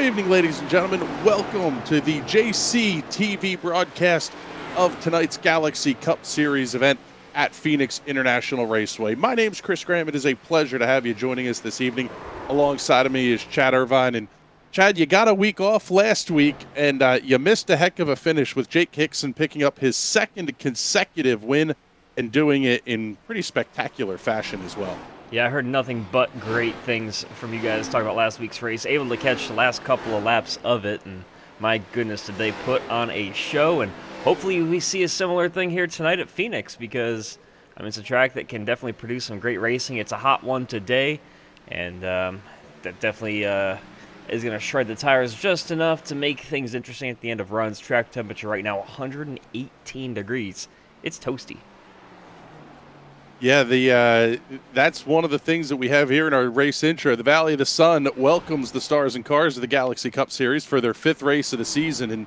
evening, ladies and gentlemen. Welcome to the JC TV broadcast of tonight's Galaxy Cup Series event at Phoenix International Raceway. My name's Chris Graham. It is a pleasure to have you joining us this evening. Alongside of me is Chad Irvine. And Chad, you got a week off last week, and you missed a heck of a finish with Jake Hixson picking up his second consecutive win and doing it in pretty spectacular fashion as well. Yeah, I heard nothing but great things from you guys talking about last week's race. Able to catch the last couple of laps of it, and my goodness, did they put on a show. And hopefully we see a similar thing here tonight at Phoenix, because I mean, it's a track that can definitely produce some great racing. It's a hot one today, and that definitely is going to shred the tires just enough to make things interesting at the end of runs. Track temperature right now, 118 degrees. It's toasty. Yeah, that's one of the things that we have here in our race intro. The Valley of the Sun welcomes the Stars and Cars of the Galaxy Cup Series for their 5th race of the season. And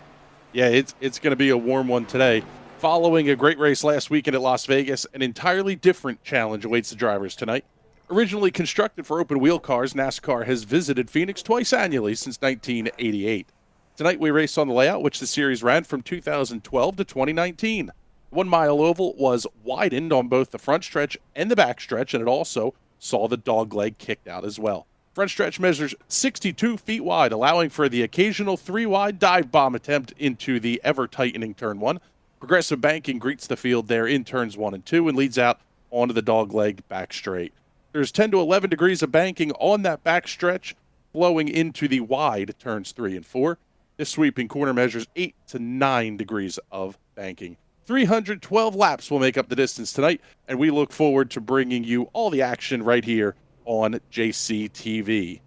yeah, it's going to be a warm one today. Following a great race last weekend at Las Vegas, an entirely different challenge awaits the drivers tonight. Originally constructed for open-wheel cars, NASCAR has visited Phoenix twice annually since 1988. Tonight we race on the layout, which the series ran from 2012 to 2019. 1 mile oval was widened on both the front stretch and the back stretch, and it also saw the dogleg kicked out as well. Front stretch measures 62 feet wide, allowing for the occasional 3-wide dive bomb attempt into the ever-tightening turn 1. Progressive banking greets the field there in turns 1 and 2 and leads out onto the dogleg back straight. There's 10 to 11 degrees of banking on that back stretch, flowing into the wide turns 3 and 4. This sweeping corner measures 8 to 9 degrees of banking. 312 laps will make up the distance tonight, and we look forward to bringing you all the action right here on JC TV.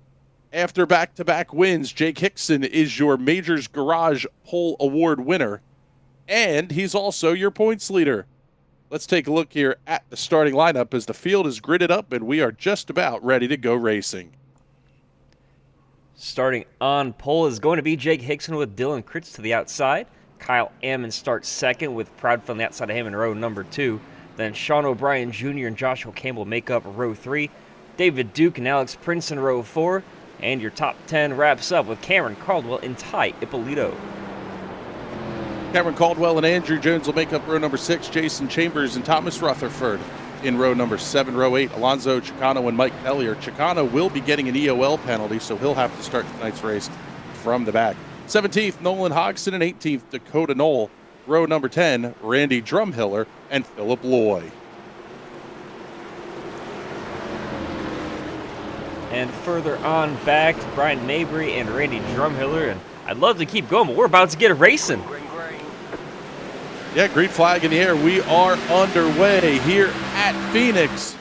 After back-to-back wins, Jake Hixson is your Majors Garage Pole Award winner, and he's also your points leader. Let's take a look here at the starting lineup as the field is gridded up, and we are just about ready to go racing. Starting on pole is going to be Jake Hixson with Dylan Kritz to the outside. Kyle Ammon starts second with Proudfoot on the outside of him in row number 2. Then Sean O'Brien Jr. and Joshua Campbell make up row 3. David Duke and Alex Prince in row 4. And your top 10 wraps up with Cameron Caldwell and Ty Ippolito. Cameron Caldwell and Andrew Jones will make up row number 6. Jason Chambers and Thomas Rutherford in row number 7. Row 8, Alonzo Chicano and Mike Tellier. Chicano will be getting an EOL penalty, so he'll have to start tonight's race from the back. 17th, Nolan Hodgson, and 18th, Dakota Knoll. Row number 10, Randy Drumhiller and Philip Loy. And further on back, Brian Mabry and Randy Drumhiller. And I'd love to keep going, but we're about to get racing. Yeah, green flag in the air. We are underway here at Phoenix.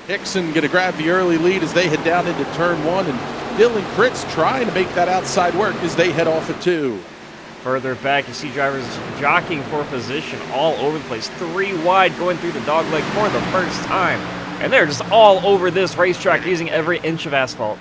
Hixson going to grab the early lead as they head down into turn 1, and Dylan Kritz trying to make that outside work as they head off at 2. Further back, you see drivers jockeying for position all over the place. 3 wide going through the dogleg for the first time. And they're just all over this racetrack using every inch of asphalt.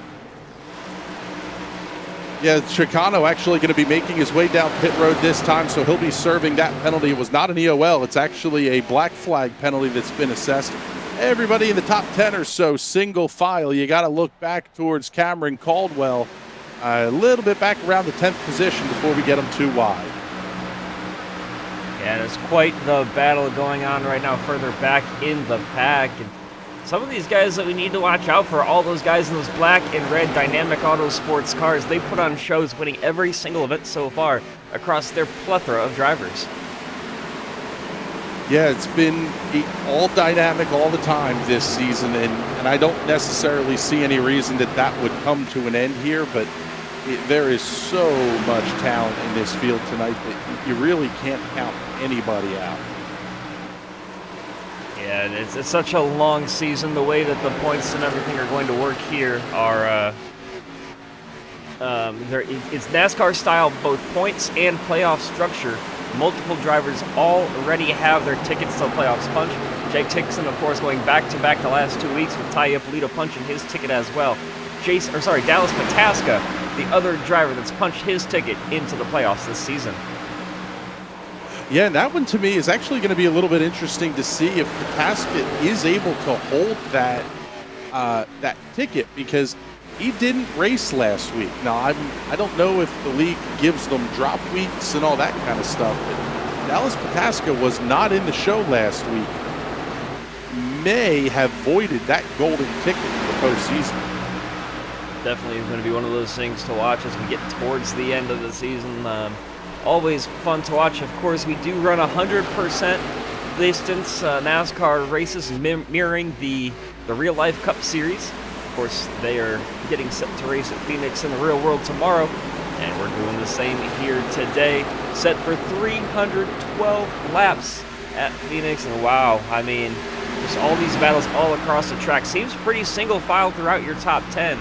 Yeah, Chicano actually going to be making his way down pit road this time, so he'll be serving that penalty. It was not an EOL. It's actually a black flag penalty that's been assessed. Everybody in the top 10 or so, single file. You got to look back towards Cameron Caldwell, a little bit back around the 10th position before we get them too wide. Yeah, there's quite the battle going on right now further back in the pack. And some of these guys that we need to watch out for, all those guys in those black and red Dynamic Auto Sports cars, they put on shows winning every single event so far across their plethora of drivers. Yeah, it's been all dynamic all the time this season, and I don't necessarily see any reason that would come to an end here, but there is so much talent in this field tonight that you really can't count anybody out. Yeah, it's such a long season. The way that the points and everything are going to work here are it's NASCAR style, both points and playoff structure. Multiple drivers already have their tickets to the playoffs punch. Jake Hixson, of course, going back-to-back the last 2 weeks with Ty Ippolito punching his ticket as well. Dallas Pataska, the other driver that's punched his ticket into the playoffs this season. Yeah, and that one to me is actually going to be a little bit interesting to see if Pataska is able to hold that ticket, because he didn't race last week. Now, I don't know if the league gives them drop weeks and all that kind of stuff, but Dallas Pataska was not in the show last week. May have voided that golden ticket for the postseason. Definitely going to be one of those things to watch as we get towards the end of the season. Always fun to watch. Of course, we do run 100% distance NASCAR races mirroring the real life Cup Series. Of course, they are getting set to race at Phoenix in the real world tomorrow, and we're doing the same here today. Set for 312 laps at Phoenix, and wow, I mean, just all these battles all across the track. Seems pretty single file throughout your top 10.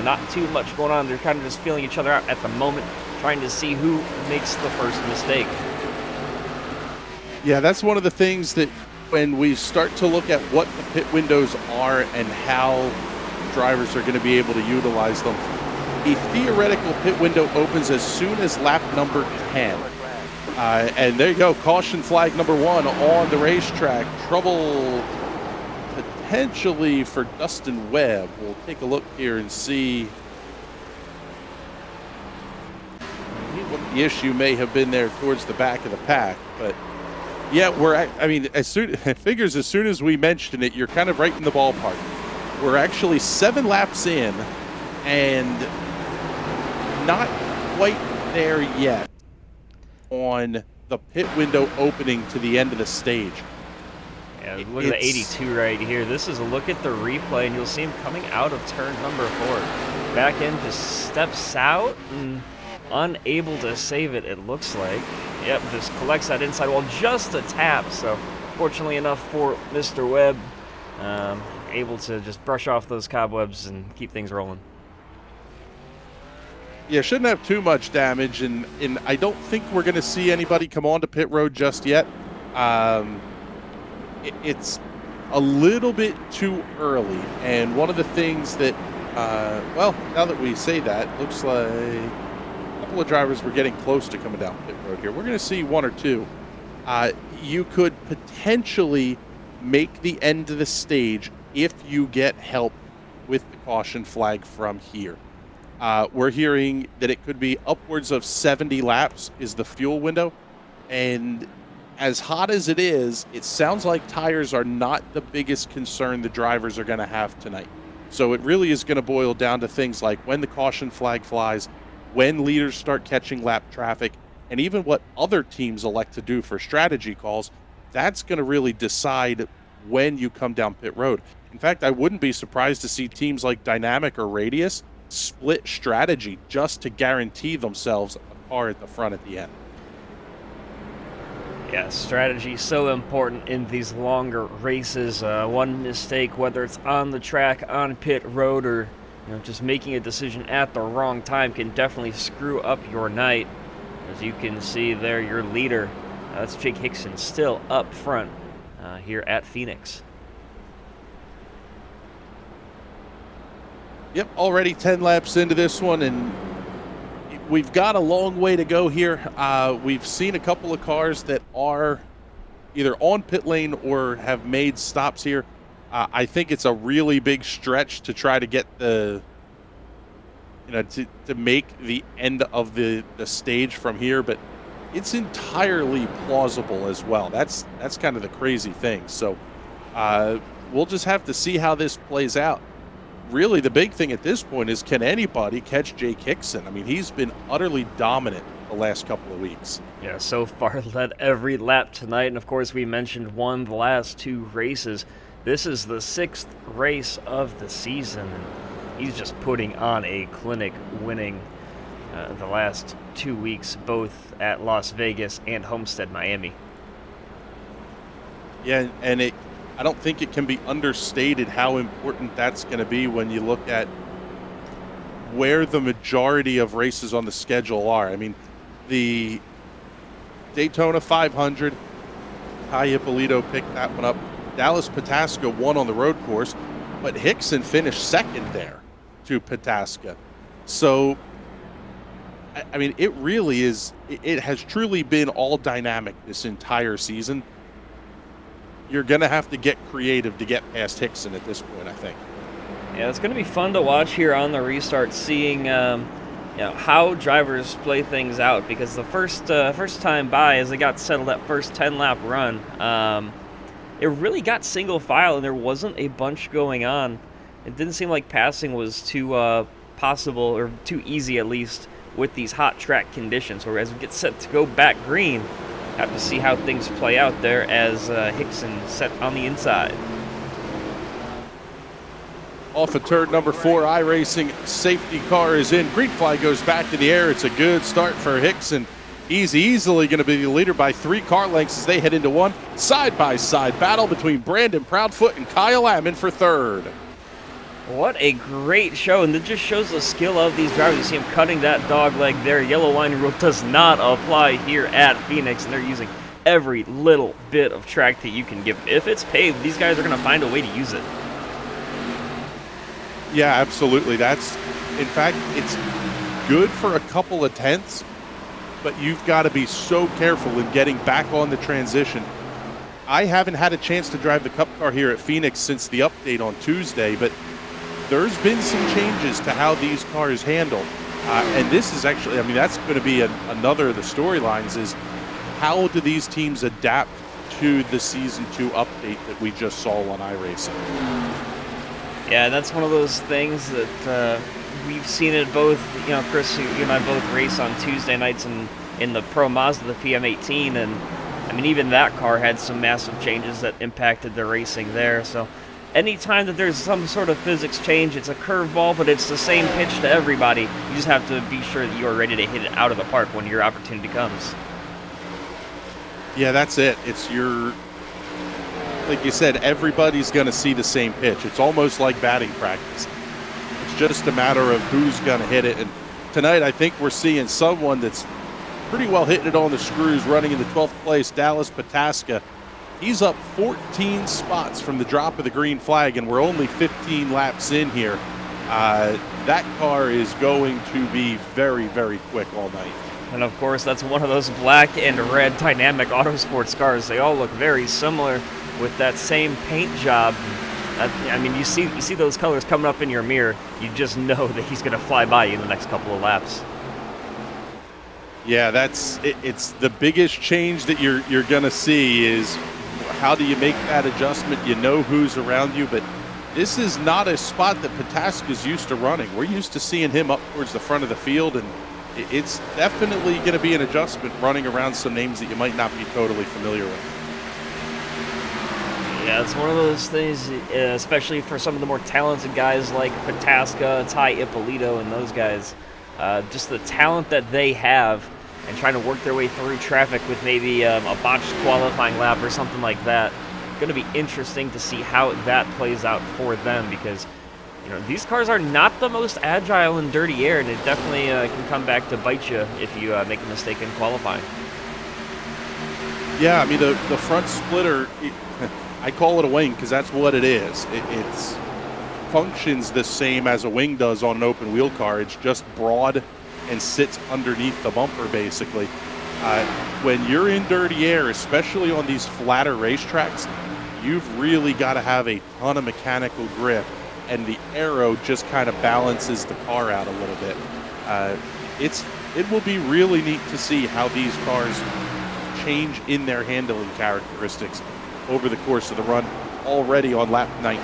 Not too much going on. They're kind of just feeling each other out at the moment, trying to see who makes the first mistake. Yeah, that's one of the things that when we start to look at what the pit windows are and how drivers are going to be able to utilize them, a theoretical pit window opens as soon as lap number 10. And there you go, caution flag number 1 on the racetrack. Trouble potentially for Dustin Webb. We'll take a look here and see what the issue may have been there towards the back of the pack. But yeah, I mean, it figures as soon as we mention it, you're kind of right in the ballpark. We're actually 7 laps in and not quite there yet on the pit window opening to the end of the stage. Yeah, look at the 82 right here. This is a look at the replay, and you'll see him coming out of turn number 4. Back end just steps out and unable to save it, it looks like. Yep, just collects that inside wall, just a tap. So fortunately enough for Mr. Webb, able to just brush off those cobwebs and keep things rolling. Yeah, shouldn't have too much damage, and I don't think we're going to see anybody come onto pit road just yet. It's a little bit too early, and one of the things that, well, now that we say that, looks like a couple of drivers were getting close to coming down pit road here. We're going to see 1 or 2. You could potentially make the end of the stage if you get help with the caution flag from here. We're hearing that it could be upwards of 70 laps is the fuel window, and as hot as it is, it sounds like tires are not the biggest concern the drivers are going to have tonight. So it really is going to boil down to things like when the caution flag flies, when leaders start catching lap traffic, and even what other teams elect to do for strategy calls. That's going to really decide when you come down pit road. In fact, I wouldn't be surprised to see teams like Dynamic or Radius split strategy just to guarantee themselves a car at the front at the end. Yeah, strategy so important in these longer races. One mistake, whether it's on the track, on pit road, or just making a decision at the wrong time, can definitely screw up your night. As you can see there, your leader, that's Jake Hixson, still up front here at Phoenix. Yep, already 10 laps into this one, and we've got a long way to go here. We've seen a couple of cars that are either on pit lane or have made stops here. I think it's a really big stretch to try to get the, to make the end of the stage from here, but it's entirely plausible as well. That's kind of the crazy thing. So we'll just have to see how this plays out. Really, the big thing at this point is, can anybody catch Jake Hixson? I mean, he's been utterly dominant the last couple of weeks. Yeah, so far led every lap tonight, and of course we mentioned won the last 2 races. This is the 6th race of the season, and he's just putting on a clinic, winning the last 2 weeks, both at Las Vegas and Homestead, Miami. Yeah, and I don't think it can be understated how important that's going to be when you look at where the majority of races on the schedule are. I mean, the Daytona 500, Talia Polito picked that one up. Dallas Pataska won on the road course, but Hixson finished second there to Pataska. So, I mean, it really is, it has truly been all dynamic this entire season. You're going to have to get creative to get past Hixson at this point, I think. Yeah, it's going to be fun to watch here on the restart, seeing how drivers play things out, because the first time by, as they got settled, that first 10-lap run, it really got single file and there wasn't a bunch going on. It didn't seem like passing was too possible, or too easy at least, with these hot track conditions. Whereas we get set to go back green, have to see how things play out there as Hixson set on the inside. Off of turn number 4, iRacing safety car is in. Green flag goes back in the air. It's a good start for Hixson. He's easily going to be the leader by 3 car lengths as they head into one side-by-side battle between Brandon Proudfoot and Kyle Ammon for third. What a great show, and it just shows the skill of these drivers. You see him cutting that dog leg there. Yellow line rule does not apply here at Phoenix, and they're using every little bit of track that you can give. If it's paved, these guys are going to find a way to use it. Yeah, absolutely. In fact, it's good for a couple of tenths, but you've got to be so careful in getting back on the transition. I haven't had a chance to drive the Cup car here at Phoenix since the update on Tuesday, but there's been some changes to how these cars handle. And this is actually, that's going to be another of the storylines, is how do these teams adapt to the Season 2 update that we just saw on iRacing? Yeah, that's one of those things that we've seen it both. Chris, you and I both race on Tuesday nights in the Pro Mazda, the PM18, and even that car had some massive changes that impacted the racing there. So anytime that there's some sort of physics change, it's a curveball, but it's the same pitch to everybody. You just have to be sure that you are ready to hit it out of the park when your opportunity comes. Yeah, that's it. Like you said, everybody's going to see the same pitch. It's almost like batting practice. It's just a matter of who's going to hit it. And tonight, I think we're seeing someone that's pretty well hitting it on the screws, running in the 12th place, Dallas Pataska. He's up 14 spots from the drop of the green flag, and we're only 15 laps in here. That car is going to be very, very quick all night. And of course, that's one of those black and red dynamic Autosports cars. They all look very similar, with that same paint job. You see those colors coming up in your mirror. You just know that he's going to fly by you in the next couple of laps. Yeah, it's the biggest change that you're going to see is how do you make that adjustment? You know who's around you, but this is not a spot that Pataska's used to running. We're used to seeing him up towards the front of the field, and it's definitely going to be an adjustment running around some names that you might not be totally familiar with. Yeah, it's one of those things, especially for some of the more talented guys like Pataska, Polito, and those guys. Just the talent that they have, and trying to work their way through traffic with maybe a botched qualifying lap or something like that. Going to be interesting to see how that plays out for them, because these cars are not the most agile in dirty air, and it definitely can come back to bite you if you make a mistake in qualifying. Yeah, the front splitter, I call it a wing because that's what it is. It functions the same as a wing does on an open wheel car. It's just broad and sits underneath the bumper, basically. When you're in dirty air, especially on these flatter racetracks, you've really got to have a ton of mechanical grip, and the aero just kind of balances the car out a little bit. It will be really neat to see how these cars change in their handling characteristics over the course of the run, already on lap 19.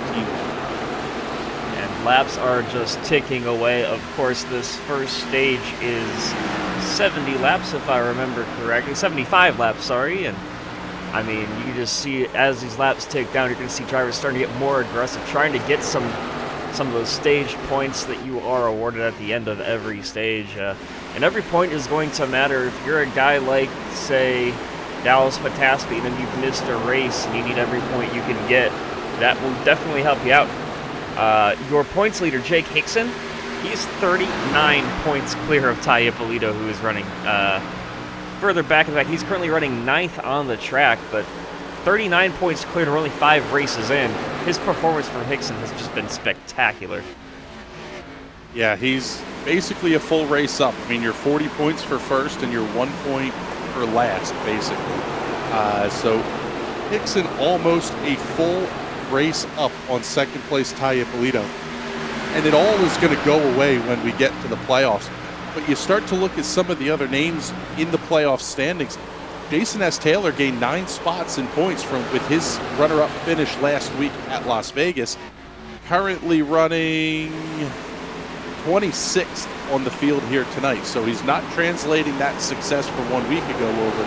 And laps are just ticking away. Of course, this first stage is 70 laps, if I remember correctly. 75 laps, sorry. And you can just see as these laps tick down, you're going to see drivers starting to get more aggressive, trying to get some of those stage points that you are awarded at the end of every stage. And every point is going to matter. If you're a guy like, say, Dallas Pataska, and you've missed a race and you need every point you can get, that will definitely help you out. Your points leader, Jake Hixson, he's 39 points clear of Talia Polito, who is running further back. In fact, he's currently running 9th on the track, but 39 points clear and we're only 5 races in. His performance from Hixson has just been spectacular. Yeah, he's basically a full race up. You're 40 points for first and you're 1 point for last, basically. So Hixson almost a full race up on second place Talia Polito. and it all is going to go away when we get to the playoffs. But you start to look at some of the other names in the playoff standings. Jason S. Taylor gained 9 spots in points with his runner-up finish last week at Las Vegas. Currently running 26th on the field here tonight. So he's not translating that success from 1 week ago over.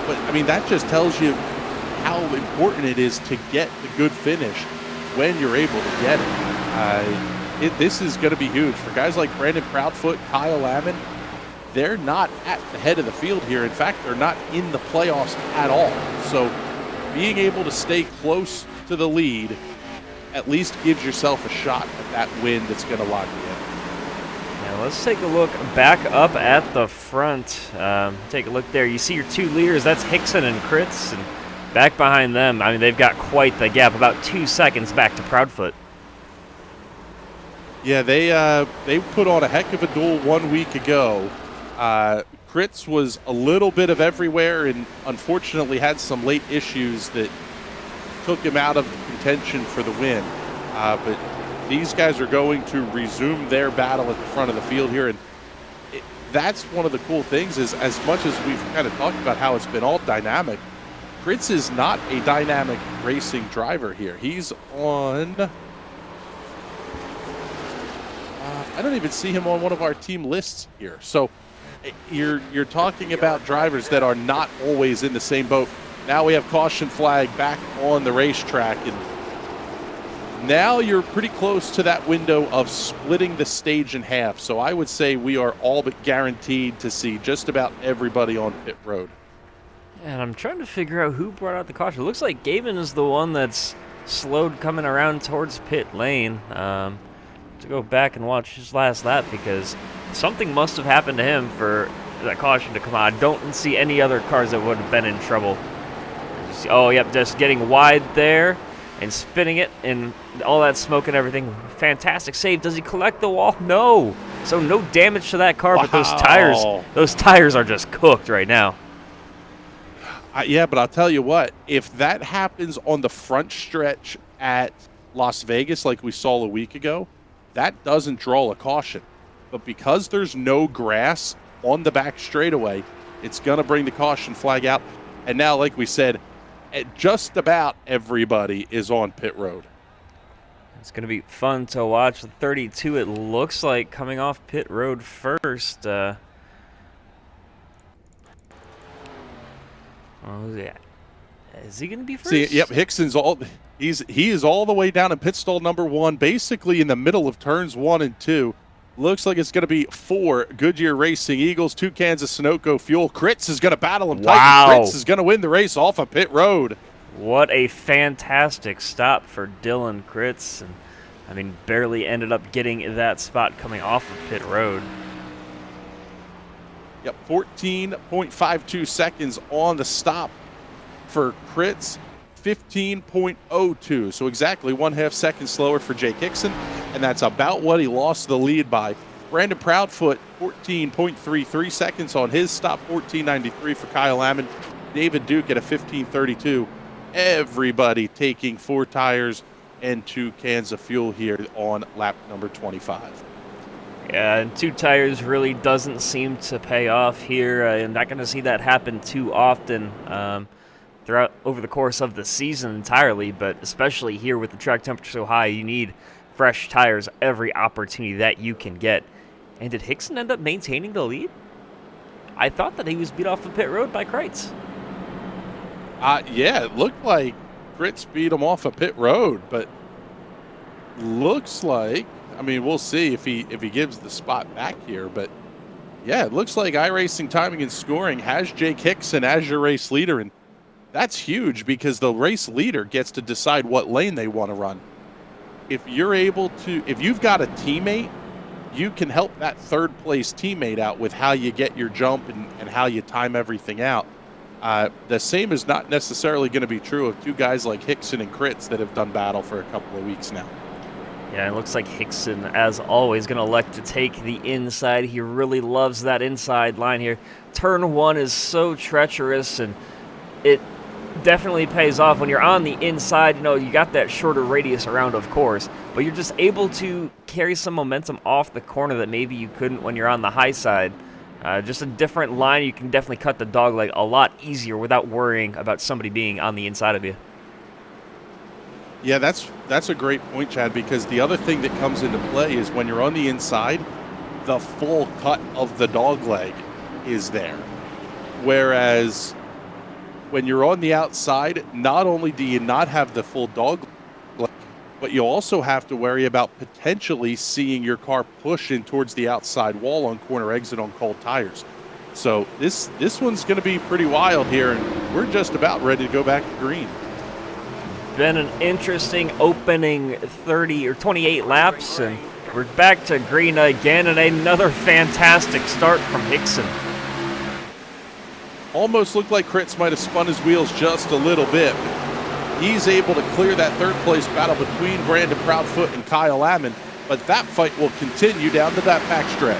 But, I mean, that just tells you how important it is to get the good finish when you're able to get it. This is going to be huge. For guys like Brandon Proudfoot, Kyle Lamon, they're not at the head of the field here. In fact, they're not in the playoffs at all. So being able to stay close to the lead at least gives yourself a shot at that win that's going to lock you in. Now let's take a look back up at the front. Take a look there. You see your 2 leaders. That's Hixson and Kritz. And back behind them, I mean, they've got quite the gap, about 2 seconds back to Proudfoot. Yeah, they put on a heck of a duel 1 week ago. Kritz was a little bit of everywhere and unfortunately had some late issues that took him out of contention for the win. But these guys are going to resume their battle at the front of the field here. And that's one of the cool things is, as much as we've kind of talked about how it's been all dynamic, Kritz is not a dynamic racing driver here. He's on... I don't even see him on one of our team lists here. So you're talking about drivers that are not always in the same boat. Now we have caution flag back on the racetrack, and now you're pretty close to that window of splitting the stage in half. So I would say we are all but guaranteed to see just about everybody on pit road. And I'm trying to figure out who brought out the caution. It looks like Gavin is the one that's slowed coming around towards pit lane. To go back and watch his last lap because something must have happened to him for that caution to come out. I don't see any other cars that would have been in trouble. Oh, yep, just getting wide there and spinning it and all that smoke and everything. Fantastic save. Does he collect the wall? No. So no damage to that car, but those tires are just cooked right now. Yeah, but I'll tell you what, if that happens on the front stretch at Las Vegas like we saw a week ago, that doesn't draw a caution. But because there's no grass on the back straightaway, it's going to bring the caution flag out. And now, like we said, just about everybody is on pit road. It's going to be fun to watch. The 32, it looks like, coming off pit road first. Oh, yeah. Is he going to be first? See, yep, Hixson's he is all the way down in pit stall number 1, basically in the middle of turns 1 and 2. Looks like it's going to be 4 Goodyear Racing Eagles, 2 cans of Sunoco fuel. Kritz is going to battle him tight. Kritz is going to win the race off of pit road. What a fantastic stop for Dylan Kritz. And I mean, barely ended up getting that spot coming off of pit road. Yep, 14.52 seconds on the stop for Kritz. 15.02, so exactly 1/2 second slower for Jake Hixson, and that's about what he lost the lead by. Brandon Proudfoot, 14.33 seconds on his stop, 14.93 for Kyle Lamon. David Duke at a 15.32. Everybody taking 4 tires and 2 cans of fuel here on lap number 25. Yeah, and 2 tires really doesn't seem to pay off here. I'm not going to see that happen too often. Throughout over the course of the season entirely, but especially here with the track temperature so high, you need fresh tires every opportunity that you can get. And did Hixson end up maintaining the lead? I thought that he was beat off the pit road by Kritz. Yeah, it looked like Kritz beat him off a pit road, but looks like, I mean, we'll see if he gives the spot back here, but yeah, it looks like iRacing Timing and Scoring has Jake Hixson as your race leader, and that's huge because the race leader gets to decide what lane they want to run. If you've got a teammate, you can help that third place teammate out with how you get your jump and how you time everything out. The same is not necessarily going to be true of 2 guys like Hixson and Kritz that have done battle for a couple of weeks now. Yeah, it looks like Hixson, as always, going to elect to take the inside. He really loves that inside line here. Turn 1 is so treacherous, and it definitely pays off when you're on the inside. You know, you got that shorter radius around, of course, but you're just able to carry some momentum off the corner that maybe you couldn't when you're on the high side. Just a different line. You can definitely cut the dog leg a lot easier without worrying about somebody being on the inside of you. Yeah, that's a great point, Chad, because the other thing that comes into play is when you're on the inside, the full cut of the dog leg is there. Whereas when you're on the outside, not only do you not have the full dog leg, but you also have to worry about potentially seeing your car push in towards the outside wall on corner exit on cold tires. So this one's going to be pretty wild here, and we're just about ready to go back to green. Been an interesting opening 30 or 28 laps, and we're back to green again, and another fantastic start from Hixson. Almost looked like Kritz might have spun his wheels just a little bit. He's able to clear that third place battle between Brandon Proudfoot and Kyle Ammon, but that fight will continue down to that backstretch.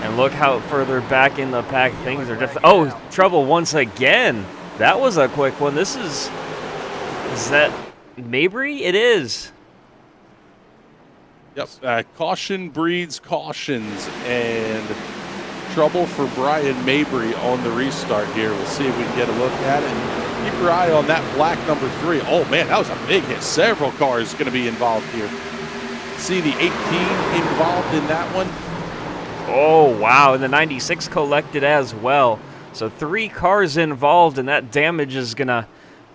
And look how further back in the pack things are different. Oh, trouble once again. That was a quick one. Is that Mabry? It is. Yep. Caution breeds cautions, and trouble for Brian Mabry on the restart here. We'll see if we can get a look at it. And keep your eye on that black number 3. Oh, man, that was a big hit. Several cars going to be involved here. See the 18 involved in that one. Oh, wow, and the 96 collected as well. So 3 cars involved, and that damage is going to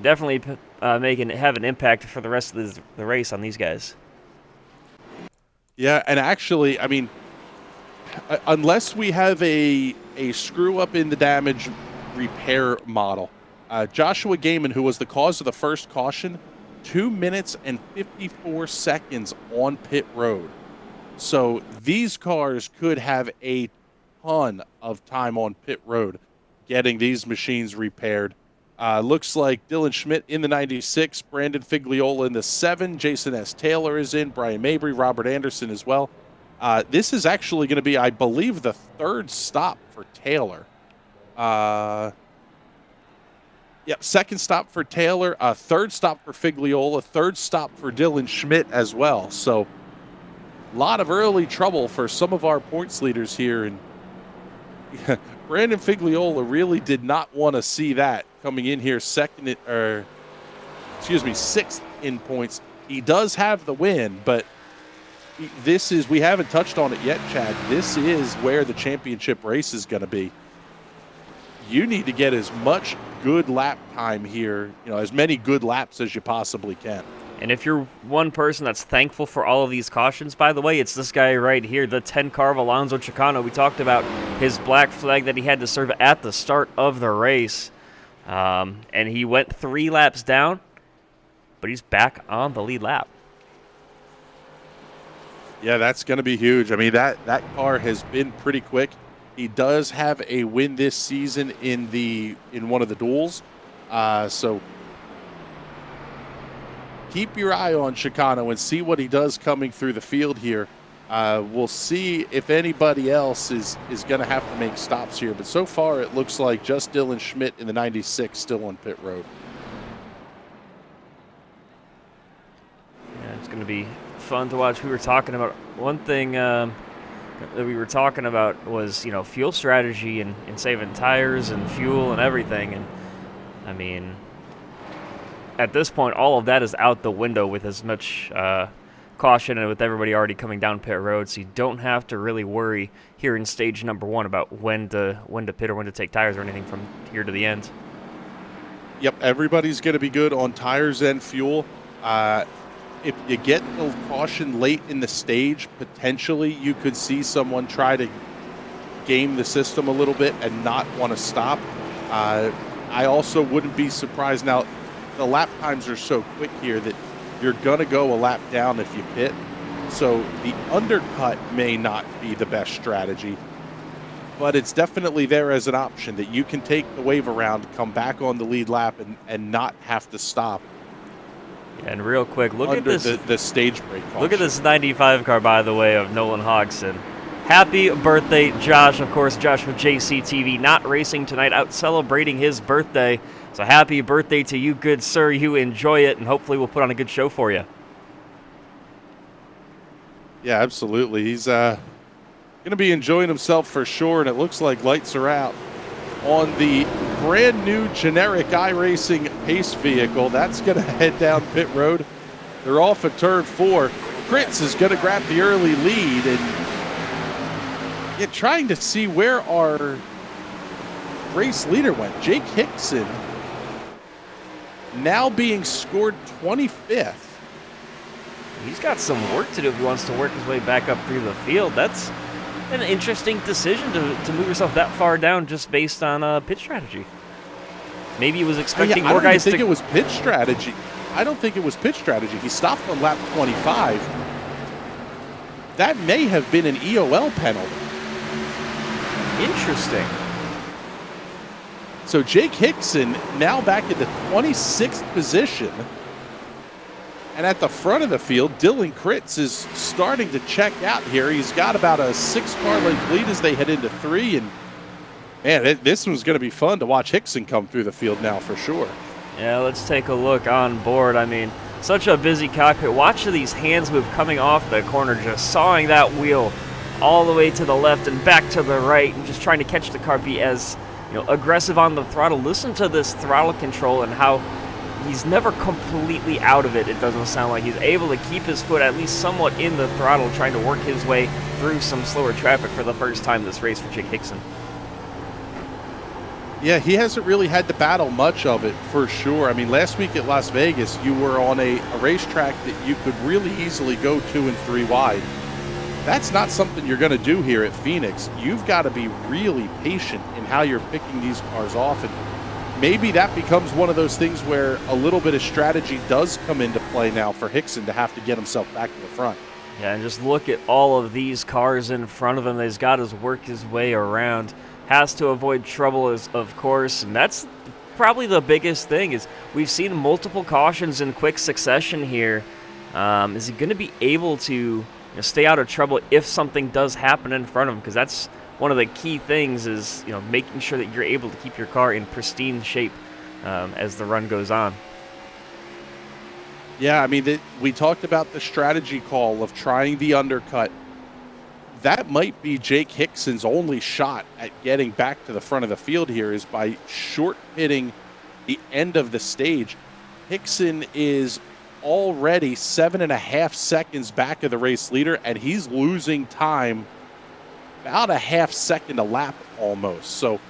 definitely have an impact for the rest of the race on these guys. Yeah, and actually, I mean, unless we have a screw-up in the damage repair model, Joshua Gaiman, who was the cause of the first caution, 2 minutes and 54 seconds on pit road. So these cars could have a ton of time on pit road getting these machines repaired. Looks like Dylan Schmidt in the 96, Brandon Figliola in the 7, Jason S. Taylor is in, Brian Mabry, Robert Anderson as well. This is actually going to be, I believe, the 3rd stop for Taylor. Yep, 2nd stop for Taylor, 3rd stop for Figliola, 3rd stop for Dylan Schmidt as well. So a lot of early trouble for some of our points leaders here, and Brandon Figliola really did not want to see that coming in here 6th in points. He does have the win, but we haven't touched on it yet, Chad. This is where the championship race is going to be. You need to get as much good lap time here, as many good laps as you possibly can. And if you're one person that's thankful for all of these cautions, by the way, it's this guy right here, the 10 car of Alonso Chicano. We talked about his black flag that he had to serve at the start of the race. And he went 3 laps down, but he's back on the lead lap. Yeah, that's going to be huge. I mean, that car has been pretty quick. He does have a win this season in one of the duels. So keep your eye on Chicano and see what he does coming through the field here. We'll see if anybody else is going to have to make stops here. But so far, it looks like just Dylan Schmidt in the 96 still on pit road. Yeah, it's going to be fun to watch. We were talking about one thing that we were talking about was, fuel strategy and saving tires and fuel and everything. And, I mean, at this point, all of that is out the window with as much caution and with everybody already coming down pit road, so you don't have to really worry here in stage number 1 about when to pit or when to take tires or anything from here to the end. Yep, everybody's going to be good on tires and fuel. If you get the caution late in the stage, potentially you could see someone try to game the system a little bit and not want to stop. I also wouldn't be surprised. Now, the lap times are so quick here that you're going to go a lap down if you pit. So the undercut may not be the best strategy, but it's definitely there as an option that you can take the wave around, come back on the lead lap, and not have to stop. And real quick, look at this. The stage break caution. Look at this 95 car, by the way, of Nolan Hodgson. happy birthday, Josh. Of course, Josh from JCTV, not racing tonight, out celebrating his birthday. So happy birthday to you, good sir. You enjoy it, and hopefully we'll put on a good show for you. Yeah, absolutely. He's going to be enjoying himself for sure, and it looks like lights are out on the brand new generic iRacing pace vehicle. That's going to head down pit road. They're off at turn 4. Fritz is going to grab the early lead, and trying to see where our race leader went. Jake Hixson now being scored 25th. He's got some work to do if he wants to work his way back up through the field. That's an interesting decision to move yourself that far down just based on pit strategy. Maybe he was expecting more guys to... I don't think it was pit strategy. I don't think it was pit strategy. He stopped on lap 25. That may have been an EOL penalty. Interesting. So Jake Hixson now back in the 26th position. And at the front of the field, Dylan Kritz is starting to check out here. He's got about a 6-car length lead as they head into 3. And man, this one's going to be fun to watch Hixson come through the field now for sure. Yeah, let's take a look on board. I mean, such a busy cockpit. Watch these hands move coming off the corner, just sawing that wheel all the way to the left and back to the right, and just trying to catch the car, be as aggressive on the throttle. Listen to this throttle control and how he's never completely out of it. It doesn't sound like he's able to keep his foot at least somewhat in the throttle, trying to work his way through some slower traffic for the first time this race for Jake Hixson. Yeah, he hasn't really had to battle much of it for sure. I mean, last week at Las Vegas, you were on a racetrack that you could really easily go 2 and 3 wide. That's not something you're going to do here at Phoenix. You've got to be really patient in how you're picking these cars off. And maybe that becomes one of those things where a little bit of strategy does come into play now for Hixson to have to get himself back to the front. Yeah, and just look at all of these cars in front of him. He's got to work his way around. Has to avoid trouble, of course, and that's probably the biggest thing. Is we've seen multiple cautions in quick succession here. Is he going to be able to stay out of trouble if something does happen in front of him? Because that's one of the key things, is making sure that you're able to keep your car in pristine shape as the run goes on. Yeah, I mean, we talked about the strategy call of trying the undercut. That might be Jake Hixson's only shot at getting back to the front of the field here, is by short pitting the end of the stage. Hixson is already 7.5 seconds back of the race leader, and he's losing time about a half second a lap almost. So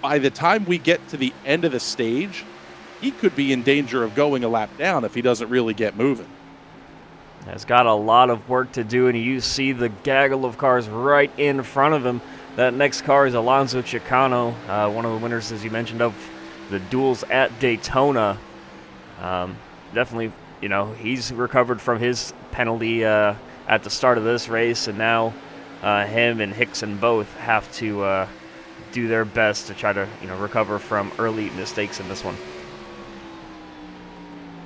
by the time we get to the end of the stage, he could be in danger of going a lap down if he doesn't really get moving. Has got a lot of work to do, and you see the gaggle of cars right in front of him. That next car is Alonso Chicano, one of the winners, as you mentioned, of the duels at Daytona. Definitely, he's recovered from his penalty at the start of this race, and now him and Hixson both have to do their best to try to recover from early mistakes in this one.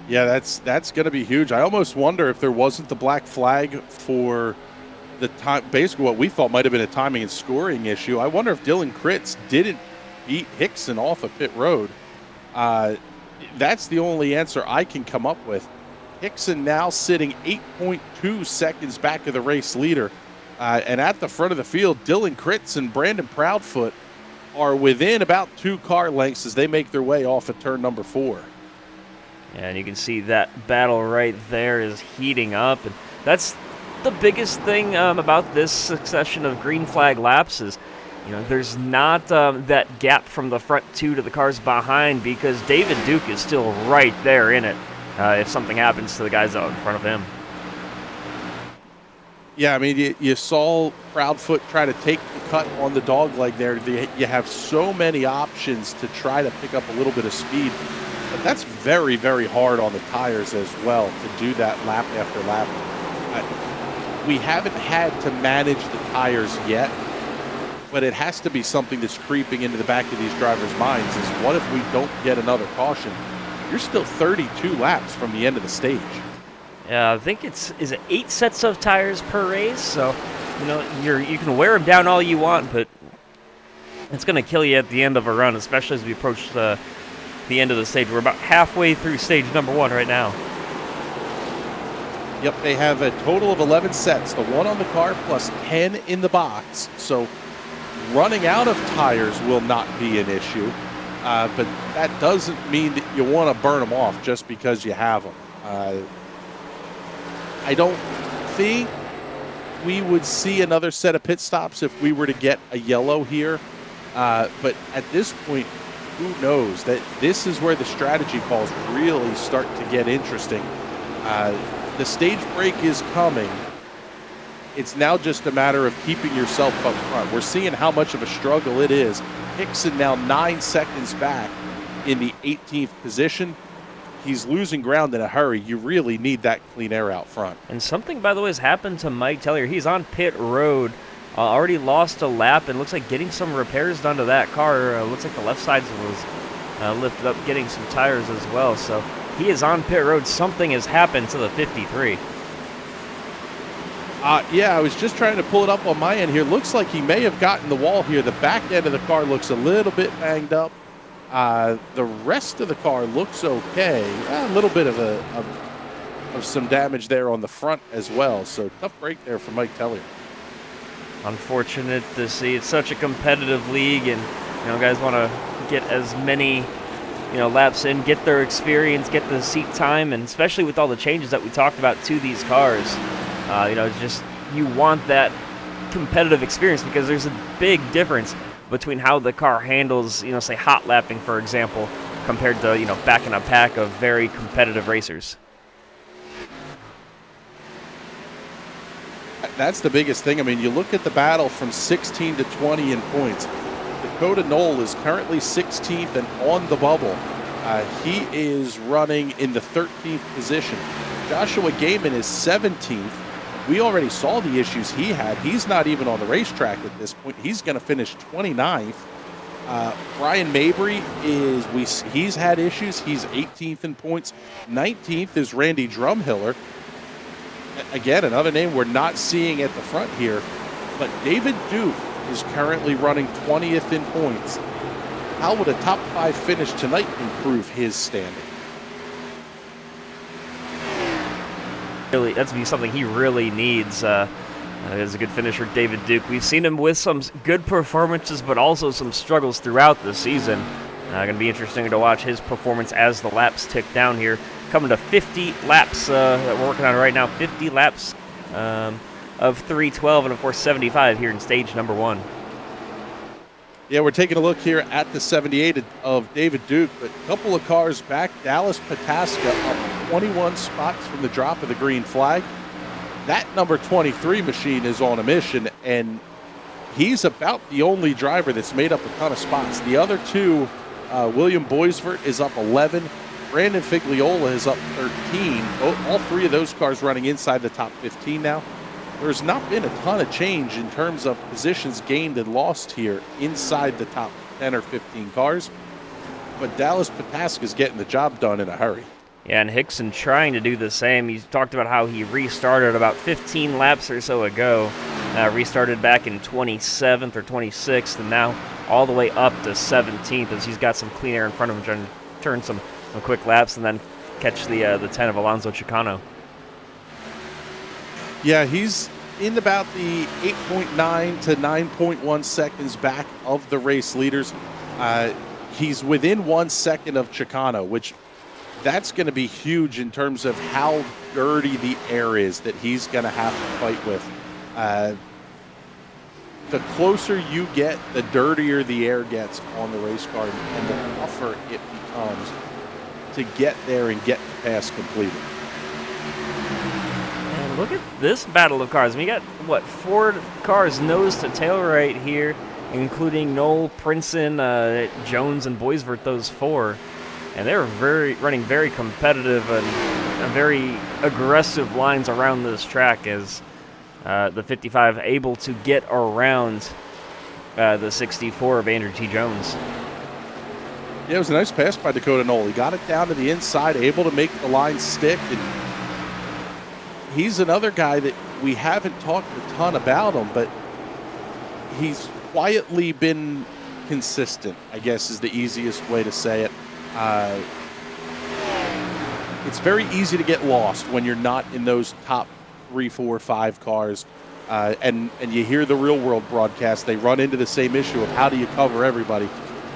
Yeah, that's going to be huge. I almost wonder if there wasn't the black flag for the time, basically what we thought might have been a timing and scoring issue. I wonder if Dylan Kritz didn't beat Hixson off of pit road. That's the only answer I can come up with. Hixson now sitting 8.2 seconds back of the race leader. And at the front of the field, Dylan Kritz and Brandon Proudfoot are within about 2 car lengths as they make their way off of turn number 4. And you can see that battle right there is heating up. And that's the biggest thing about this succession of green flag laps is, there's not that gap from the front 2 to the cars behind, because David Duke is still right there in it if something happens to the guys out in front of him. Yeah, I mean, you saw Proudfoot try to take the cut on the dog leg there. You have so many options to try to pick up a little bit of speed. But that's very, very hard on the tires as well to do that lap after lap. We haven't had to manage the tires yet, but it has to be something that's creeping into the back of these drivers' minds is, what if we don't get another caution? You're still 32 laps from the end of the stage. I think is it 8 sets of tires per race? So, you can wear them down all you want, but it's going to kill you at the end of a run, especially as we approach the end of the stage. We're about halfway through stage number 1 right now. Yep, they have a total of 11 sets, the 1 on the car plus 10 in the box. So running out of tires will not be an issue, but that doesn't mean that you want to burn them off just because you have them. I don't think we would see another set of pit stops if we were to get a yellow here, but at this point, who knows? That this is where the strategy calls really start to get interesting. The stage break is coming. It's now just a matter of keeping yourself up front. We're seeing how much of a struggle it is. Hixson now 9 seconds back in the 18th position. He's losing ground in a hurry. You really need that clean air out front. And something, by the way, has happened to Mike Talia. He's on pit road. Already lost a lap, and looks like getting some repairs done to that car. Looks like the left side was lifted up, getting some tires as well. So he is on pit road. Something has happened to the 53. Yeah, I was just trying to pull it up on my end here. Looks like he may have gotten the wall here. The back end of the car looks a little bit banged up. The rest of the car looks okay. A little bit of some damage there on the front as well. So tough break there for Mike Talia. Unfortunate to see. It's such a competitive league, and guys want to get as many laps in, get their experience, get the seat time, and especially with all the changes that we talked about to these cars, just you want that competitive experience, because there's a big difference between how the car handles, say hot lapping, for example, compared to backing a pack of very competitive racers. That's the biggest thing. I mean, you look at the battle from 16 to 20 in points. Dakota Knoll is currently 16th and on the bubble. He is running in the 13th position. Joshua Gaiman is 17th. We already saw the issues he had. He's not even on the racetrack at this point. He's going to finish 29th. Brian Mabry he's had issues. He's 18th in points. 19th is Randy Drumhiller. Again, another name we're not seeing at the front here. But David Duke is currently running 20th in points. How would a top 5 finish tonight improve his standing? Really, that's be something he really needs. As a good finisher, David Duke. We've seen him with some good performances, but also some struggles throughout the season. Going to be interesting to watch his performance as the laps tick down here. Coming to 50 laps that we're working on right now. 50 laps of 312, and of course 75 here in stage number 1. Yeah, we're taking a look here at the 78 of David Duke, but a couple of cars back. Dallas Pataska up 21 spots from the drop of the green flag. That number 23 machine is on a mission, and he's about the only driver that's made up a ton of spots. The other two, William Boisvert is up 11. Brandon Figliola is up 13. All three of those cars running inside the top 15 now. There's not been a ton of change in terms of positions gained and lost here inside the top 10 or 15 cars. But Dallas Pataska is getting the job done in a hurry. Yeah, and Hixson trying to do the same. He talked about how he restarted about 15 laps or so ago. Restarted back in 27th or 26th, and now all the way up to 17th as he's got some clean air in front of him, trying to turn some quick laps and then catch the 10 of Alonso Chicano. Yeah, he's in about the 8.9 to 9.1 seconds back of the race leaders. He's within 1 second of Chicano, which that's going to be huge in terms of how dirty the air is that he's going to have to fight with. The closer you get, the dirtier the air gets on the race car, and the tougher it becomes to get there and get the pass completed. And look at this battle of cars. We got, 4 cars nose to tail right here, including Knoll, Princeton, Jones, and Boisvert, those 4. And they're running very competitive and very aggressive lines around this track as the 55 able to get around the 64 of Andrew T. Jones. Yeah, it was a nice pass by Dakota Knoll. He got it down to the inside, able to make the line stick. And he's another guy that we haven't talked a ton about him, but he's quietly been consistent, I guess is the easiest way to say it. It's very easy to get lost when you're not in those top 3, 4, 5 cars. And you hear the real world broadcast, they run into the same issue of how do you cover everybody.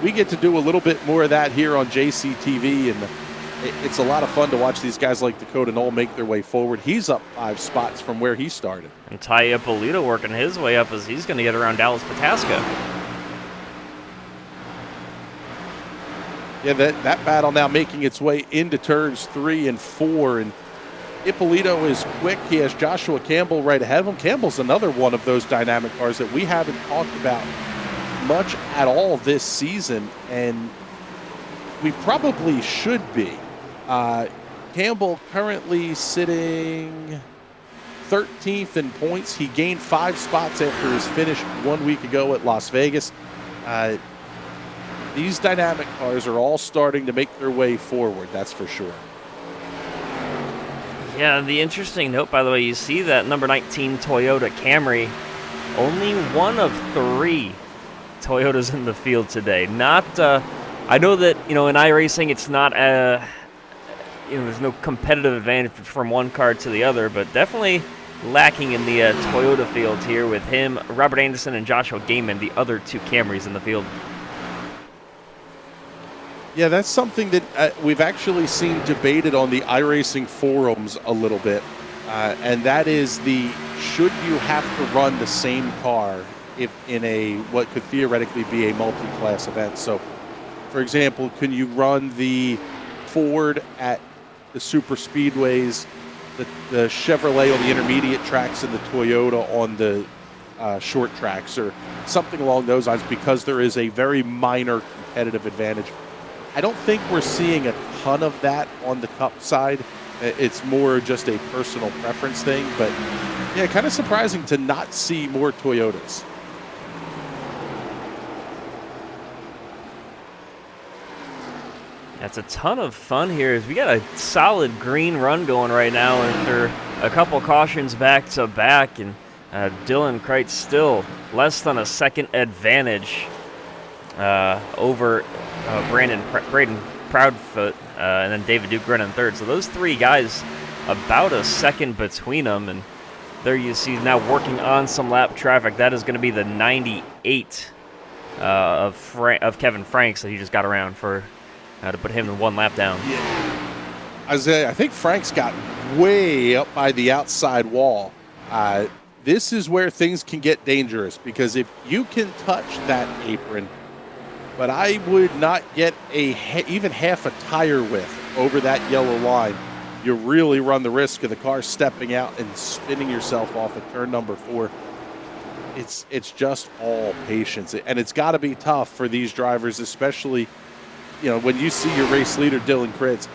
We get to do a little bit more of that here on JCTV, and it's a lot of fun to watch these guys like Dakota Knoll make their way forward. He's up 5 spots from where he started. And Talia Polito working his way up as he's going to get around Dallas Pataska. Yeah, that battle now making its way into turns 3 and 4, and Ippolito is quick. He has Joshua Campbell right ahead of him. Campbell's another one of those dynamic cars that we haven't talked about much at all this season, and we probably should be. Campbell currently sitting 13th in points. He gained 5 spots after his finish 1 week ago at Las Vegas. These dynamic cars are all starting to make their way forward, that's for sure. Yeah, the interesting note, by the way, you see that number 19 Toyota Camry, only one of 3 Toyotas in the field today. Not, I know that, in iRacing it's not, there's no competitive advantage from one car to the other, but definitely lacking in the Toyota field here with him, Robert Anderson, and Joshua Gaiman, the other 2 Camrys in the field. Yeah, that's something that we've actually seen debated on the iRacing forums a little bit, and that is should you have to run the same car if in what could theoretically be a multi-class event? So, for example, can you run the Ford at the super speedways, the Chevrolet on the intermediate tracks, and the Toyota on the short tracks, or something along those lines, because there is a very minor competitive advantage? I don't think we're seeing a ton of that on the Cup side. It's more just a personal preference thing, but yeah, kind of surprising to not see more Toyotas. That's a ton of fun here. We got a solid green run going right now after a couple cautions back to back, and Dylan Kreitz still less than a second advantage over Braden Proudfoot, and then David Duke running third. So those 3 guys about a second between them, and there you see now working on some lap traffic. That is going to be the 98 of Kevin Franks that he just got around for to put him in 1 lap down. Yeah. I think Franks got way up by the outside wall. This is where things can get dangerous, because if you can touch that apron, but I would not get even half a tire width over that yellow line, you really run the risk of the car stepping out and spinning yourself off at turn number 4. It's just all patience, and it's got to be tough for these drivers, especially when you see your race leader Dylan Kreitz.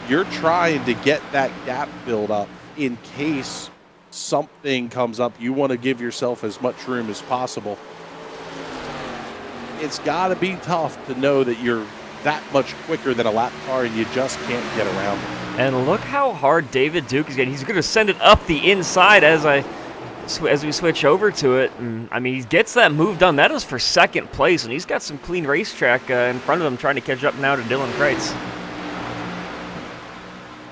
You're trying to get that gap build up in case something comes up. You want to give yourself as much room as possible. It's got to be tough to know that you're that much quicker than a lap car and you just can't get around it. And look how hard David Duke is getting. He's going to send it up the inside as we switch over to it. And I mean, he gets that move done. That is for second place, and he's got some clean racetrack in front of him trying to catch up now to Dylan Kreitz.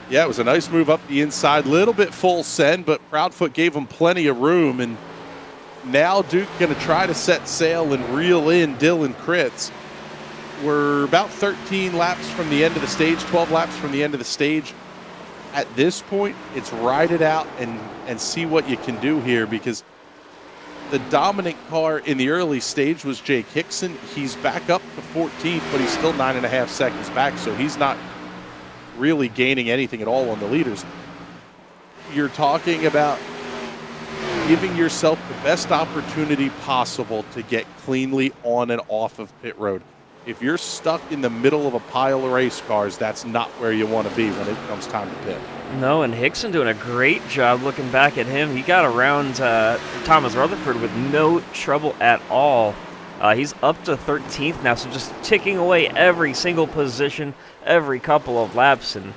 Yeah, it was a nice move up the inside. Little bit full send, but Proudfoot gave him plenty of room, and now Duke going to try to set sail and reel in Dylan Kreitz. We're about 13 laps from the end of the stage, 12 laps from the end of the stage. At this point, it's ride it out and see what you can do here, because the dominant car in the early stage was Jake Hixson. He's back up to 14th, but he's still 9.5 seconds back, so he's not really gaining anything at all on the leaders. You're talking about giving yourself the best opportunity possible to get cleanly on and off of pit road. If you're stuck in the middle of a pile of race cars, that's not where you want to be when it comes time to pit. No, and Hixson doing a great job looking back at him. He got around Thomas Rutherford with no trouble at all. He's up to 13th now, so just ticking away every single position, every couple of laps. And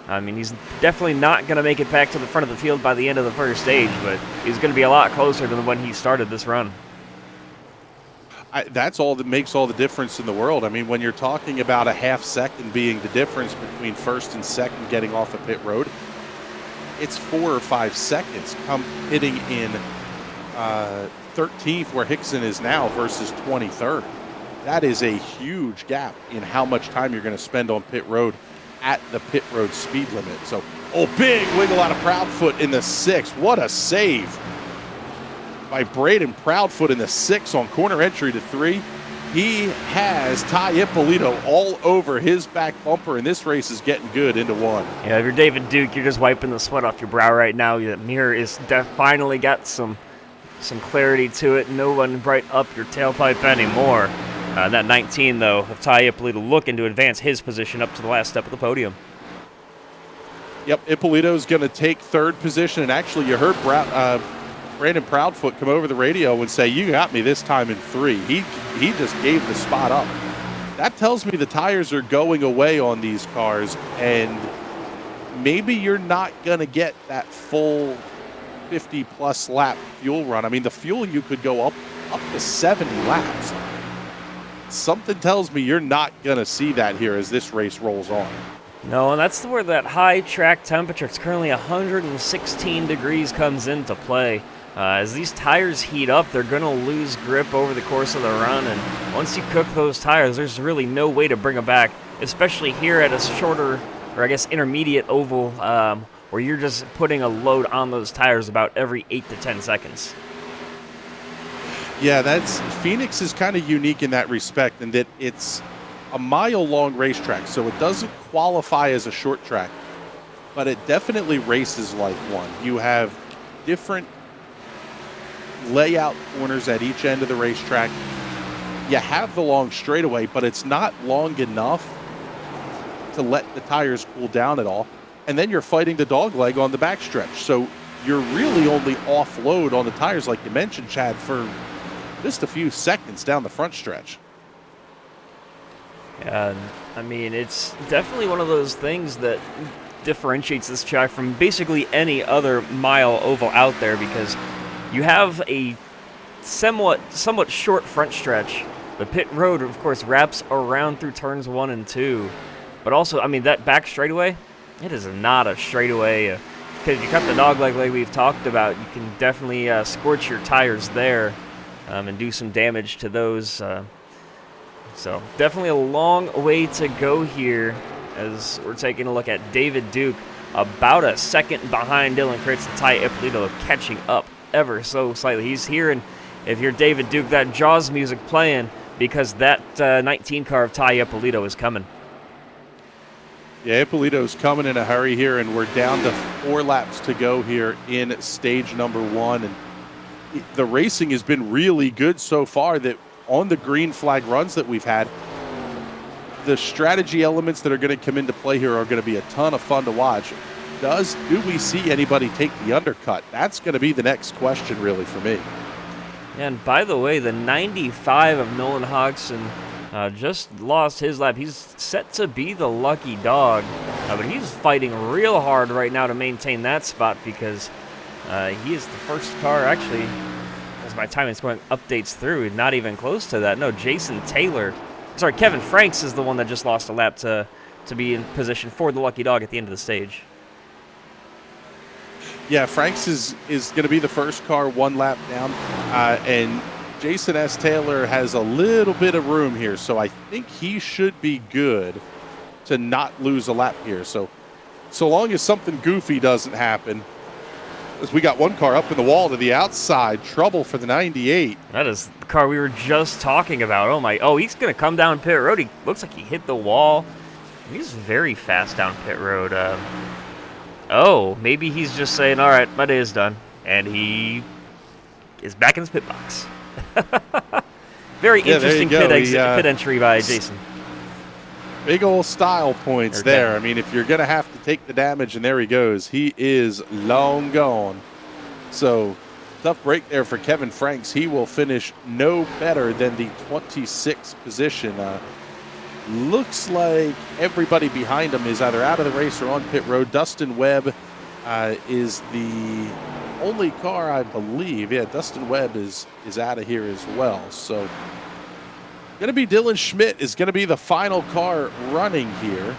I mean, he's definitely not going to make it back to the front of the field by the end of the first stage, but he's going to be a lot closer than when he started this run. That's all that makes all the difference in the world. I mean, when you're talking about a half second being the difference between first and second getting off a pit road, it's 4 or 5 seconds hitting in 13th where Hixson is now versus 23rd. That is a huge gap in how much time you're going to spend on pit road at the pit road speed limit. So, big wiggle out of Proudfoot in the 6. What a save by Braden Proudfoot in the 6 on corner entry to 3. He has Polito all over his back bumper, and this race is getting good into 1. Yeah, if you're David Duke, you're just wiping the sweat off your brow right now. That mirror is finally got some clarity to it. No one bright up your tailpipe anymore. That 19, though, of Polito looking to advance his position up to the last step of the podium. Yep, Ippolito's going to take 3rd position, and actually you heard Brandon Proudfoot come over the radio and say, "You got me this time in 3." He just gave the spot up. That tells me the tires are going away on these cars, and maybe you're not going to get that full 50-plus lap fuel run. I mean, the fuel you could go up to 70 laps. Something tells me you're not going to see that here as this race rolls on. No, and that's where that high track temperature, it's currently 116 degrees, comes into play. As these tires heat up, they're going to lose grip over the course of the run, and once you cook those tires, there's really no way to bring them back, especially here at a shorter, or I guess intermediate oval, where you're just putting a load on those tires about every 8 to 10 seconds. Yeah, Phoenix is kind of unique in that respect, in that it's a mile-long racetrack, so it doesn't qualify as a short track, but it definitely races like one. You have different layout corners at each end of the racetrack. You have the long straightaway, but it's not long enough to let the tires cool down at all. And then you're fighting the dog leg on the backstretch. So you're really only offload on the tires, like you mentioned, Chad, for just a few seconds down the front stretch. Yeah, I mean, it's definitely one of those things that differentiates this track from basically any other mile oval out there, because you have a somewhat short front stretch. The pit road, of course, wraps around through turns 1 and 2. But also, I mean, that back straightaway, it is not a straightaway. Because if you cut the dog leg like we've talked about, you can definitely scorch your tires there and do some damage to those. So definitely a long way to go here as we're taking a look at David Duke, about a second behind Dylan Kritz and Ty Ippolito, catching up ever so slightly. He's here, and if you're David Duke, that Jaws music playing, because that 19 car of Ty Ippolito is coming. Yeah, Ippolito's coming in a hurry here, and we're down to 4 laps to go here in stage number 1. And the racing has been really good so far, that on the green flag runs that we've had, the strategy elements that are going to come into play here are going to be a ton of fun to watch. Do we see anybody take the undercut? That's going to be the next question, really, for me. And by the way, the 95 of Nolan Hodgson just lost his lap. He's set to be the lucky dog, but he's fighting real hard right now to maintain that spot, because he is the first car, actually, as my time is going updates through, not even close to that. No, Kevin Franks is the one that just lost a lap to be in position for the lucky dog at the end of the stage. Yeah, Franks is going to be the first car 1 lap down, and Jason S. Taylor has a little bit of room here, so I think he should be good to not lose a lap here. So long as something goofy doesn't happen, as we got 1 car up in the wall to the outside, trouble for the 98. That is the car we were just talking about. He's going to come down pit road. He looks like he hit the wall. He's very fast down pit road. Maybe he's just saying, all right, my day is done. And he is back in his pit box. Very interesting pit entry by Jason. Big old style points there. I mean, if you're going to have to take the damage, and there he goes. He is long gone. So, tough break there for Kevin Franks. He will finish no better than the 26th position. looks like everybody behind him is either out of the race or on pit road. Dustin Webb is the only car, I believe. Yeah, Dustin Webb is out of here as well. So going to be Dylan Schmidt is going to be the final car running here.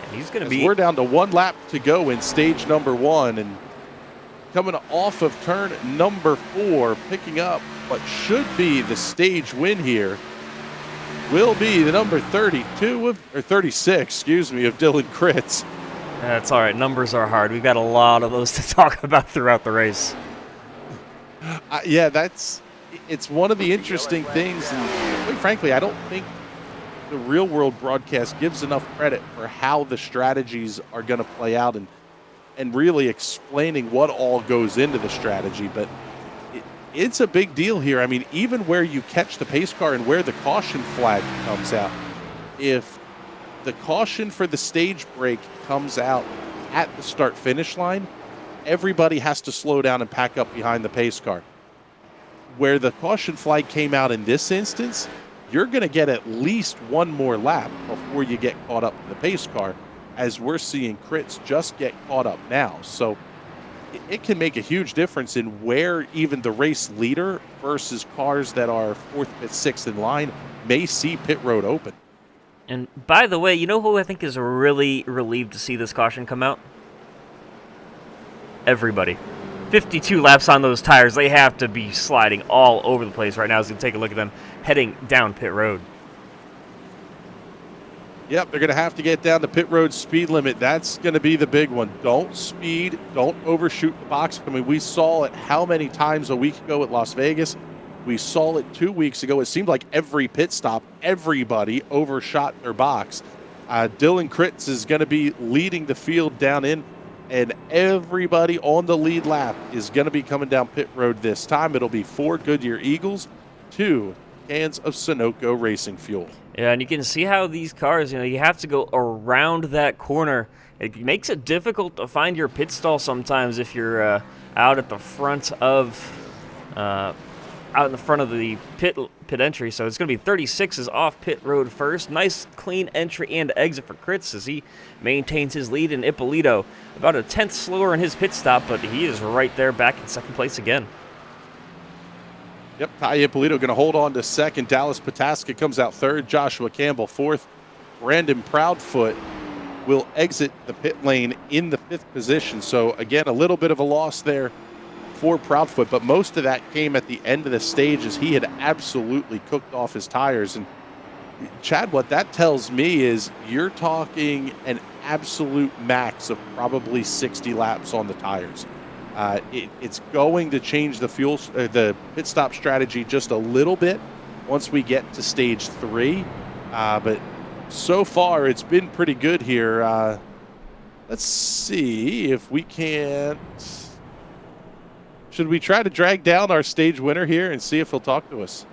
And he's going to be... We're down to 1 lap to go in stage number 1, and coming off of turn number 4, picking up what should be the stage win here will be the number 32 of, or 36, excuse me, of Dylan Kritz. That's all right. Numbers are hard. We've got a lot of those to talk about throughout the race. Yeah, it's one of the interesting things. And quite frankly, I don't think the real world broadcast gives enough credit for how the strategies are going to play out and really explaining what all goes into the strategy. But it's a big deal here. I mean, even where you catch the pace car and where the caution flag comes out, if the caution for the stage break comes out at the start-finish line, everybody has to slow down and pack up behind the pace car. Where the caution flag came out in this instance, you're going to get at least one more lap before you get caught up in the pace car, as we're seeing Kritz just get caught up now. So it can make a huge difference in where even the race leader versus cars that are 4th, 5th, 6th in line may see pit road open. And by the way, you know who I think is really relieved to see this caution come out? Everybody. 52 laps on those tires. They have to be sliding all over the place right now as we take a look at them heading down pit road. Yep, they're going to have to get down to pit road speed limit. That's going to be the big one. Don't speed. Don't overshoot the box. I mean, we saw it how many times a week ago at Las Vegas. We saw it 2 weeks ago. It seemed like every pit stop, everybody overshot their box. Dylan Kritz is going to be leading the field down in, and everybody on the lead lap is going to be coming down pit road this time. It'll be 4 Goodyear Eagles, 2 cans of Sunoco racing fuel. Yeah, and you can see how these cars, you have to go around that corner. It makes it difficult to find your pit stall sometimes if you're out at the front of the pit entry. So it's going to be 36s off pit road first. Nice clean entry and exit for Kritz as he maintains his lead in Polito. About a 10th slower in his pit stop, but he is right there back in 2nd place again. Yep, Talia Polito going to hold on to 2nd. Dallas Pataska comes out 3rd. Joshua Campbell 4th. Brandon Proudfoot will exit the pit lane in the 5th position. So again, a little bit of a loss there for Proudfoot, but most of that came at the end of the stage as he had absolutely cooked off his tires. And Chad, what that tells me is you're talking an absolute max of probably 60 laps on the tires. It's going to change the pit stop strategy just a little bit once we get to stage 3. But so far, it's been pretty good here. Let's see if we can't... Should we try to drag down our stage winner here and see if he'll talk to us?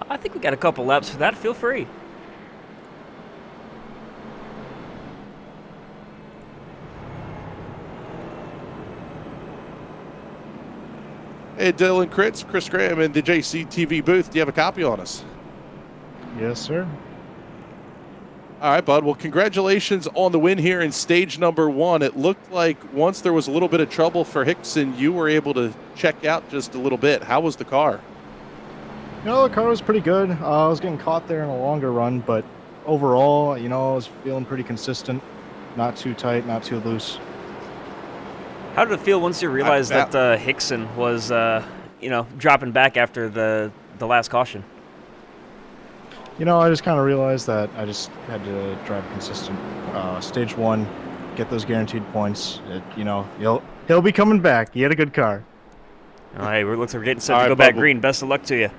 I think we got a couple laps for that. Feel free. Hey, Dylan Kritz, Chris Graham in the JCTV booth. Do you have a copy on us? Yes, sir. All right, bud. Well, congratulations on the win here in stage number 1. It looked like once there was a little bit of trouble for Hixson, you were able to check out just a little bit. How was the car? The car was pretty good. I was getting caught there in a longer run, but overall, I was feeling pretty consistent. Not too tight, not too loose. How did it feel once you realized that Hixson was, dropping back after the last caution? I just kind of realized that I just had to drive consistent. Stage 1, get those guaranteed points. He'll be coming back. He had a good car. All right, looks like we're getting set to go back green. Best of luck to you.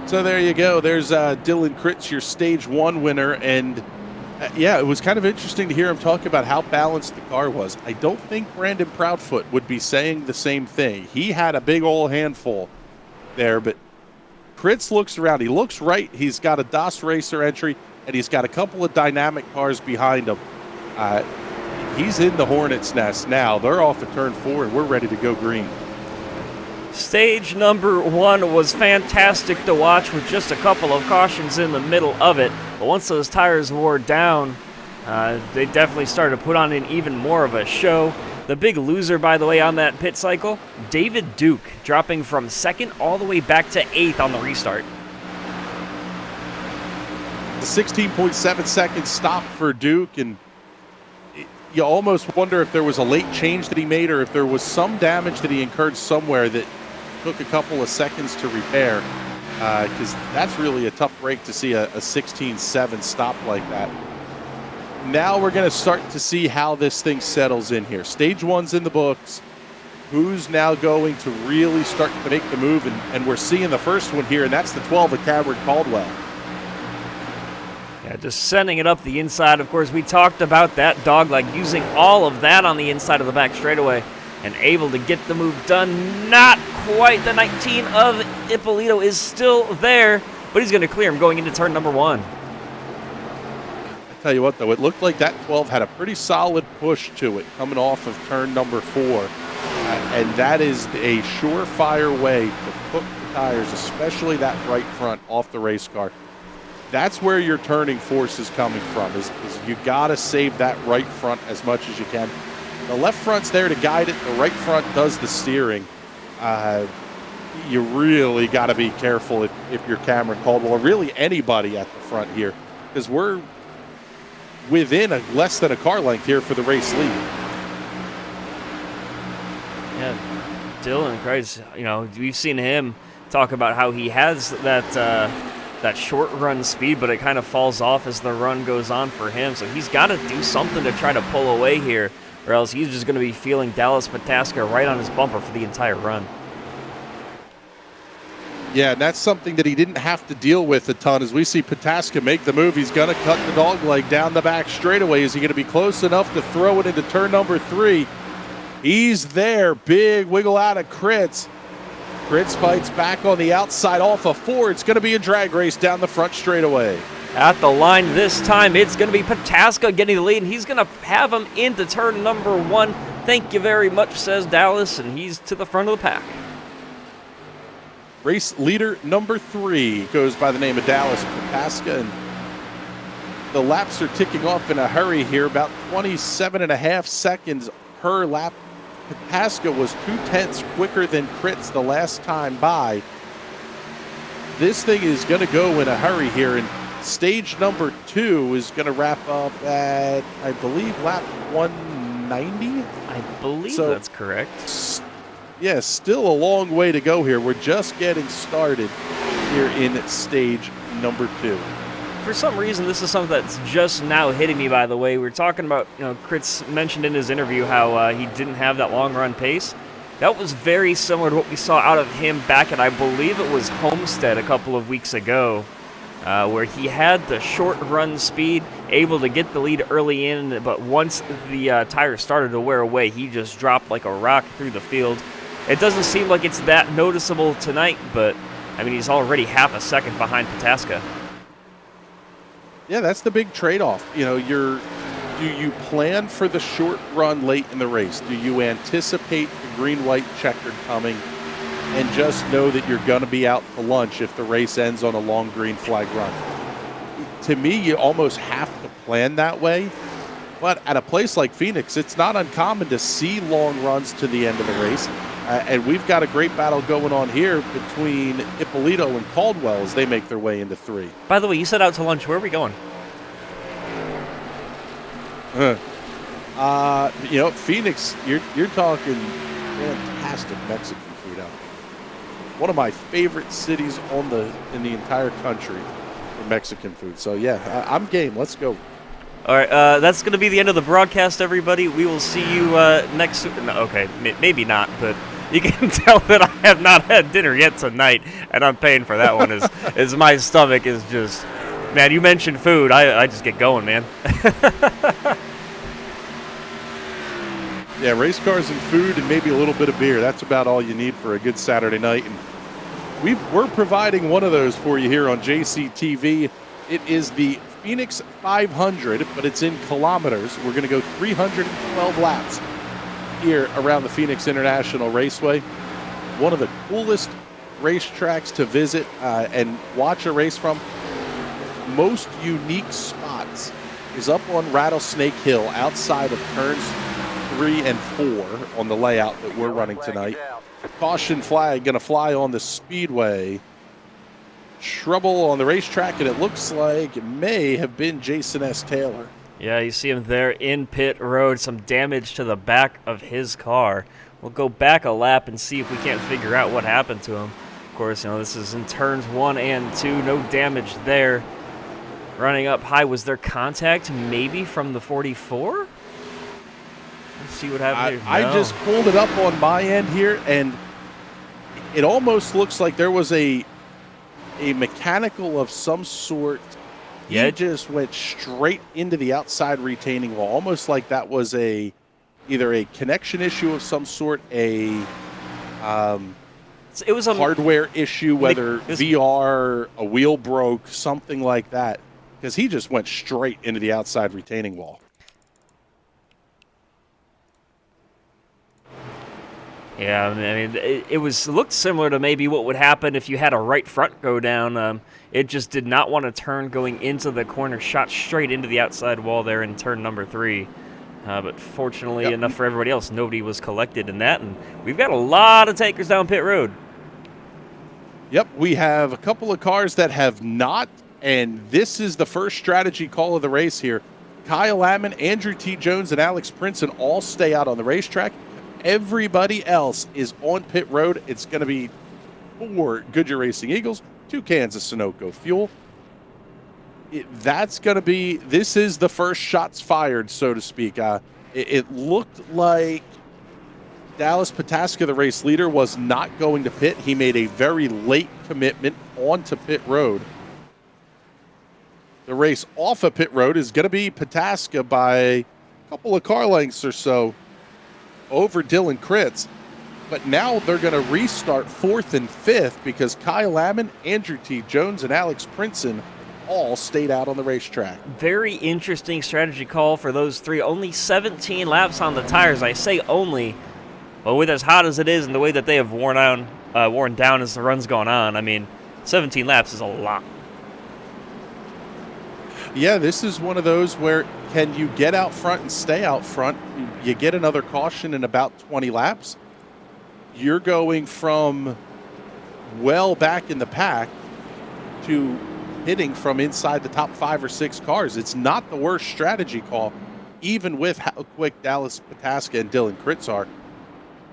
So there you go. There's Dylan Kritz, your stage 1 winner. And yeah, it was kind of interesting to hear him talk about how balanced the car was. I don't think Brandon Proudfoot would be saying the same thing. He had a big old handful there, but Kritz looks around. He looks right. He's got a DAS Racer entry, and he's got a couple of dynamic cars behind him. he's in the hornet's nest now. They're off at turn 4, and we're ready to go green. Stage number 1 was fantastic to watch with just a couple of cautions in the middle of it. But once those tires wore down, they definitely started to put on an even more of a show. The big loser, by the way, on that pit cycle, David Duke, dropping from 2nd all the way back to 8th on the restart. The 16.7 second stop for Duke, and you almost wonder if there was a late change that he made or if there was some damage that he incurred somewhere that took a couple of seconds to repair, because that's really a tough break to see a 16.7 stop like that. Now we're going to start to see how this thing settles in here. Stage 1's in the books. Who's now going to really start to make the move? And we're seeing the first one here, and that's the 12 of Cameron Caldwell. Yeah, just sending it up the inside. Of course, we talked about that dog, like using all of that on the inside of the back straightaway and able to get the move done. Not quite. The 19 of Polito is still there, but he's going to clear him going into turn number 1. Tell you what, though, it looked like that 12 had a pretty solid push to it coming off of turn number 4, and that is a surefire way to cook the tires, especially that right front off the race car. That's where your turning force is coming from, is you got to save that right front as much as you can. The left front's there to guide it. The right front does the steering. You really got to be careful if you're Cameron Caldwell, or really anybody at the front here, because we're within less than a car length here for the race lead. Yeah, Dylan Christ, we've seen him talk about how he has that short run speed, but it kind of falls off as the run goes on for him. So he's got to do something to try to pull away here, or else he's just going to be feeling Dallas Pataska right on his bumper for the entire run. Yeah, and that's something that he didn't have to deal with a ton. As we see Pataska make the move, he's going to cut the dog leg down the back straightaway. Is he going to be close enough to throw it into turn number 3? He's there. Big wiggle out of Kritz. Kritz fights back on the outside off of 4. It's going to be a drag race down the front straightaway. At the line this time, it's going to be Pataska getting the lead, and he's going to have him into turn number 1. Thank you very much, says Dallas, and he's to the front of the pack. Race leader number 3 goes by the name of Dallas Pataska, and the laps are ticking off in a hurry here, about 27.5 seconds per lap. Pataska was 0.2 quicker than Kritz the last time by. This thing is going to go in a hurry here, and stage number 2 is going to wrap up at, I believe, lap 190? I believe so that's correct. Yeah, still a long way to go here. We're just getting started here in stage number 2. For some reason, this is something that's just now hitting me, by the way. We're talking about, Kritz mentioned in his interview how he didn't have that long run pace. That was very similar to what we saw out of him back at, I believe it was Homestead a couple of weeks ago, where he had the short run speed, able to get the lead early in, but once the tires started to wear away, he just dropped like a rock through the field. It doesn't seem like it's that noticeable tonight, but, he's already half a second behind Pataska. Yeah, that's the big trade-off. Do you plan for the short run late in the race? Do you anticipate the green-white checkered coming and just know that you're going to be out to lunch if the race ends on a long green flag run? To me, you almost have to plan that way. But at a place like Phoenix, it's not uncommon to see long runs to the end of the race. And we've got a great battle going on here between Polito and Caldwell as they make their way into 3. By the way, you said out to lunch. Where are we going? Phoenix, you're talking fantastic Mexican food out there. One of my favorite cities in the entire country for Mexican food. So yeah, I'm game. Let's go. All right, that's going to be the end of the broadcast, everybody. We will see you next... No, okay, maybe not, but you can tell that I have not had dinner yet tonight, and I'm paying for that one, as my stomach is just... Man, you mentioned food. I just get going, man. Yeah, race cars and food and maybe a little bit of beer. That's about all you need for a good Saturday night. And we're providing one of those for you here on JCTV. It is the Phoenix 500, but it's in kilometers. We're going to go 312 laps here around the Phoenix International Raceway. One of the coolest racetracks to visit and watch a race from. Most unique spots is up on Rattlesnake Hill outside of turns 3 and 4 on the layout that we're running tonight. Caution flag going to fly on the speedway. Trouble on the racetrack, and it looks like it may have been Jason S. Taylor. Yeah, you see him there in pit road, some damage to the back of his car. We'll go back a lap and see if we can't figure out what happened to him. Of course, this is in turns 1 and 2, no damage there. Running up high, was there contact maybe from the 44? Let's see what happened here. I just pulled it up on my end here, and it almost looks like there was a mechanical of some sort. Yeah, he just went straight into the outside retaining wall, almost like that was either a connection issue of some sort, it was a hardware issue, whether VR, a wheel broke, something like that, because he just went straight into the outside retaining wall. Yeah, I mean, it looked similar to maybe what would happen if you had a right front go down. It just did not want to turn going into the corner, shot straight into the outside wall there in turn number 3. But fortunately enough for everybody else, nobody was collected in that, and we've got a lot of takers down pit road. Yep, we have a couple of cars that have not, and this is the first strategy call of the race here. Kyle Lamon, Andrew T. Jones, and Alex Princeton all stay out on the racetrack. Everybody else is on pit road. It's going to be 4 Goodyear Racing Eagles, 2 cans of Sunoco fuel. This is the first shots fired, so to speak. It looked like Dallas Pataska, the race leader, was not going to pit. He made a very late commitment onto pit road. The race off of pit road is going to be Pataska by a couple of car lengths or so over Dylan Kritz. But now they're going to restart 4th and 5th because Kyle Lamon, Andrew T. Jones, and Alex Princeton all stayed out on the racetrack. Very interesting strategy call for those 3. Only 17 laps on the tires. I say only, but with as hot as it is and the way that they have worn down as the run's gone on, I mean, 17 laps is a lot. Yeah, this is one of those where can you get out front and stay out front? You get another caution in about 20 laps. You're going from well back in the pack to hitting from inside the top 5 or 6 cars. It's not the worst strategy call, even with how quick Dallas Pataska and Dylan Kritz are.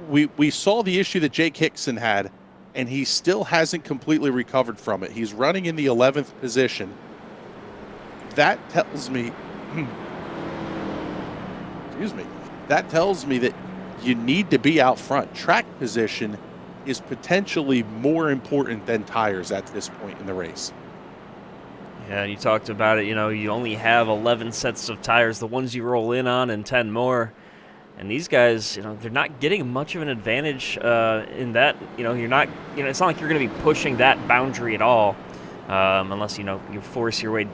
We saw the issue that Jake Hixson had, and he still hasn't completely recovered from it. He's running in the 11th position. That tells me, that tells me that you need to be out front. Track position is potentially more important than tires at this point in the race. Yeah, you talked about it, you only have 11 sets of tires, the ones you roll in on, and 10 more. And these guys, they're not getting much of an advantage in that, you're not, it's not like you're going to be pushing that boundary at all, unless, you force your way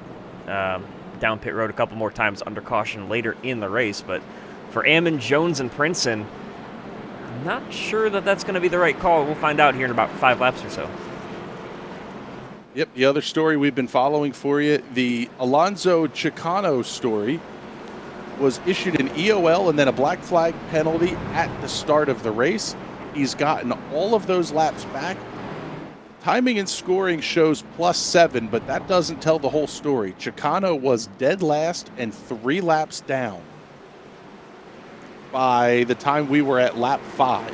down pit road a couple more times under caution later in the race. But for Ammon, Jones, and Princeton, I'm not sure that that's going to be the right call. We'll find out here in about 5 laps or so. Yep, the other story we've been following for you, the Alonso Chicano story, was issued an EOL and then a black flag penalty at the start of the race. He's gotten all of those laps back. Timing and scoring shows +7, but that doesn't tell the whole story. Chicano was dead last and 3 laps down by the time we were at lap 5.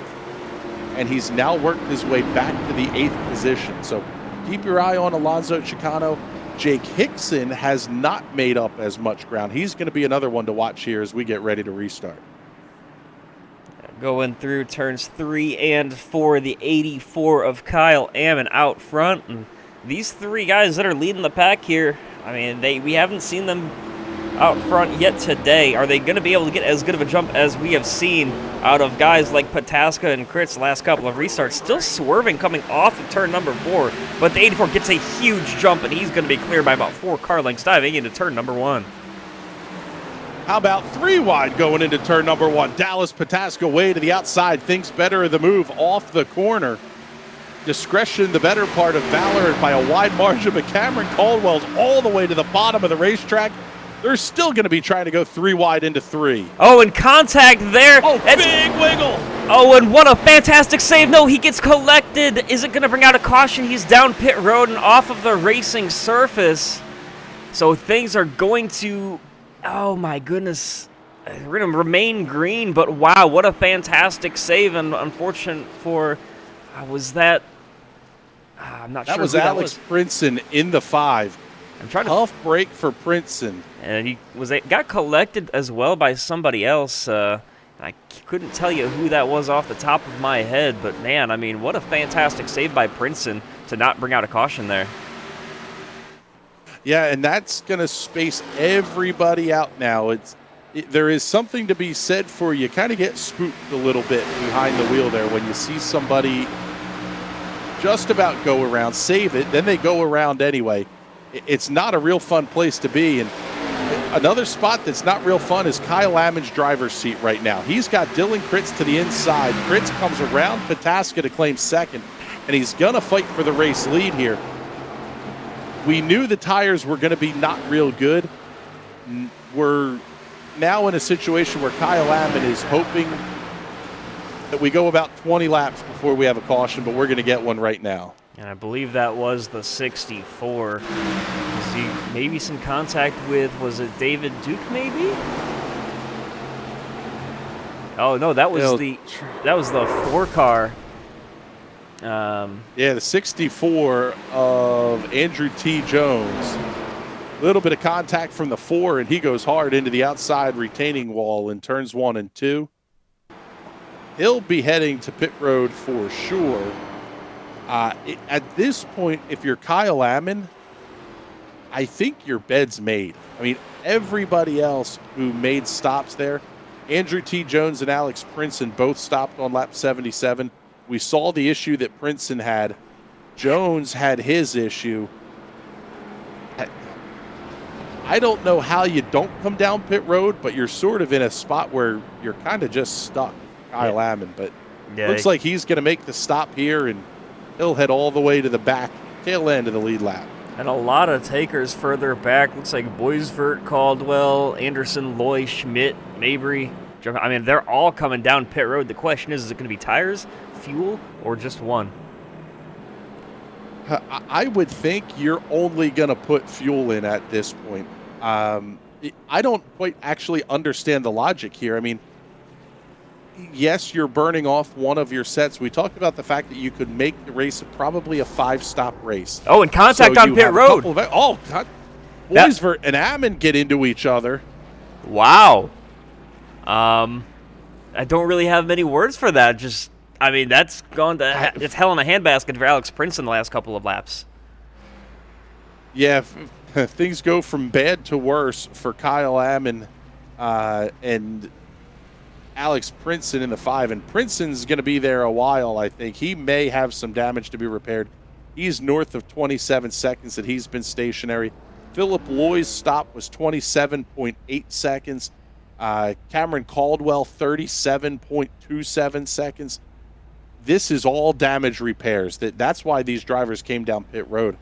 And he's now worked his way back to the 8th position. So keep your eye on Alonso Chicano. Jake Hixson has not made up as much ground. He's going to be another one to watch here as we get ready to restart. Going through turns 3 and 4, the 84 of Kyle Ammon out front. And these 3 guys that are leading the pack here, I mean, we haven't seen them out front yet today. Are they going to be able to get as good of a jump as we have seen out of guys like Pataska and Kritz the last couple of restarts? Still swerving coming off of turn number 4, but the 84 gets a huge jump, and he's going to be cleared by about 4 car lengths diving into turn number 1. How about 3 wide going into turn number 1? Dallas Pataska way to the outside, thinks better of the move off the corner. Discretion, the better part of valor, and by a wide margin, but Cameron Caldwell's all the way to the bottom of the racetrack. They're still going to be trying to go 3 wide into 3. Oh, and contact there. Oh, big wiggle. Oh, and what a fantastic save. No, he gets collected. Is it going to bring out a caution? He's down pit road and off of the racing surface. So things are going to, oh my goodness, we're going to remain green, but wow, what a fantastic save. And unfortunate for, was that, I'm not sure. That was Alex Princeton in the 5. I'm trying to tough break for Princeton. And he got collected as well by somebody else. I couldn't tell you who that was off the top of my head, but man, I mean, what a fantastic save by Princeton to not bring out a caution there. Yeah, and that's going to space everybody out now. There is something to be said for you kind of get spooked a little bit behind the wheel there when you see somebody just about go around, save it, then they go around anyway. It's not a real fun place to be. And another spot that's not real fun is Kyle Ammon's driver's seat right now. He's got Dylan Kritz to the inside. Kritz comes around Pataska to claim second, and he's going to fight for the race lead here. We knew the tires were going to be not real good. We're now in a situation where Kyle Ammon is hoping that we go about 20 laps before we have a caution, but we're going to get one right now. And I believe that was the 64. Is he maybe some contact with, was it David Duke maybe? Oh no, that was the 4 car. Yeah, the 64 of Andrew T. Jones. A little bit of contact from the 4, and he goes hard into the outside retaining wall in turns 1 and 2. He'll be heading to pit road for sure. At this point, if you're Kyle Ammon, I think your bed's made. I mean, everybody else who made stops there, Andrew T. Jones and Alex Princeton both stopped on lap 77. We saw the issue that Princeton had. Jones had his issue. I don't know how you don't come down pit road, but you're sort of in a spot where you're kind of just stuck, Kyle Ammon. But looks like he's going to make the stop here, and he'll head all the way to the back tail end of the lead lap. And a lot of takers further back. Looks like Boisvert, Caldwell, Anderson, Loy, Schmidt, Mabry. I mean, they're all coming down pit road. The question is it going to be tires, fuel, or just one? I would think you're only going to put fuel in at this point. I don't quite actually understand the logic here. I mean, yes, you're burning off one of your sets. We talked about the fact that you could make the race probably a 5-stop race. Oh, and contact on pit road. Boisvert and Ammon get into each other. Wow. I don't really have many words for that. Just, I mean, that's gone to it's hell in a handbasket for Alex Princeton the last couple of laps. Yeah, things go from bad to worse for Kyle Ammon and Alex Princeton in the 5. And Princeton's going to be there a while, I think. He may have some damage to be repaired. He's north of 27 seconds that he's been stationary. Philip Loy's stop was 27.8 seconds. Cameron Caldwell, 37.27 seconds. This is all damage repairs. That's why these drivers came down pit road.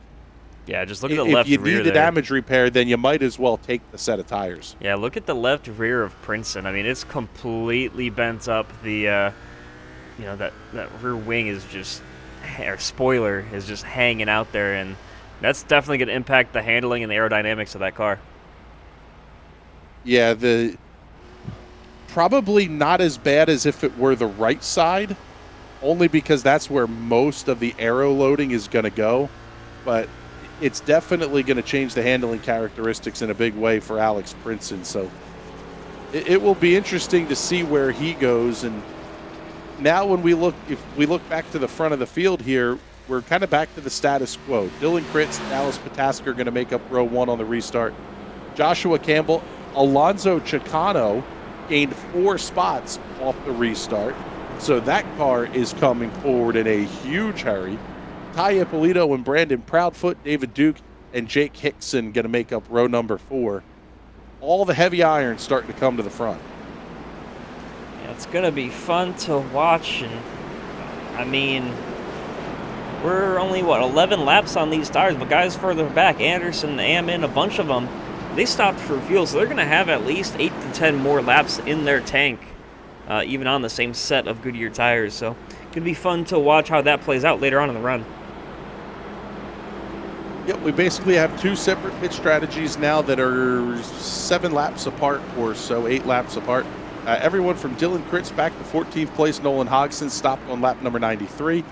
Yeah, just look at the left rear. If you need the damage repair, then you might as well take the set of tires. Yeah, look at the left rear of Princeton. I mean, it's completely bent up. The, that rear wing is just, or spoiler is just hanging out there, and that's definitely going to impact the handling and the aerodynamics of that car. Yeah, probably not as bad as if it were the right side, only because that's where most of the aero loading is going to go. But it's definitely going to change the handling characteristics in a big way for Alex Princeton. So it will be interesting to see where he goes. And now if we look back to the front of the field here, we're kind of back to the status quo. Dylan Kritz, Dallas Pataska are going to make up row 1 on the restart. Joshua Campbell Alonso Chicano gained 4 spots off the restart. So that car is coming forward in a huge hurry. Talia, Polito, and Brandon Proudfoot, David Duke, and Jake Hixson going to make up row number 4. All the heavy irons starting to come to the front. Yeah, it's going to be fun to watch. And I mean, we're only, 11 laps on these tires, but guys further back, Anderson, Ammon, a bunch of them, they stopped for fuel, so they're going to have at least 8 to 10 more laps in their tank, even on the same set of Goodyear tires. So it's going to be fun to watch how that plays out later on in the run. Yep, we basically have 2 separate pit strategies now that are 7 laps apart or so, 8 laps apart. Everyone from Dylan Kritz back to 14th place, Nolan Hodgson stopped on lap number 93.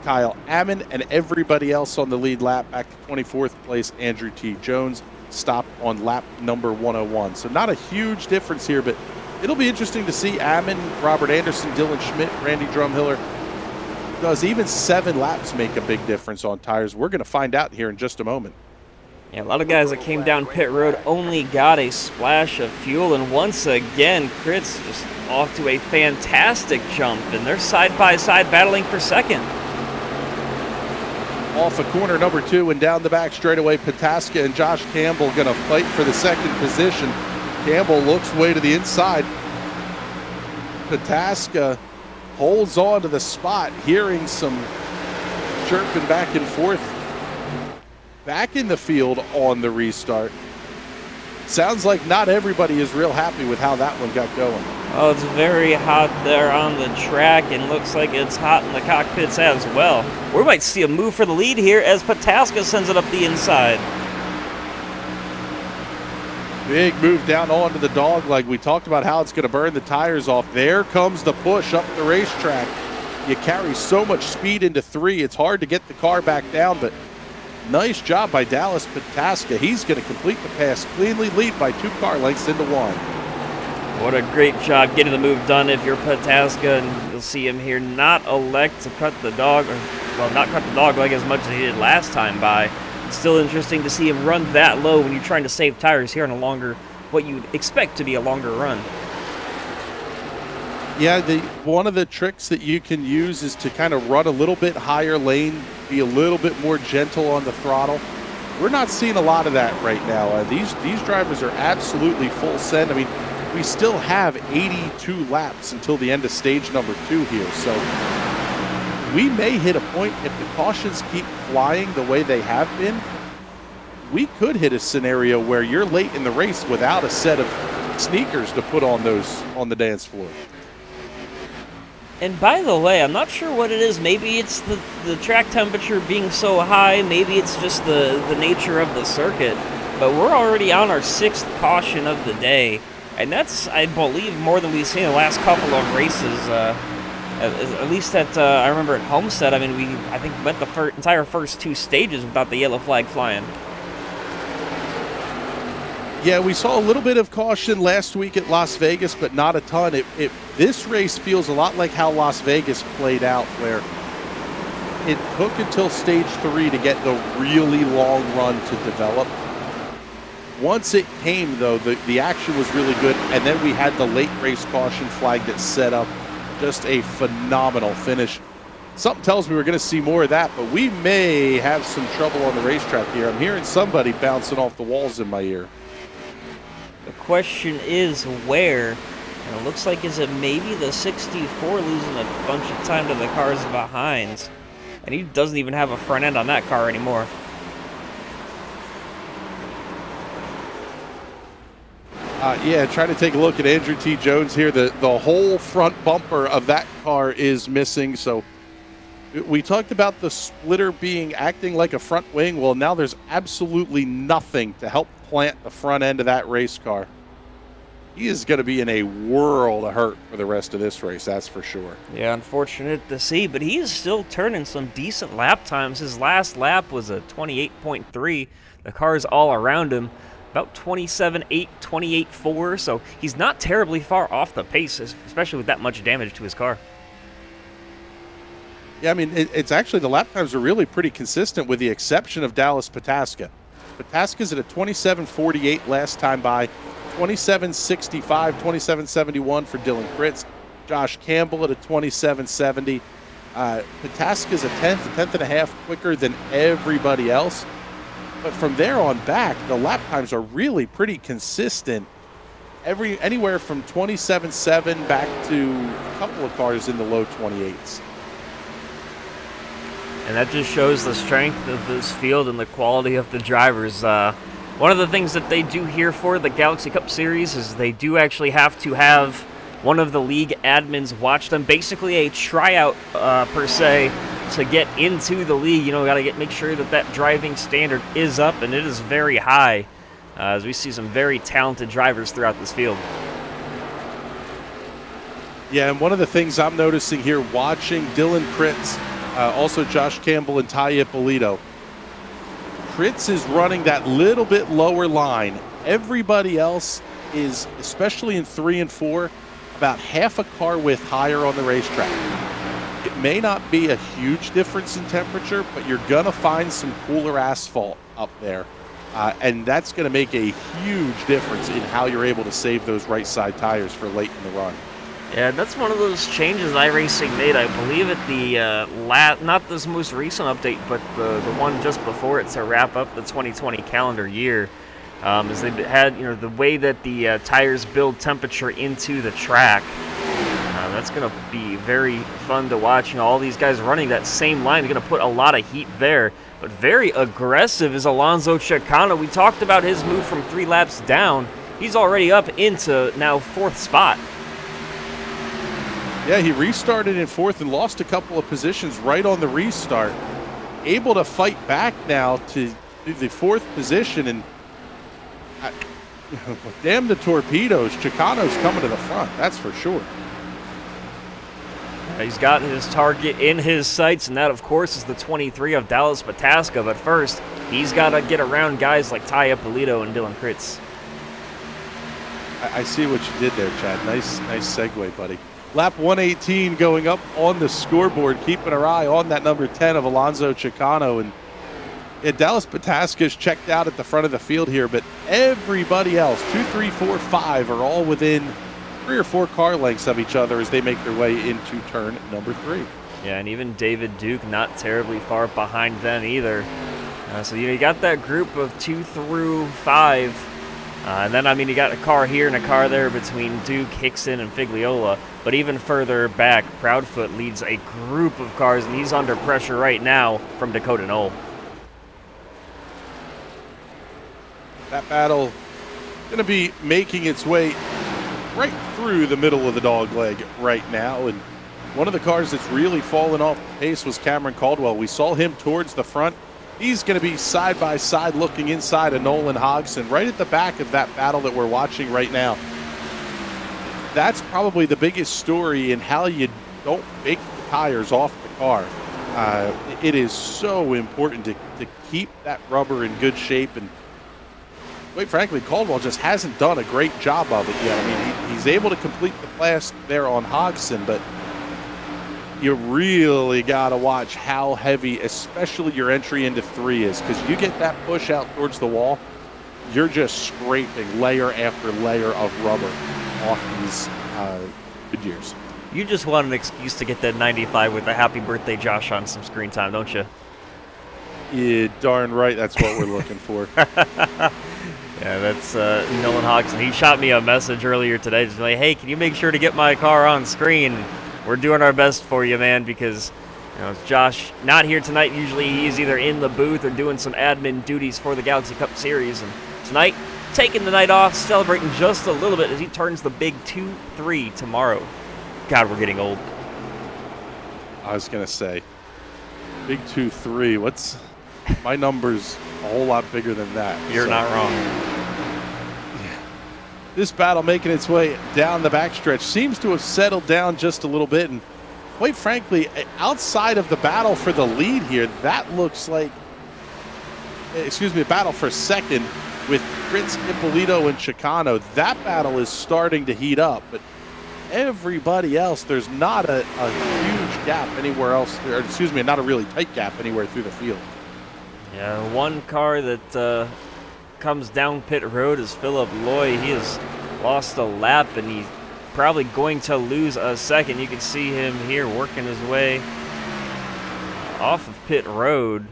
Kyle Ammon and everybody else on the lead lap back to 24th place, Andrew T. Jones stopped on lap number 101. So not a huge difference here, but it'll be interesting to see Ammon, Robert Anderson, Dylan Schmidt, Randy Drumhiller. Does even 7 laps make a big difference on tires? We're going to find out here in just a moment. Yeah, a lot of guys that came down pit road only got a splash of fuel, and once again, Kritz just off to a fantastic jump, and they're side by side battling for second. Off of corner number 2 and down the back straightaway, Pataska and Josh Campbell going to fight for the second position. Campbell looks way to the inside. Pataska holds on to the spot, hearing some chirping back and forth. Back in the field on the restart. Sounds like not everybody is real happy with how that one got going. Oh, it's very hot there on the track, and looks like it's hot in the cockpits as well. We might see a move for the lead here as Pataska sends it up the inside. Big move down onto the dog leg. We talked about how it's going to burn the tires off. There comes the push up the racetrack. You carry so much speed into 3, it's hard to get the car back down, but nice job by Dallas Pataska. He's going to complete the pass cleanly, lead by 2 car lengths into 1. What a great job getting the move done if you're Pataska, and you'll see him here not elect to cut the dog, or, well, not cut the dog leg as much as he did last time by. It's still interesting to see him run that low when you're trying to save tires here on a longer, what you'd expect to be a longer run. Yeah, one of the tricks that you can use is to kind of run a little bit higher lane, be a little bit more gentle on the throttle. We're not seeing a lot of that right now. These drivers are absolutely full send. I mean, we still have 82 laps until the end of stage number 2 here. So we may hit a point, if the cautions keep flying the way they have been, we could hit a scenario where you're late in the race without a set of sneakers to put on the dance floor. And by the way, I'm not sure what it is. Maybe it's the track temperature being so high. Maybe it's just the nature of the circuit. But we're already on our 6th caution of the day. And that's, I believe, more than we've seen in the last couple of races. At least I remember at Homestead, I mean, I think went the entire first 2 stages without the yellow flag flying. Yeah, we saw a little bit of caution last week at Las Vegas, but not a ton. This race feels a lot like how Las Vegas played out, where it took until stage 3 to get the really long run to develop. Once it came, though, the action was really good, and then we had the late race caution flag that set up just a phenomenal finish. Something tells me we're going to see more of that, but we may have some trouble on the racetrack here. I'm hearing somebody bouncing off the walls in my ear. The question is where, and it looks like, is it maybe the 64 losing a bunch of time to the cars behind? And he doesn't even have a front end on that car anymore. Yeah, try to take a look at Andrew T. Jones here. The whole front bumper of that car is missing. So we talked about the splitter acting like a front wing. Well, now there's absolutely nothing to help plant the front end of that race car. He is going to be in a world of hurt for the rest of this race, that's for sure. Yeah, unfortunate to see, but he is still turning some decent lap times. His last lap was a 28.3. The cars all around him, about 27.8, 28.4, so he's not terribly far off the pace, especially with that much damage to his car. Yeah, I mean, it's actually, the lap times are really pretty consistent with the exception of Dallas Pataska. Pataska's at a 27.48 last time by, 27.65, 27.71 for Dylan Fritz. Josh Campbell at a 27.70. Pataska's a tenth and a half quicker than everybody else. But from there on back, the lap times are really pretty consistent. Anywhere from 27.7 back to a couple of cars in the low 28s. And that just shows the strength of this field and the quality of the drivers. One of the things that they do here for the Galaxy Cup Series is they do actually have to have one of the league admins watch them. Basically a tryout, per se, to get into the league. You know, got to make sure that that driving standard is up, and it is very high, as we see some very talented drivers throughout this field. Yeah, and one of the things I'm noticing here, watching Dylan Fritz, also Josh Campbell and Talia Polito, Fritz is running that little bit lower line. Everybody else is, especially in 3 and 4, about half a car width higher on the racetrack. It may not be a huge difference in temperature, but you're going to find some cooler asphalt up there. And that's going to make a huge difference in how you're able to save those right side tires for late in the run. Yeah, that's one of those changes iRacing made, I believe, at the not this most recent update, but the one just before it to wrap up the 2020 calendar year. Is they had, you know, the way that the tires build temperature into the track. That's going to be very fun to watch. You know, all these guys running that same line, they're going to put a lot of heat there. But very aggressive is Alonso Chicano. We talked about his move from 3 laps down. He's already up into now 4th spot. Yeah, he restarted in 4th and lost a couple of positions right on the restart. Able to fight back now to the 4th position, and damn the torpedoes. Chicano's coming to the front, that's for sure. He's got his target in his sights, and that, of course, is the 23 of Dallas Pataska. But first, he's got to get around guys like Talia Polito and Dylan Fritz. I see what you did there, Chad. Nice segue, buddy. Lap 118 going up on the scoreboard, keeping our eye on that number 10 of Alonso Chicano. And yeah, Dallas Pataska's checked out at the front of the field here, but everybody else, 2, 3, 4, 5, are all within 3 or 4 car lengths of each other as they make their way into turn number 3. Yeah, and even David Duke not terribly far behind them either. So you got that group of 2 through 5. And then, I mean, you got a car here and a car there between Duke, Hixson, and Figliola. But even further back, Proudfoot leads a group of cars, and he's under pressure right now from Dakota Knoll. That battle going to be making its way right through the middle of the dog leg right now. And one of the cars that's really fallen off the pace was Cameron Caldwell. We saw him towards the front. He's going to be side by side looking inside of Nolan Hodgson, right at the back of that battle that we're watching right now. That's probably the biggest story in how you don't make the tires off the car. It is so important to keep that rubber in good shape, and quite frankly, Caldwell just hasn't done a great job of it yet. I mean, he's able to complete the blast there on Hodgson, but you really got to watch how heavy, especially your entry into 3 is, because you get that push out towards the wall, you're just scraping layer after layer of rubber off these Goodyears. You just want an excuse to get that 95 with a happy birthday Josh on some screen time, don't you? Yeah, darn right, that's what we're looking for. Yeah, that's Nolan Hodgson. He shot me a message earlier today, just like, hey, can you make sure to get my car on screen? We're doing our best for you, man, because, you know, Josh not here tonight. Usually he's either in the booth or doing some admin duties for the Galaxy Cup Series. And tonight, taking the night off, celebrating just a little bit as he turns the big 2-3 tomorrow. God, we're getting old. I was going to say, big 2-3. What's my number's a whole lot bigger than that. You're not wrong. This battle making its way down the backstretch seems to have settled down just a little bit, and quite frankly, outside of the battle for the lead here, that looks like, a battle for second with Fritz, Ippolito, and Chicano. That battle is starting to heat up, but everybody else, there's not a huge gap anywhere else, not a really tight gap anywhere through the field. Yeah, one car that comes down pit road is Philip Loy. He has lost a lap, and he's probably going to lose a second. You can see him here working his way off of pit road.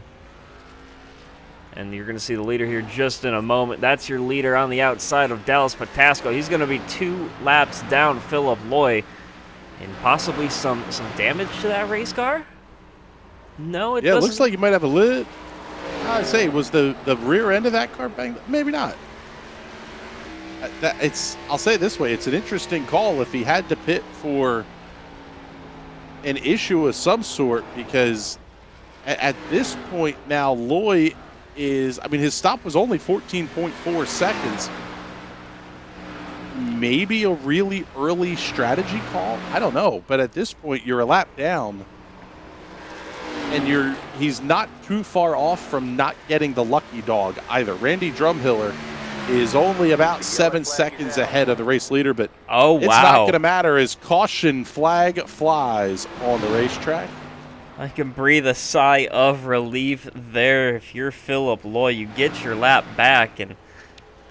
And you're going to see the leader here just in a moment. That's your leader on the outside of Dallas Patasco. He's going to be 2 laps down Philip Loy. And possibly some damage to that race car? No, it doesn't. Yeah, it looks like you might have a lid. I'd say, was the rear end of that car banged? Maybe not. I'll say it this way. It's an interesting call if he had to pit for an issue of some sort, because at this point now, Loy is, I mean, his stop was only 14.4 seconds. Maybe a really early strategy call. I don't know. But at this point, you're a lap down. And he's not too far off from not getting the lucky dog either. Randy Drumhiller is only about 7 seconds ahead of the race leader, but oh, it's not going to matter as caution flag flies on the racetrack. I can breathe a sigh of relief there. If you're Philip Loy, you get your lap back, and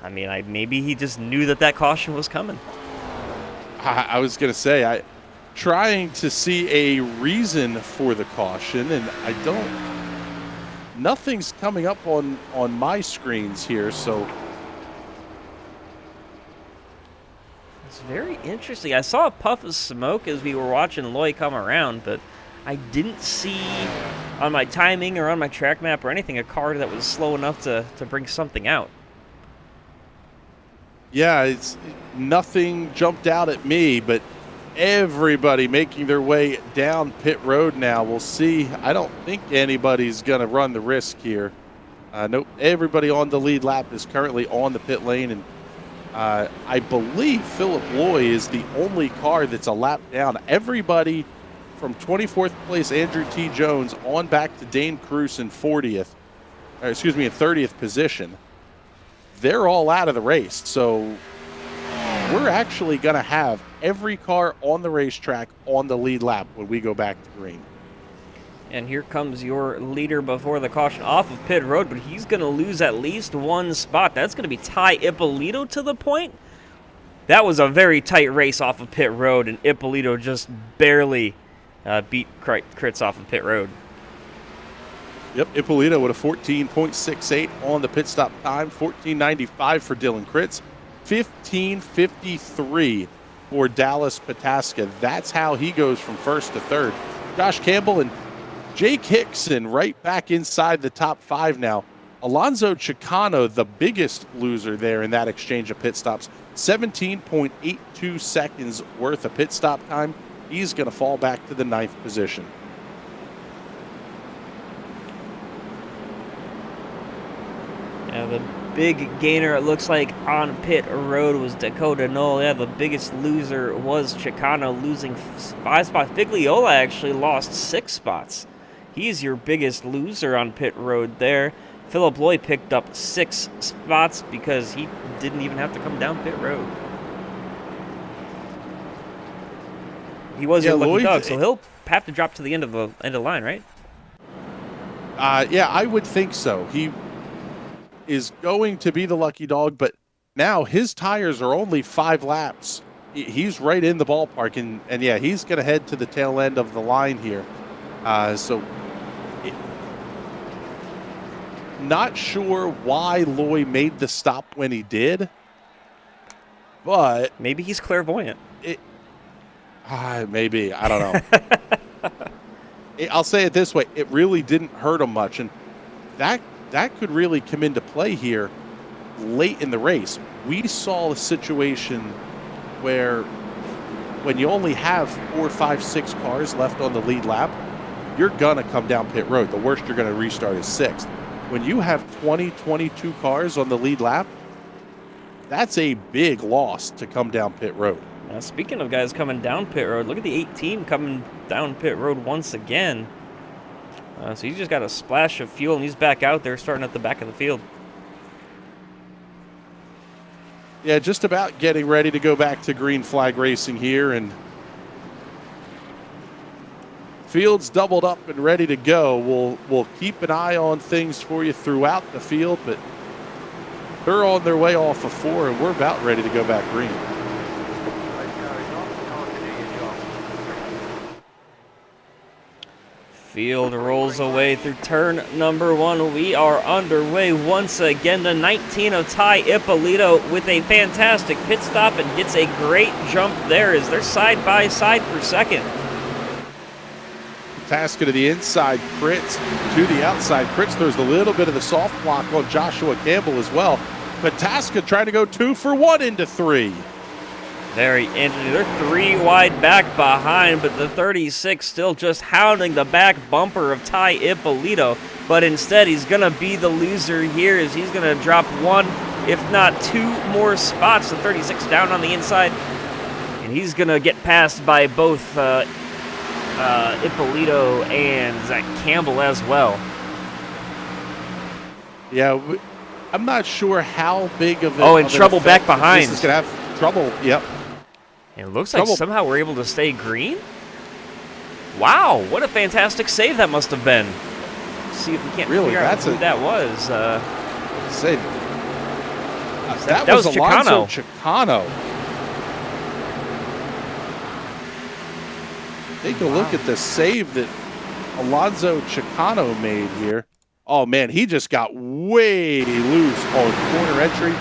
I mean, maybe he just knew that caution was coming. I was going to say, trying to see a reason for the caution, and nothing's coming up on my screens here, so. It's very interesting. I saw a puff of smoke as we were watching Loy come around, but I didn't see on my timing or on my track map or anything a car that was slow enough to bring something out. Yeah, nothing jumped out at me, but everybody making their way down pit road now. We'll see. I don't think anybody's going to run the risk here. Nope. Everybody on the lead lap is currently on the pit lane, and I believe Philip Loy is the only car that's a lap down. Everybody from 24th place Andrew T. Jones on back to Dane Cruz in 30th position. They're all out of the race, so we're actually going to have every car on the racetrack on the lead lap when we go back to green. And here comes your leader before the caution off of pit road, but he's going to lose at least 1 spot. That's going to be Ty Ippolito to the point. That was a very tight race off of pit road, and Ippolito just barely beat Crits off of pit road. Yep, Ippolito with a 14.68 on the pit stop time, 14.95 for Dylan Crits, 15.53 for Dallas Patasca. That's how he goes from first to third. Josh Campbell and Jake Hixson right back inside the top 5 now. Alonzo Chicano, the biggest loser there in that exchange of pit stops, 17.82 seconds worth of pit stop time. He's going to fall back to the 9th position. Yeah, the big gainer, it looks like, on pit road was Dakota Knoll. Yeah, the biggest loser was Chicano, losing 5 spots. Figliola actually lost 6 spots. He's your biggest loser on pit road there. Philip Loy picked up 6 spots because he didn't even have to come down pit road. He was your lucky dog, so he'll have to drop to the end of the line, right? Yeah, I would think so. He is going to be the lucky dog, but now his tires are only 5 laps. He's right in the ballpark, and yeah, he's going to head to the tail end of the line here. Not sure why Loy made the stop when he did, but maybe he's clairvoyant. Maybe, I don't know. I'll say it this way: it really didn't hurt him much, and that could really come into play here late in the race. We saw a situation where when you only have 4, 5, 6 cars left on the lead lap, you're gonna come down pit road. The worst you're gonna restart is 6th. When you have 20, 22 cars on the lead lap, that's a big loss to come down pit road. Now, speaking of guys coming down pit road, look at the 18 coming down pit road once again. So he's just got a splash of fuel, and he's back out there starting at the back of the field. Yeah, just about getting ready to go back to green flag racing here, and field's doubled up and ready to go. We'll keep an eye on things for you throughout the field, but They're on their way off of 4, and we're about ready to go back green. Field rolls away through turn number 1. We are underway once again. The 19 of Ty Ippolito with a fantastic pit stop and gets a great jump there as they're side by side for second. Tasca to the inside, Pritz to the outside. Pritz throws a little bit of the soft block on Joshua Campbell as well. But Tasca trying to go 2 for 1 into 3. Very interesting. They're 3 wide back behind, but the 36 still just hounding the back bumper of Ty Ippolito. But instead, he's going to be the loser here as he's going to drop 1, if not 2 more spots. The 36 down on the inside. And he's going to get passed by both Ippolito and Zach Campbell as well. Yeah, I'm not sure how big of in trouble back behind. This is going to have trouble, yep. It looks like somehow we're able to stay green. Wow, what a fantastic save that must have been. Let's see if we can't figure out who that was. Save. That was Alonso Chicano. Take a look at the save that Alonso Chicano made here. Oh, man, he just got way loose on corner entry.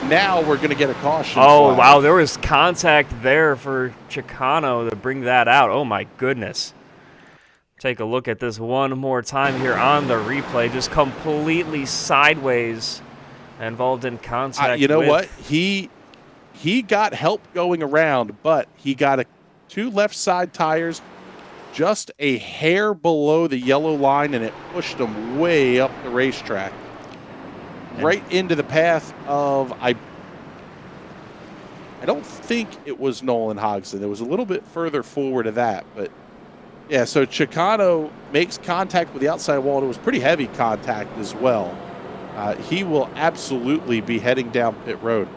Now we're going to get a caution flag. Wow, there was contact there for Chicano to bring that out. Oh, my goodness. Take a look at this one more time here on the replay. Just completely sideways, involved in contact. You know what? He got help going around, but he got 2 left side tires just a hair below the yellow line, and it pushed him way up the racetrack. Right into the path of, I don't think it was Nolan Hodgson. It was a little bit further forward of that. But, yeah, so Chicano makes contact with the outside wall, and it was pretty heavy contact as well. He will absolutely be heading down pit road.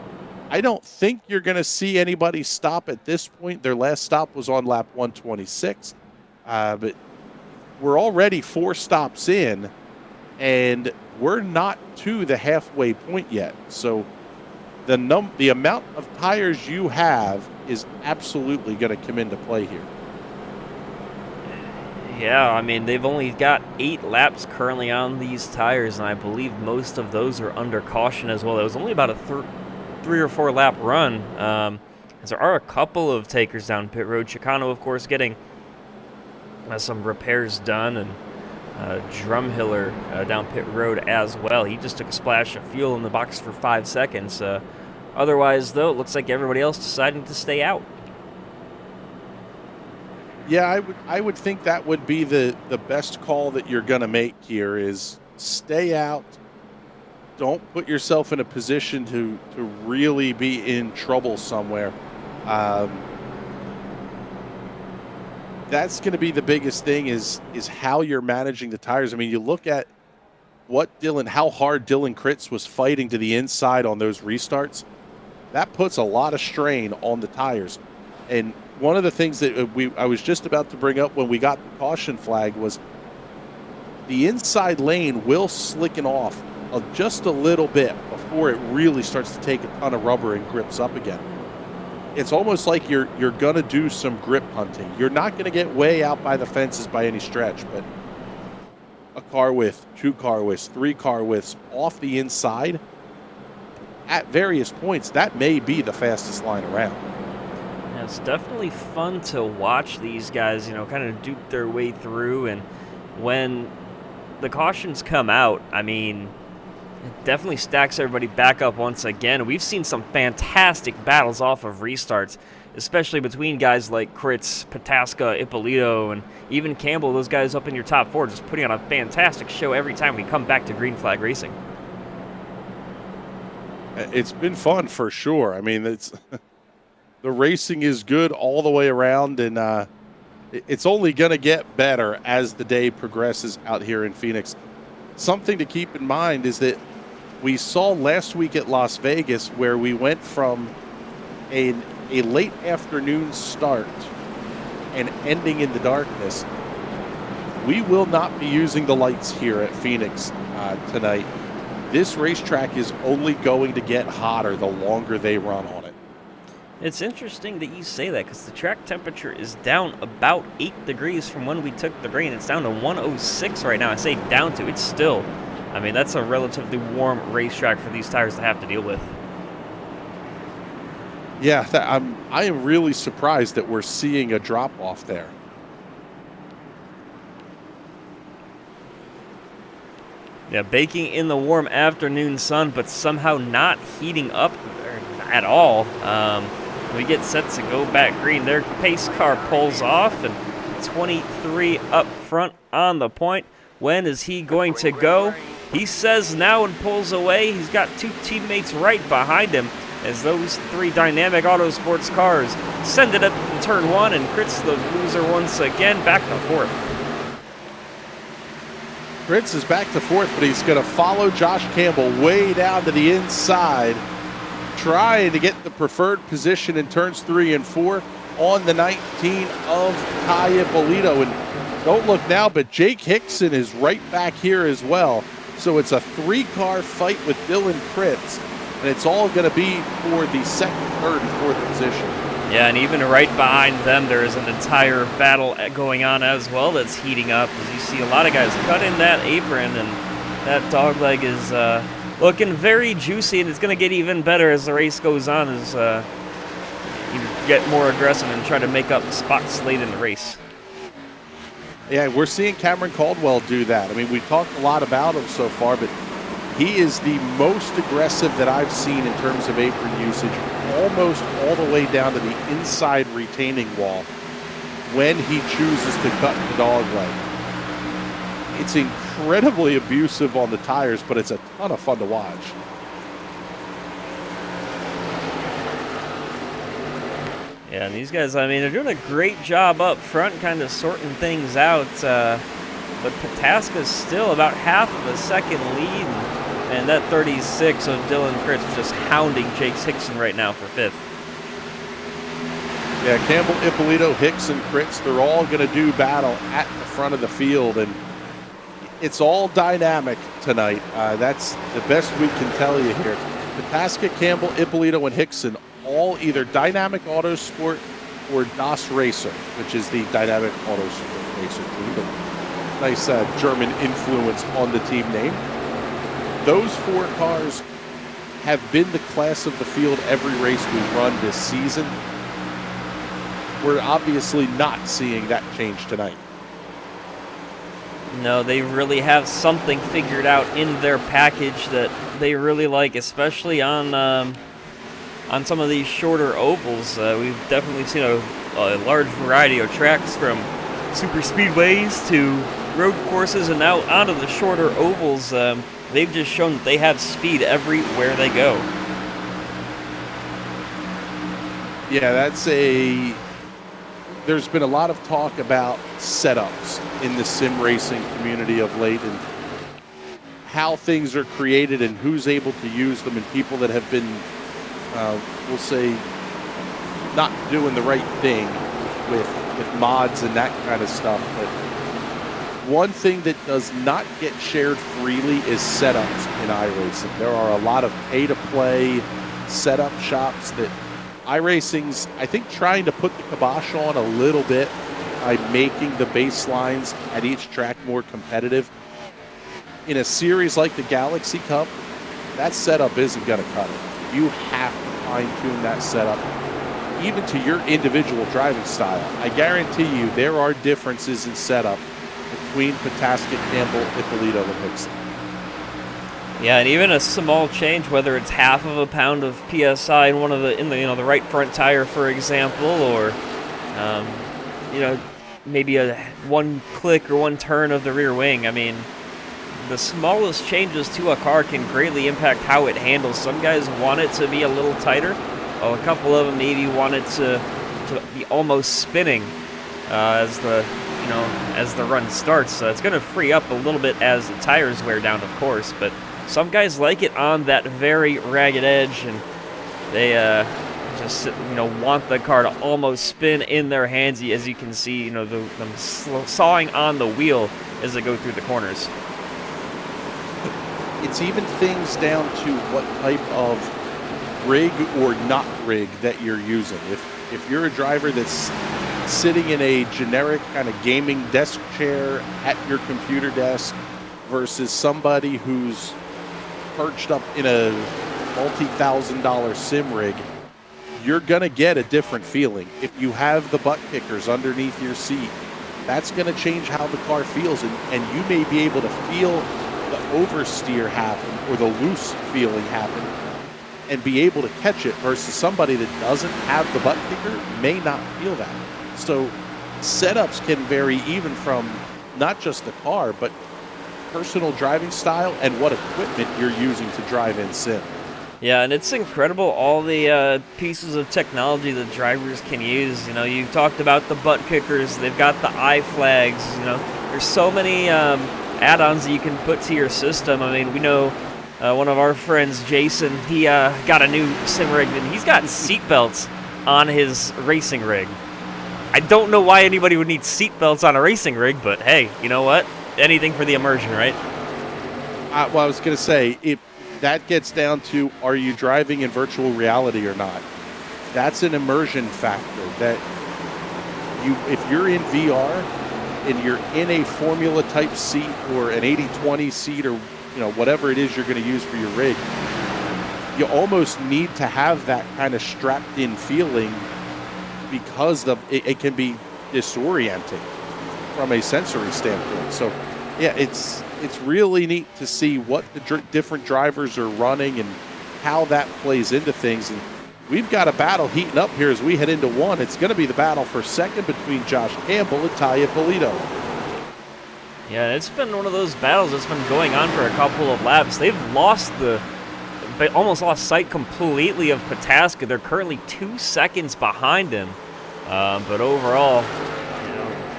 I don't think you're going to see anybody stop at this point. Their last stop was on lap 126. But we're already 4 stops in, and we're not to the halfway point yet. So the amount of tires you have is absolutely going to come into play here. Yeah, I mean, they've only got 8 laps currently on these tires, and I believe most of those are under caution as well. It was only about a 3 or 4 lap run. As there are a couple of takers down pit road. Chicano, of course, getting some repairs done, and Drumhiller down pit road as well. He just took a splash of fuel in the box for 5 seconds. Otherwise, though, it looks like everybody else deciding to stay out. Yeah, I would think that would be the best call that you're going to make here is stay out. Don't put yourself in a position to really be in trouble somewhere. That's going to be the biggest thing is how you're managing the tires. I mean, you look at how hard Dylan Kritz was fighting to the inside on those restarts. That puts a lot of strain on the tires. And one of the things that I was just about to bring up when we got the caution flag was the inside lane will slicken off just a little bit before it really starts to take a ton of rubber and grips up again. It's almost like you're going to do some grip hunting. You're not going to get way out by the fences by any stretch, but a car width, 2 car widths, 3 car widths off the inside at various points, that may be the fastest line around. Yeah, it's definitely fun to watch these guys, kind of dupe their way through. And when the cautions come out, I mean, it definitely stacks everybody back up once again. We've seen some fantastic battles off of restarts, especially between guys like Kritz, Pataska, Ippolito, and even Campbell. Those guys up in your top 4 just putting on a fantastic show every time we come back to green flag racing. It's been fun for sure. I mean, the racing is good all the way around, and it's only going to get better as the day progresses out here in Phoenix. Something to keep in mind is that we saw last week at Las Vegas where we went from a late afternoon start and ending in the darkness. We will not be using the lights here at Phoenix tonight. this racetrack is only going to get hotter the longer they run on it. It's interesting that you say that because the track temperature is down about 8 degrees from when we took the green. It's down to 106 right now. I say down to, it's still, I mean, that's a relatively warm racetrack for these tires to have to deal with. Yeah, I am really surprised that we're seeing a drop-off there. Yeah, baking in the warm afternoon sun, but somehow not heating up at all. We get set to go back green. Their pace car pulls off, and 23 up front on the point. When is he going to go? He says now and pulls away. He's got 2 teammates right behind him as those 3 dynamic Autosports cars send it up in turn 1 and crits the loser once again, back to 4th. Fritz is back to 4th, but he's going to follow Josh Campbell way down to the inside, trying to get the preferred position in turns 3 and 4 on the 19 of Talia Polito. And don't look now, but Jake Hixson is right back here as well. So it's a 3-car fight with Dylan Fritz, and it's all going to be for the 2nd, 3rd, and 4th position. Yeah, and even right behind them, there is an entire battle going on as well that's heating up. As you see a lot of guys cut in that apron, and that dogleg is looking very juicy, and it's going to get even better as the race goes on, as you get more aggressive and try to make up spots late in the race. Yeah, we're seeing Cameron Caldwell do that. I mean, we've talked a lot about him so far, but he is the most aggressive that I've seen in terms of apron usage, almost all the way down to the inside retaining wall when he chooses to cut the dog leg. It's incredibly abusive on the tires, but it's a ton of fun to watch. Yeah, and these guys, I mean, they're doing a great job up front kind of sorting things out, but Pataska's still about half of a second lead. And that 36 of Dylan Fritz just hounding Jake Hixson right now for 5th. Yeah, Campbell, Ippolito, Hixson, Fritz, they're all going to do battle at the front of the field, and it's all dynamic tonight. That's the best we can tell you here. Pataska, Campbell, Ippolito, and Hixson, all either Dynamic Autosport or Das Racer, which is the Dynamic Autosport Racer team. Nice German influence on the team name. Those 4 cars have been the class of the field every race we've run this season. We're obviously not seeing that change tonight. No, they really have something figured out in their package that they really like, especially on some of these shorter ovals. We've definitely seen a large variety of tracks, from super speedways to road courses and now onto the shorter ovals. They've just shown that they have speed everywhere they go. Yeah, there's been a lot of talk about setups in the sim racing community of late, and how things are created and who's able to use them, and people that have been, we'll say, not doing the right thing with mods and that kind of stuff. But one thing that does not get shared freely is setups in iRacing. There are a lot of pay-to-play setup shops that iRacing's, I think, trying to put the kibosh on a little bit by making the baselines at each track more competitive. In a series like the Galaxy Cup, that setup isn't going to cut it. You have to fine-tune that setup, even to your individual driving style. I guarantee you there are differences in setup between Pataska, Campbell, Ippolito, and Hixson. Yeah, and even a small change, whether it's half of a pound of PSI in the right front tire, for example, or maybe a 1 click or 1 turn of the rear wing. I mean, the smallest changes to a car can greatly impact how it handles. Some guys want it to be a little tighter, while a couple of them maybe want it to be almost spinning as the run starts. So it's going to free up a little bit as the tires wear down, of course, but some guys like it on that very ragged edge, and they just want the car to almost spin in their hands, as you can see, them sawing on the wheel as they go through the corners. it's even things down to what type of rig or not rig that you're using. If you're a driver that's sitting in a generic kind of gaming desk chair at your computer desk versus somebody who's perched up in a multi-$1,000 sim rig, you're going to get a different feeling. If you have the butt kickers underneath your seat, that's going to change how the car feels, and you may be able to feel the oversteer happen or the loose feeling happen and be able to catch it versus somebody that doesn't have the butt kicker may not feel that. So setups can vary even from not just the car, but personal driving style and what equipment you're using to drive in sim. Yeah, and it's incredible all the pieces of technology that drivers can use. You know, you talked about the butt kickers. They've got the eye flags. You know, there's so many add-ons that you can put to your system. I mean, we know one of our friends, Jason, he got a new sim rig, and he's got seatbelts on his racing rig. I don't know why anybody would need seatbelts on a racing rig, but hey, you know what? Anything for the immersion, right? Well, I was going to say, if that gets down to, are you driving in virtual reality or not? That's an immersion factor that if you're in VR and you're in a Formula type seat or an 80/20 seat or whatever it is you're going to use for your rig, you almost need to have that kind of strapped in feeling because it can be disorienting from a sensory standpoint. So yeah, it's really neat to see what the different drivers are running and how that plays into things. And we've got a battle heating up here as we head into one. It's going to be the battle for second between Josh Campbell and Talia Polito. Yeah, it's been one of those battles that's been going on for a couple of laps. They've almost lost sight completely of Pataska. They're currently 2 seconds behind him. But overall,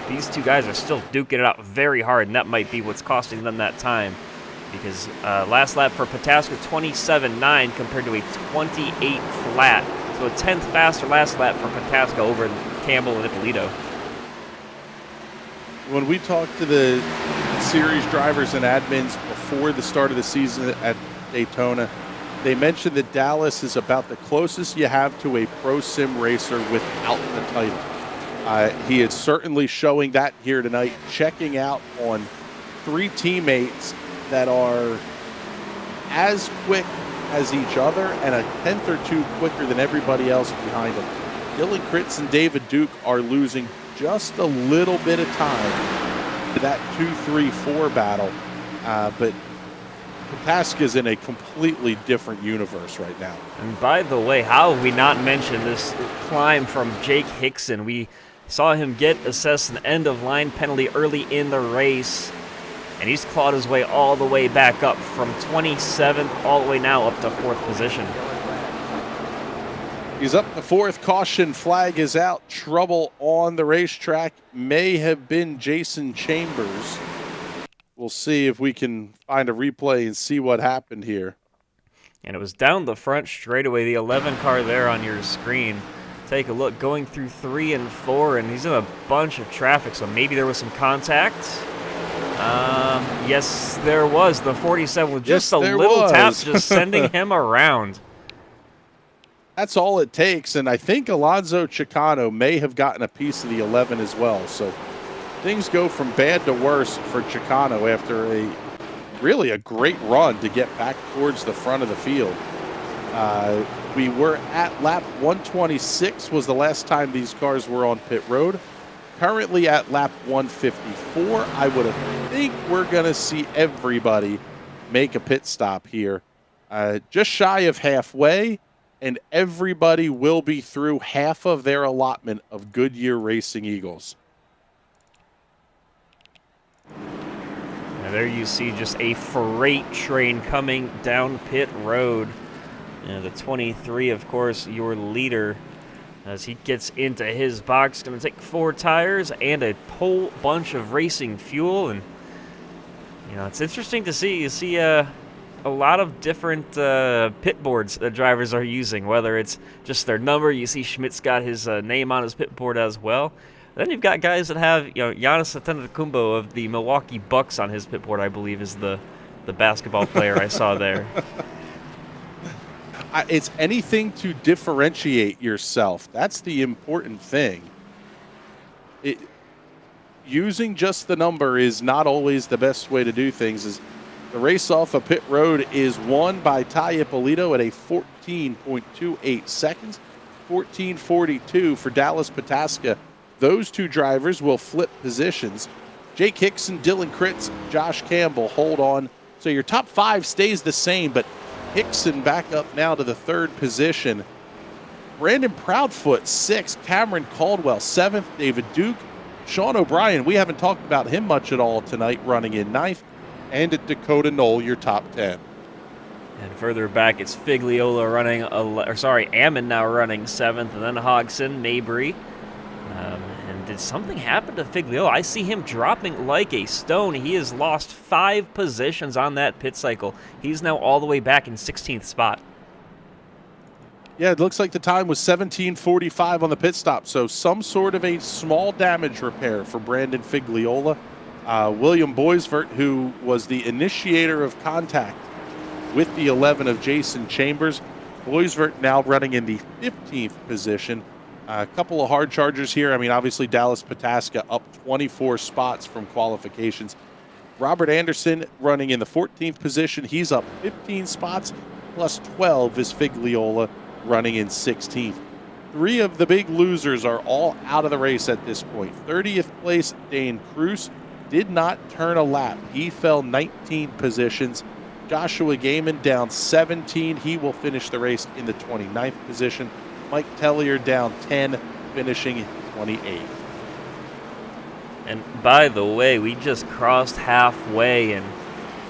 these two guys are still duking it out very hard, and that might be what's costing them that time. Because last lap for Pataska, 27.9 compared to a 28 flat. So a 10th faster last lap for Pataska over Campbell and Polito. When we talked to the series drivers and admins before the start of the season at Daytona, they mentioned that Dallas is about the closest you have to a pro sim racer without the title. He is certainly showing that here tonight, checking out on 3 teammates that are as quick as each other and a 10th or 2 quicker than everybody else behind him. Dylan Kritz and David Duke are losing just a little bit of time to that 2-3-4 battle, but Pataska's in a completely different universe right now. And by the way, how have we not mentioned this climb from Jake Hixson? We saw him get assessed an end-of-line penalty early in the race, and he's clawed his way all the way back up from 27th all the way now up to 4th position. He's up to 4th. Caution flag is out. Trouble on the racetrack. May have been Jason Chambers. We'll see if we can find a replay and see what happened here. And it was down the front straightaway, the 11 car there on your screen. Take a look, going through 3 and 4, and he's in a bunch of traffic, so maybe there was some contact. Yes, there was. The 47 with just a little tap, just sending him around. That's all it takes, and I think Alonso Chicano may have gotten a piece of the 11 as well. So things go from bad to worse for Chicano after really a great run to get back towards the front of the field. We were at lap 126 was the last time these cars were on pit road. Currently at lap 154, I would think we're going to see everybody make a pit stop here. Just shy of halfway, and everybody will be through half of their allotment of Goodyear Racing Eagles. Now there you see just a freight train coming down pit road. The 23, of course, your leader, as he gets into his box, going to take 4 tires and a whole bunch of racing fuel. And it's interesting to see. You see a lot of different pit boards that drivers are using, whether it's just their number. You see Schmidt's got his name on his pit board as well. Then you've got guys that have, Giannis Antetokounmpo of the Milwaukee Bucks on his pit board, I believe, is the the basketball player I saw there. It's anything to differentiate yourself. That's the important thing. Using just the number is not always the best way to do things. Is the race off of pit road is won by Talia Polito at a 14.28 seconds, 14.42 for Dallas Pataska. Those two drivers will flip positions. Jake Hixson, Dylan Kritz, Josh Campbell hold on. So your top 5 stays the same, but Hixson back up now to the 3rd position. Brandon Proudfoot, 6th. Cameron Caldwell, 7th. David Duke. Sean O'Brien, we haven't talked about him much at all tonight, running in 9th. And at Dakota Knoll, your top 10. And further back, it's Figliola running, Ammon now running 7th, and then Hogson, Mabry. And did something happen to Figliola? I see him dropping like a stone. He has lost 5 positions on that pit cycle. He's now all the way back in 16th spot. Yeah, it looks like the time was 17:45 on the pit stop, so some sort of a small damage repair for Brandon Figliola. William Boisvert, who was the initiator of contact with the 11 of Jason Chambers. Boisvert now running in the 15th position. A couple of hard chargers here. I mean, obviously Dallas Pataska up 24 spots from qualifications. Robert Anderson running in the 14th position. He's up 15 spots, plus 12 is Figliola running in 16th. 3 of the big losers are all out of the race at this point. 30th place, Dane Cruz, did not turn a lap. He fell 19 positions. Joshua Gaiman down 17. He will finish the race in the 29th position. Mike Tellier down 10, finishing 28th. And by the way, we just crossed halfway, and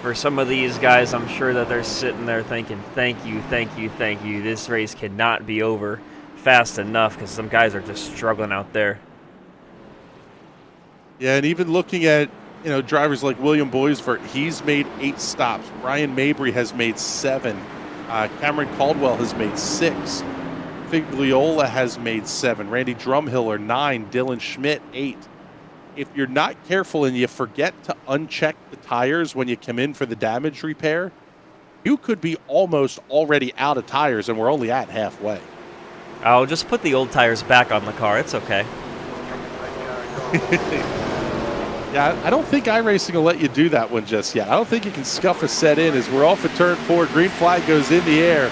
for some of these guys, I'm sure that they're sitting there thinking, thank you, thank you, thank you. This race cannot be over fast enough because some guys are just struggling out there. Yeah, and even looking at, drivers like William Boisvert, he's made 8 stops. Brian Mabry has made 7. Cameron Caldwell has made 6. Figliola has made 7. Randy Drumhiller, 9. Dylan Schmidt, 8. If you're not careful and you forget to uncheck the tires when you come in for the damage repair, you could be almost already out of tires, and we're only at halfway. I'll just put the old tires back on the car. It's okay. Yeah, I don't think iRacing will let you do that one just yet. I don't think you can scuff a set in as we're off at turn 4. Green flag goes in the air.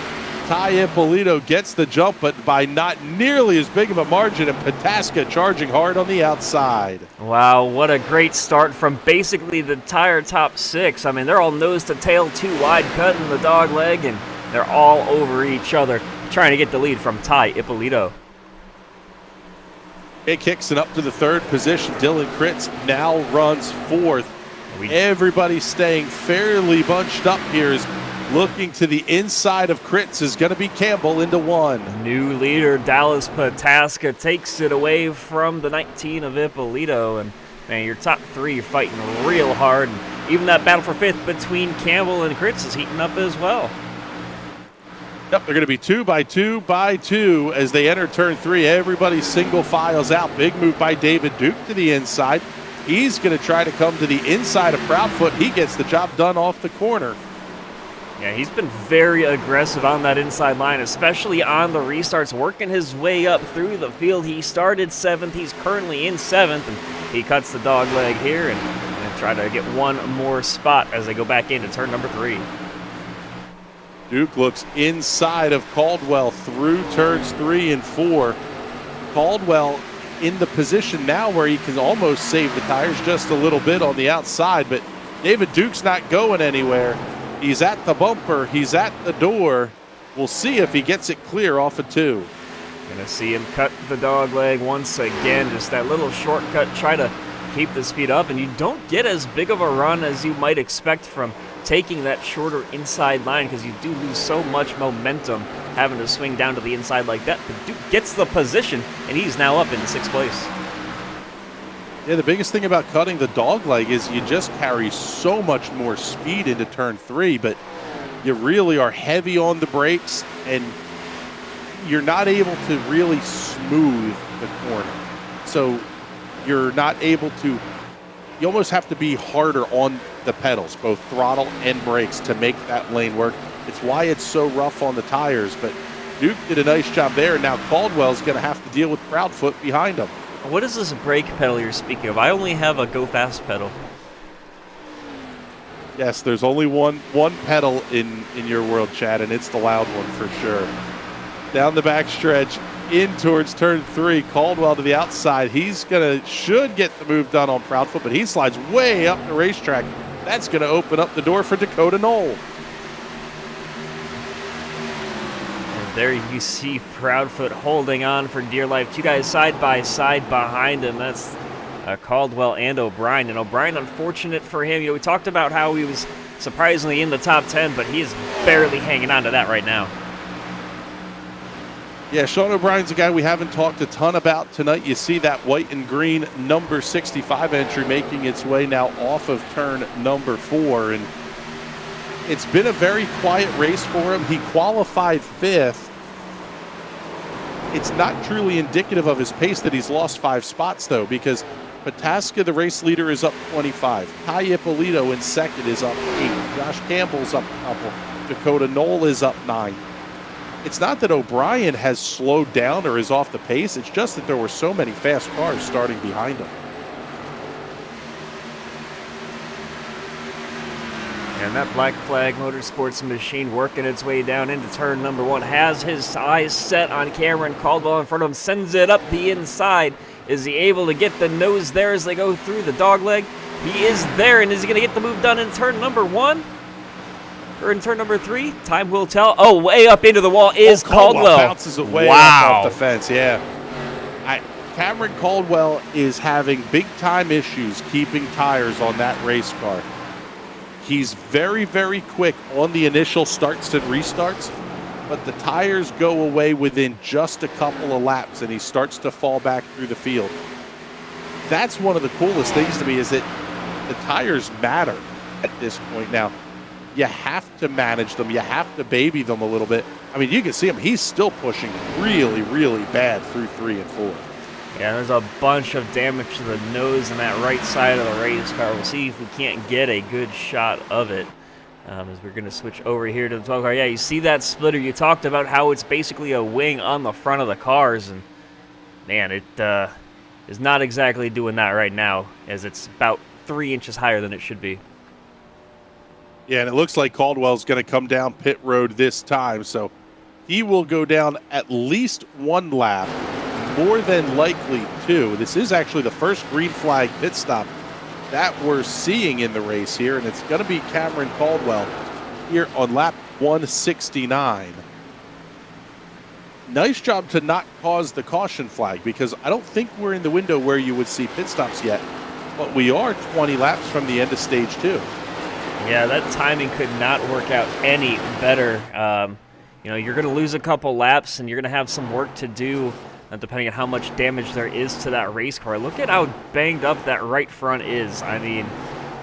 Talia Polito gets the jump, but by not nearly as big of a margin, and Pataska charging hard on the outside. Wow, what a great start from basically the entire top 6. I mean, they're all nose to tail, 2 wide cutting the dog leg, and they're all over each other, trying to get the lead from Ty Ippolito. Jake Hixson up to the 3rd position. Dylan Kritz now runs 4th. Everybody staying fairly bunched up here is looking to the inside of Kritz is going to be Campbell into 1. New leader Dallas Pataska takes it away from the 19 of Ippolito. And, man, your top 3 are fighting real hard. And even that battle for 5th between Campbell and Kritz is heating up as well. Yep, they're going to be 2 by 2 by 2 as they enter turn 3. Everybody single files out. Big move by David Duke to the inside. He's going to try to come to the inside of Proudfoot. He gets the job done off the corner. Yeah, he's been very aggressive on that inside line, especially on the restarts, working his way up through the field. He started 7th. He's currently in 7th, and he cuts the dog leg here and try to get one more spot as they go back into turn number 3. Duke looks inside of Caldwell through turns 3 and 4. Caldwell in the position now where he can almost save the tires just a little bit on the outside, but David Duke's not going anywhere. He's at the bumper. He's at the door. We'll see if he gets it clear off of 2. Gonna see him cut the dog leg once again. Just that little shortcut, try to keep the speed up, and you don't get as big of a run as you might expect from taking that shorter inside line because you do lose so much momentum having to swing down to the inside like that. But Duke gets the position, and he's now up in 6th place. Yeah, the biggest thing about cutting the dog leg is you just carry so much more speed into turn 3, but you really are heavy on the brakes, and you're not able to really smooth the corner. So you're not able to you almost have to be harder on the pedals, both throttle and brakes, to make that lane work. It's why it's so rough on the tires, but Duke did a nice job there. Now Caldwell's going to have to deal with Proudfoot behind him. What is this brake pedal you're speaking of? I only have a go fast pedal. Yes, there's only one pedal in your world, Chad, and it's the loud one for sure. Down the back stretch, in towards turn 3. Caldwell to the outside. Should get the move done on Proudfoot, but he slides way up the racetrack. That's going to open up the door for Dakota Knoll. And there you see Proudfoot holding on for dear life. Two guys side by side behind him. That's Caldwell and O'Brien. And O'Brien, unfortunate for him. We talked about how he was surprisingly in the top 10, but he is barely hanging on to that right now. Yeah, Sean O'Brien's a guy we haven't talked a ton about tonight. You see that white and green number 65 entry making its way now off of turn number 4. And it's been a very quiet race for him. He qualified 5th. It's not truly indicative of his pace that he's lost 5 spots, though, because Pataska, the race leader, is up 25. Talia Polito in second is up 8. Josh Campbell's up a couple. Dakota Knoll is up 9. It's not that O'Brien has slowed down or is off the pace. It's just that there were so many fast cars starting behind him. And that Black Flag Motorsports machine working its way down into turn number 1. Has his eyes set on Cameron Caldwell in front of him. Sends it up the inside. Is he able to get the nose there as they go through the dogleg? He is there, and is he going to get the move done in turn number 1? Or in turn number 3? Time will tell. Oh, way up into the wall is Caldwell. Bounces it way up off the fence, yeah. Cameron Caldwell is having big-time issues keeping tires on that race car. He's very, very quick on the initial starts and restarts, but the tires go away within just a couple of laps, and he starts to fall back through the field. That's one of the coolest things to me, is that the tires matter at this point now. You have to manage them. You have to baby them a little bit. I mean, you can see him. He's still pushing really, really bad through 3 and 4. Yeah, there's a bunch of damage to the nose on that right side of the race car. We'll see if we can't get a good shot of it as we're going to switch over here to the 12 car. Yeah, you see that splitter. You talked about how it's basically a wing on the front of the cars. And, man, it is not exactly doing that right now, as it's about 3 inches higher than it should be. Yeah, and it looks like Caldwell's going to come down pit road this time, so he will go down at least 1 lap, more than likely 2. This is actually the first green flag pit stop that we're seeing in the race here, and it's going to be Cameron Caldwell here on lap 169. Nice job to not cause the caution flag, because I don't think we're in the window where you would see pit stops yet, but we are 20 laps from the end of stage 2. Yeah, that timing could not work out any better. You're going to lose a couple laps, and you're going to have some work to do, depending on how much damage there is to that race car. Look at how banged up that right front is. I mean,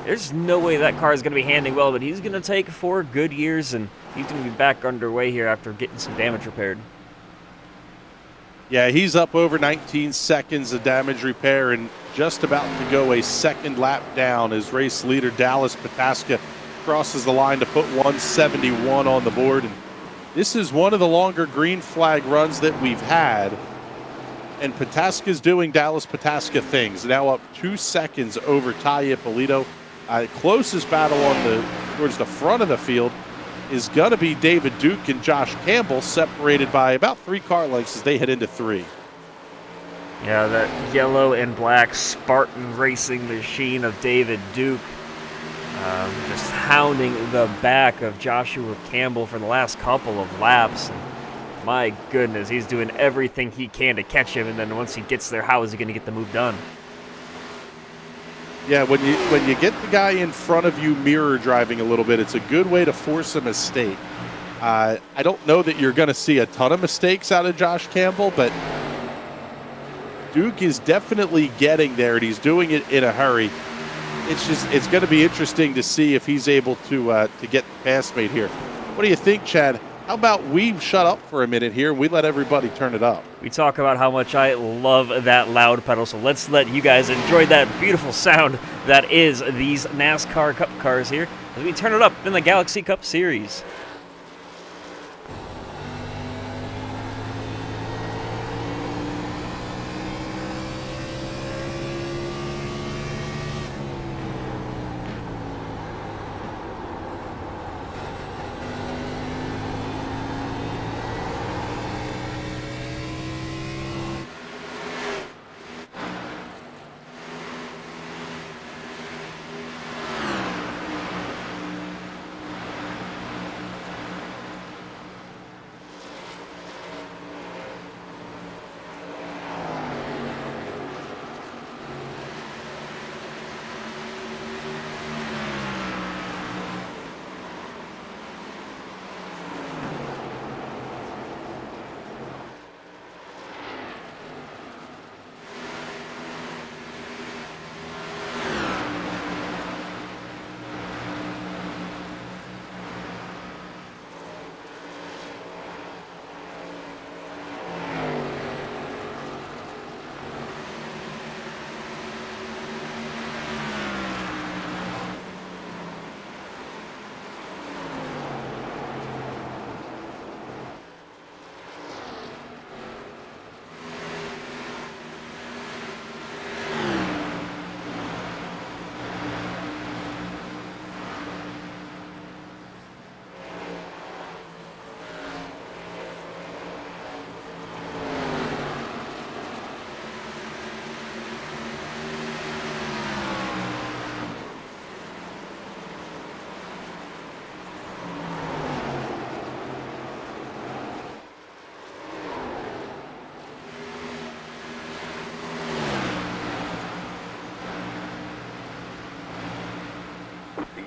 there's no way that car is going to be handling well, but he's going to take 4 good years, and he's going to be back underway here after getting some damage repaired. Yeah, he's up over 19 seconds of damage repair and just about to go a second lap down as race leader Dallas Pataska crosses the line to put 171 on the board. And this is one of the longer green flag runs that we've had. And Pataska's doing Dallas Pataska things. Now up 2 seconds over Talia Polito. Closest battle towards the front of the field is going to be David Duke and Josh Campbell, separated by about 3 car lengths as they head into 3. Yeah, that yellow and black Spartan racing machine of David Duke just hounding the back of Joshua Campbell for the last couple of laps. And my goodness, he's doing everything he can to catch him, and then once he gets there, how is he going to get the move done? Yeah, when you get the guy in front of you mirror driving a little bit, it's a good way to force a mistake. I don't know that you're going to see a ton of mistakes out of Josh Campbell, but Duke is definitely getting there, and he's doing it in a hurry. It's going to be interesting to see if he's able to get the pass made here. What do you think, Chad? How about we shut up for a minute here and we let everybody turn it up? We talk about how much I love that loud pedal, so let's let you guys enjoy that beautiful sound that is these NASCAR Cup cars here as we turn it up in the Galaxy Cup Series.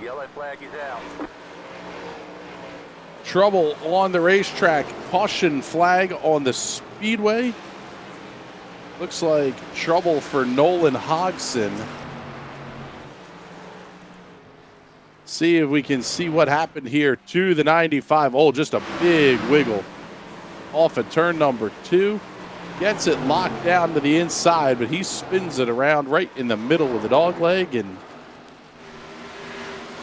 Yellow flag is out. Trouble on the racetrack. Caution flag on the speedway. Looks like trouble for Nolan Hixson. See if we can see what happened here to the 95. Oh, just a big wiggle off of turn number 2. Gets it locked down to the inside, but he spins it around right in the middle of the dog leg, and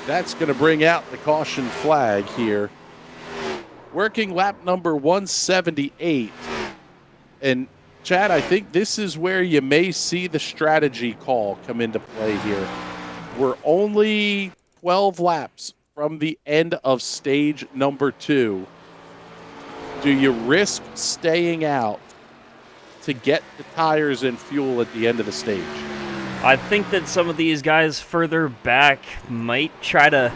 that's going to bring out the caution flag here. Working lap number 178. And, Chad, I think this is where you may see the strategy call come into play here. We're only 12 laps from the end of stage number 2. Do you risk staying out to get the tires and fuel at the end of the stage? I think that some of these guys further back might try to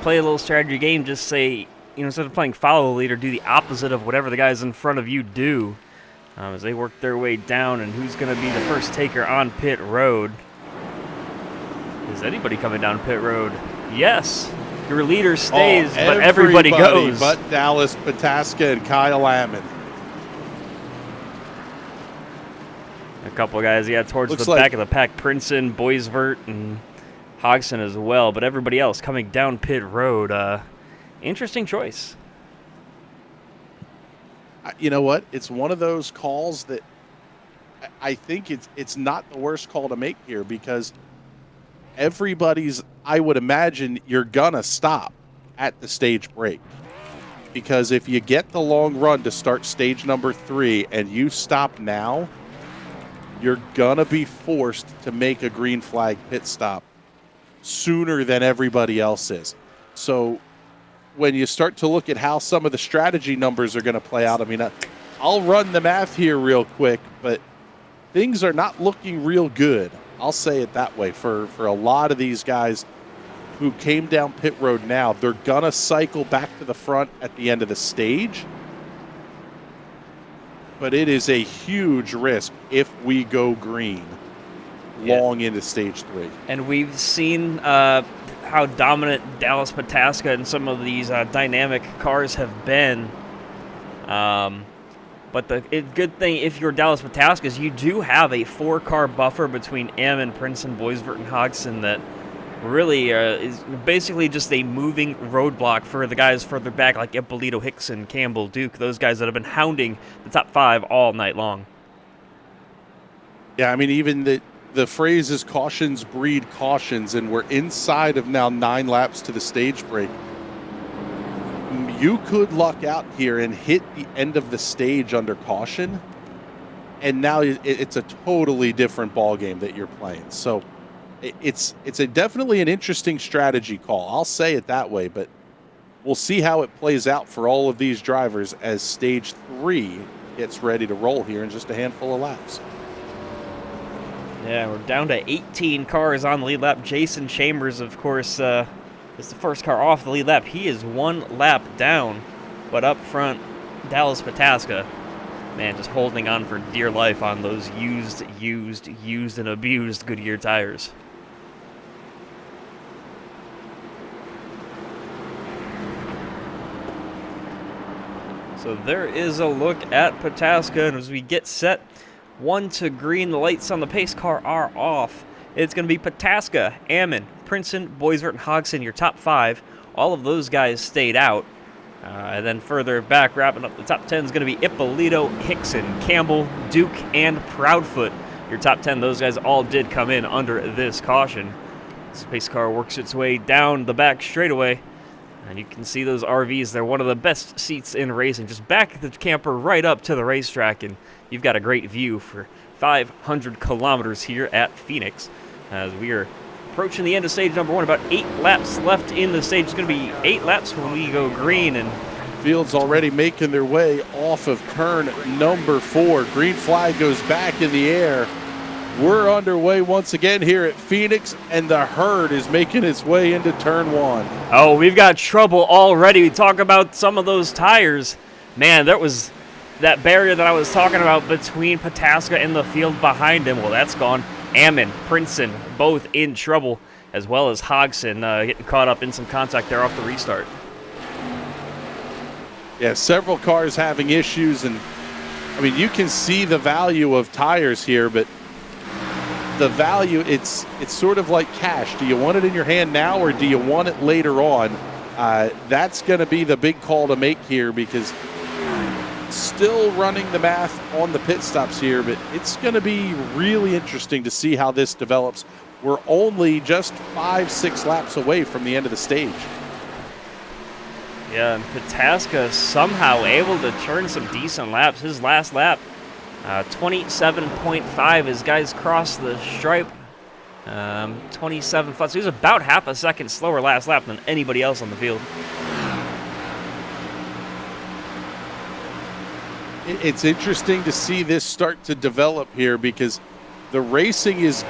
play a little strategy game, just say, instead of playing follow the leader, do the opposite of whatever the guys in front of you do as they work their way down, and who's going to be the first taker on pit road. Is anybody coming down pit road? Yes. Your leader stays, but everybody goes. But Dallas Pataska and Kyle Ammon. A couple of guys, towards the back of the pack. Princeton, Boisvert, and Hixson as well. But everybody else coming down pit road. Interesting choice. You know what? It's one of those calls that I think it's not the worst call to make here, because everybody's, I would imagine, you're going to stop at the stage break. Because if you get the long run to start stage number 3 and you stop now, you're going to be forced to make a green flag pit stop sooner than everybody else is. So when you start to look at how some of the strategy numbers are going to play out, I mean, I'll run the math here real quick, but things are not looking real good. I'll say it that way. For a lot of these guys who came down pit road now, they're going to cycle back to the front at the end of the stage. But it is a huge risk if we go green long into stage 3. And we've seen how dominant Dallas Pataska and some of these dynamic cars have been. But the good thing, if you're Dallas Pataska, is you do have a 4-car buffer between M and Princeton, Boisvert, and Hixson that really is basically just a moving roadblock for the guys further back like Polito, Hixson, Campbell, Duke, those guys that have been hounding the top 5 all night long. Yeah, I mean, even the phrase is cautions breed cautions, and we're inside of now 9 laps to the stage break. You could luck out here and hit the end of the stage under caution, and now it's a totally different ball game that you're playing. So it's definitely an interesting strategy call. I'll say it that way, but we'll see how it plays out for all of these drivers as stage 3 gets ready to roll here in just a handful of laps. Yeah, we're down to 18 cars on the lead lap. Jason Chambers, of course, is the first car off the lead lap. He is 1 lap down, but up front, Dallas Pataska, man, just holding on for dear life on those used and abused Goodyear tires. So there is a look at Pataska, and as we get set, 1 to green, the lights on the pace car are off. It's going to be Pataska, Ammon, Princeton, Boisvert, and Hogson, your top 5. All of those guys stayed out. And then further back, wrapping up the top 10 is going to be Polito, Hixson, Campbell, Duke, and Proudfoot. Your top 10, those guys all did come in under this caution. This pace car works its way down the back straightaway. And you can see those RVs. They're one of the best seats in racing. Just back the camper right up to the racetrack, and you've got a great view for 500 kilometers here at Phoenix. As we are approaching the end of stage number 1, about 8 laps left in the stage. It's going to be 8 laps when we go green. And Field's already making their way off of turn number 4. Green flag goes back in the air. We're underway once again here at Phoenix, and the herd is making its way into turn 1. oh, we've got trouble already. We talk about some of those tires. Man, that was that barrier that I was talking about between Pataska and the field behind him. Well, that's gone. Ammon, Princeton, both in trouble, as well as Hogson getting caught up in some contact there off the restart. Yeah, several cars having issues, and I mean, you can see the value of tires here, but the value, it's sort of like cash. Do you want it in your hand now, or do you want it later on? That's going to be the big call to make here, because still running the math on the pit stops here, but it's going to be really interesting to see how this develops. We're only just 5-6 laps away from the end of the stage. Yeah, and Pataska somehow able to turn some decent laps. His last lap, 27.5 as guys cross the stripe. 27 so he was about half a second slower last lap than anybody else on the field. It's interesting to see this start to develop here, because the racing is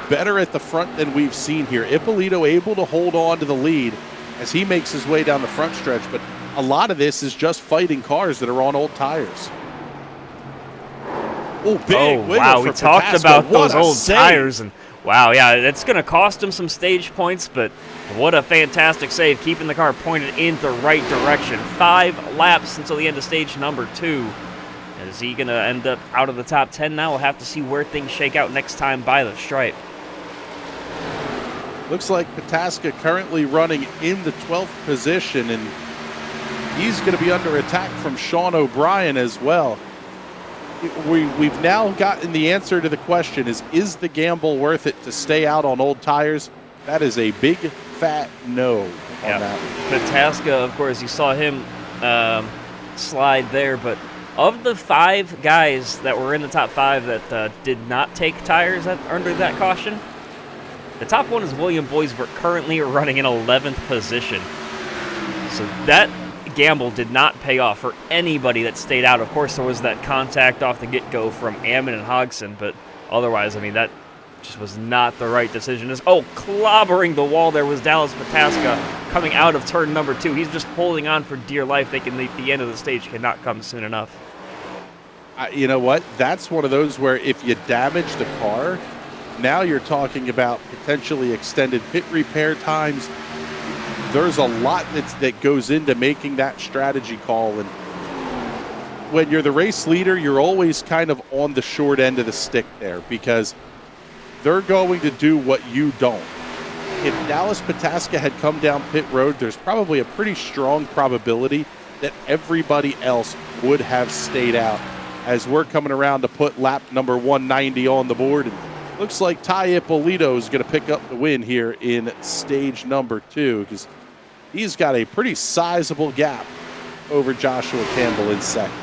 better at the front than we've seen here. Polito able to hold on to the lead as he makes his way down the front stretch, but a lot of this is just fighting cars that are on old tires. Oh, big wiggle wow, for we talked Pataska. about What those a old save. tires, and wow, yeah, it's going to cost him some stage points, but what a fantastic save, keeping the car pointed in the right direction. 5 laps until the end of stage number 2. Is he going to end up out of the top 10 now? We'll have to see where things shake out next time by the stripe. Looks like Pataska currently running in the 12th position, and he's going to be under attack from Sean O'Brien as well. We've now gotten the answer to the question, is the gamble worth it to stay out on old tires? That is a big, fat no on that one. Pataska, of course, you saw him slide there, but of the 5 guys that were in the top 5 that did not take tires under that caution, the top one is William Boisvert, currently running in 11th position. So that gamble did not pay off for anybody that stayed out. Of course, there was that contact off the get-go from Ammon and Hogson, but otherwise, I mean, that just was not the right decision. Clobbering the wall there was Dallas Pataska coming out of turn number 2. He's just holding on for dear life, thinking the end of the stage cannot come soon enough. You know what? That's one of those where if you damage the car, now you're talking about potentially extended pit repair times. There's a lot that goes into making that strategy call, and when you're the race leader, you're always kind of on the short end of the stick there, because they're going to do what you don't. if Dallas Pataska had come down pit road, there's probably a pretty strong probability that everybody else would have stayed out. As we're coming around to put lap number 190 on the board, and looks like Talia Polito is going to pick up the win here in stage number 2, because he's got a pretty sizable gap over Joshua Campbell in second.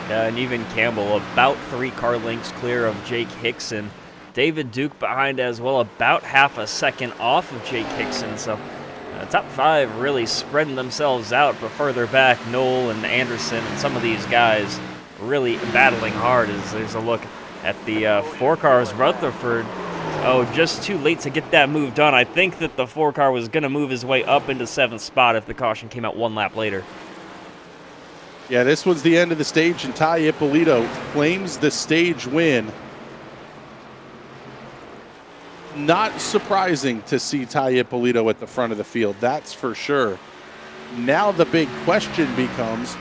Yeah, and even Campbell about 3 car lengths clear of Jake Hixson. David Duke behind as well, about half a second off of Jake Hixson. So top 5 really spreading themselves out, but further back, Noel and Anderson and some of these guys really battling hard. As there's a look at the 4 cars. Rutherford, just too late to get that move done. I think that the 4 car was going to move his way up into 7th spot if the caution came out 1 lap later. Yeah, this was the end of the stage, and Talia Polito claims the stage win. Not surprising to see Talia Polito at the front of the field, that's for sure. Now the big question becomes,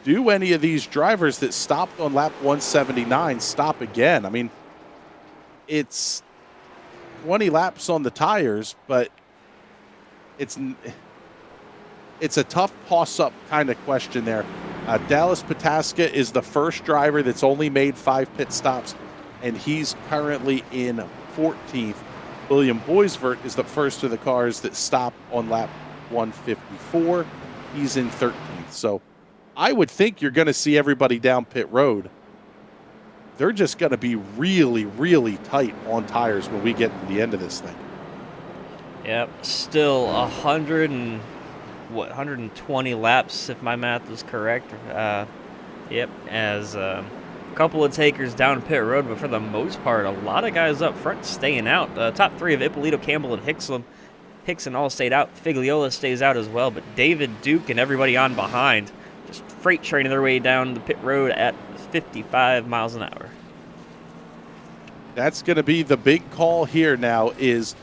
do any of these drivers that stopped on lap 179 stop again? I mean, it's 20 laps on the tires, but it's a tough toss-up kind of question there. Dallas Pataska is the first driver that's only made 5 pit stops, and he's currently in 14th. William Boisvert is the first of the cars that stopped on lap 154. He's in 13th. So I would think you're going to see everybody down pit road. They're just going to be really, really tight on tires when we get to the end of this thing. Yep, still 120 laps if my math is correct. Yep, as a couple of takers down pit road, but for the most part, a lot of guys up front staying out. Top 3 of Polito, Campbell, and Hixson all stayed out. Figliola stays out as well, but David Duke and everybody on behind just freight training their way down the pit road at 55 miles an hour. That's going to be the big call here now is,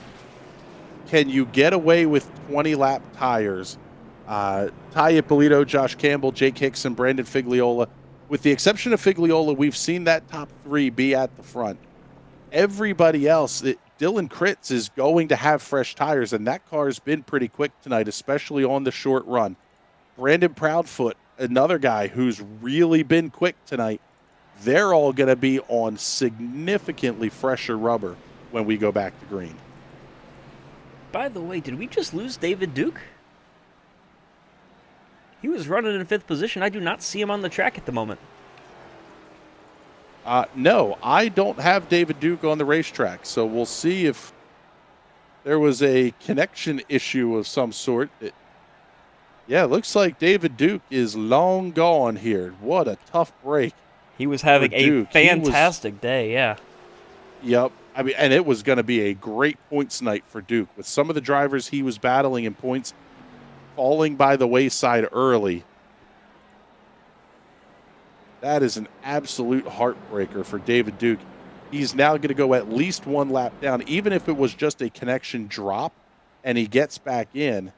can you get away with 20-lap tires? Talia Polito, Josh Campbell, Jake Hixson, Brandon Figliola. With the exception of Figliola, we've seen that top 3 be at the front. Everybody else, Dylan Kritz is going to have fresh tires, and that car's been pretty quick tonight, especially on the short run. Brandon Proudfoot, another guy who's really been quick tonight. They're all going to be on significantly fresher rubber when we go back to green. By the way, did we just lose David Duke? He was running in 5th position. I do not see him on the track at the moment. No, I don't have David Duke on the racetrack, so we'll see if there was a connection issue of some sort. It looks like David Duke is long gone here. What a tough break. He was having a fantastic day, yeah. Yep. I mean, and it was going to be a great points night for Duke. With some of the drivers he was battling in points falling by the wayside early, that is an absolute heartbreaker for David Duke. He's now going to go at least 1 lap down, even if it was just a connection drop and he gets back in.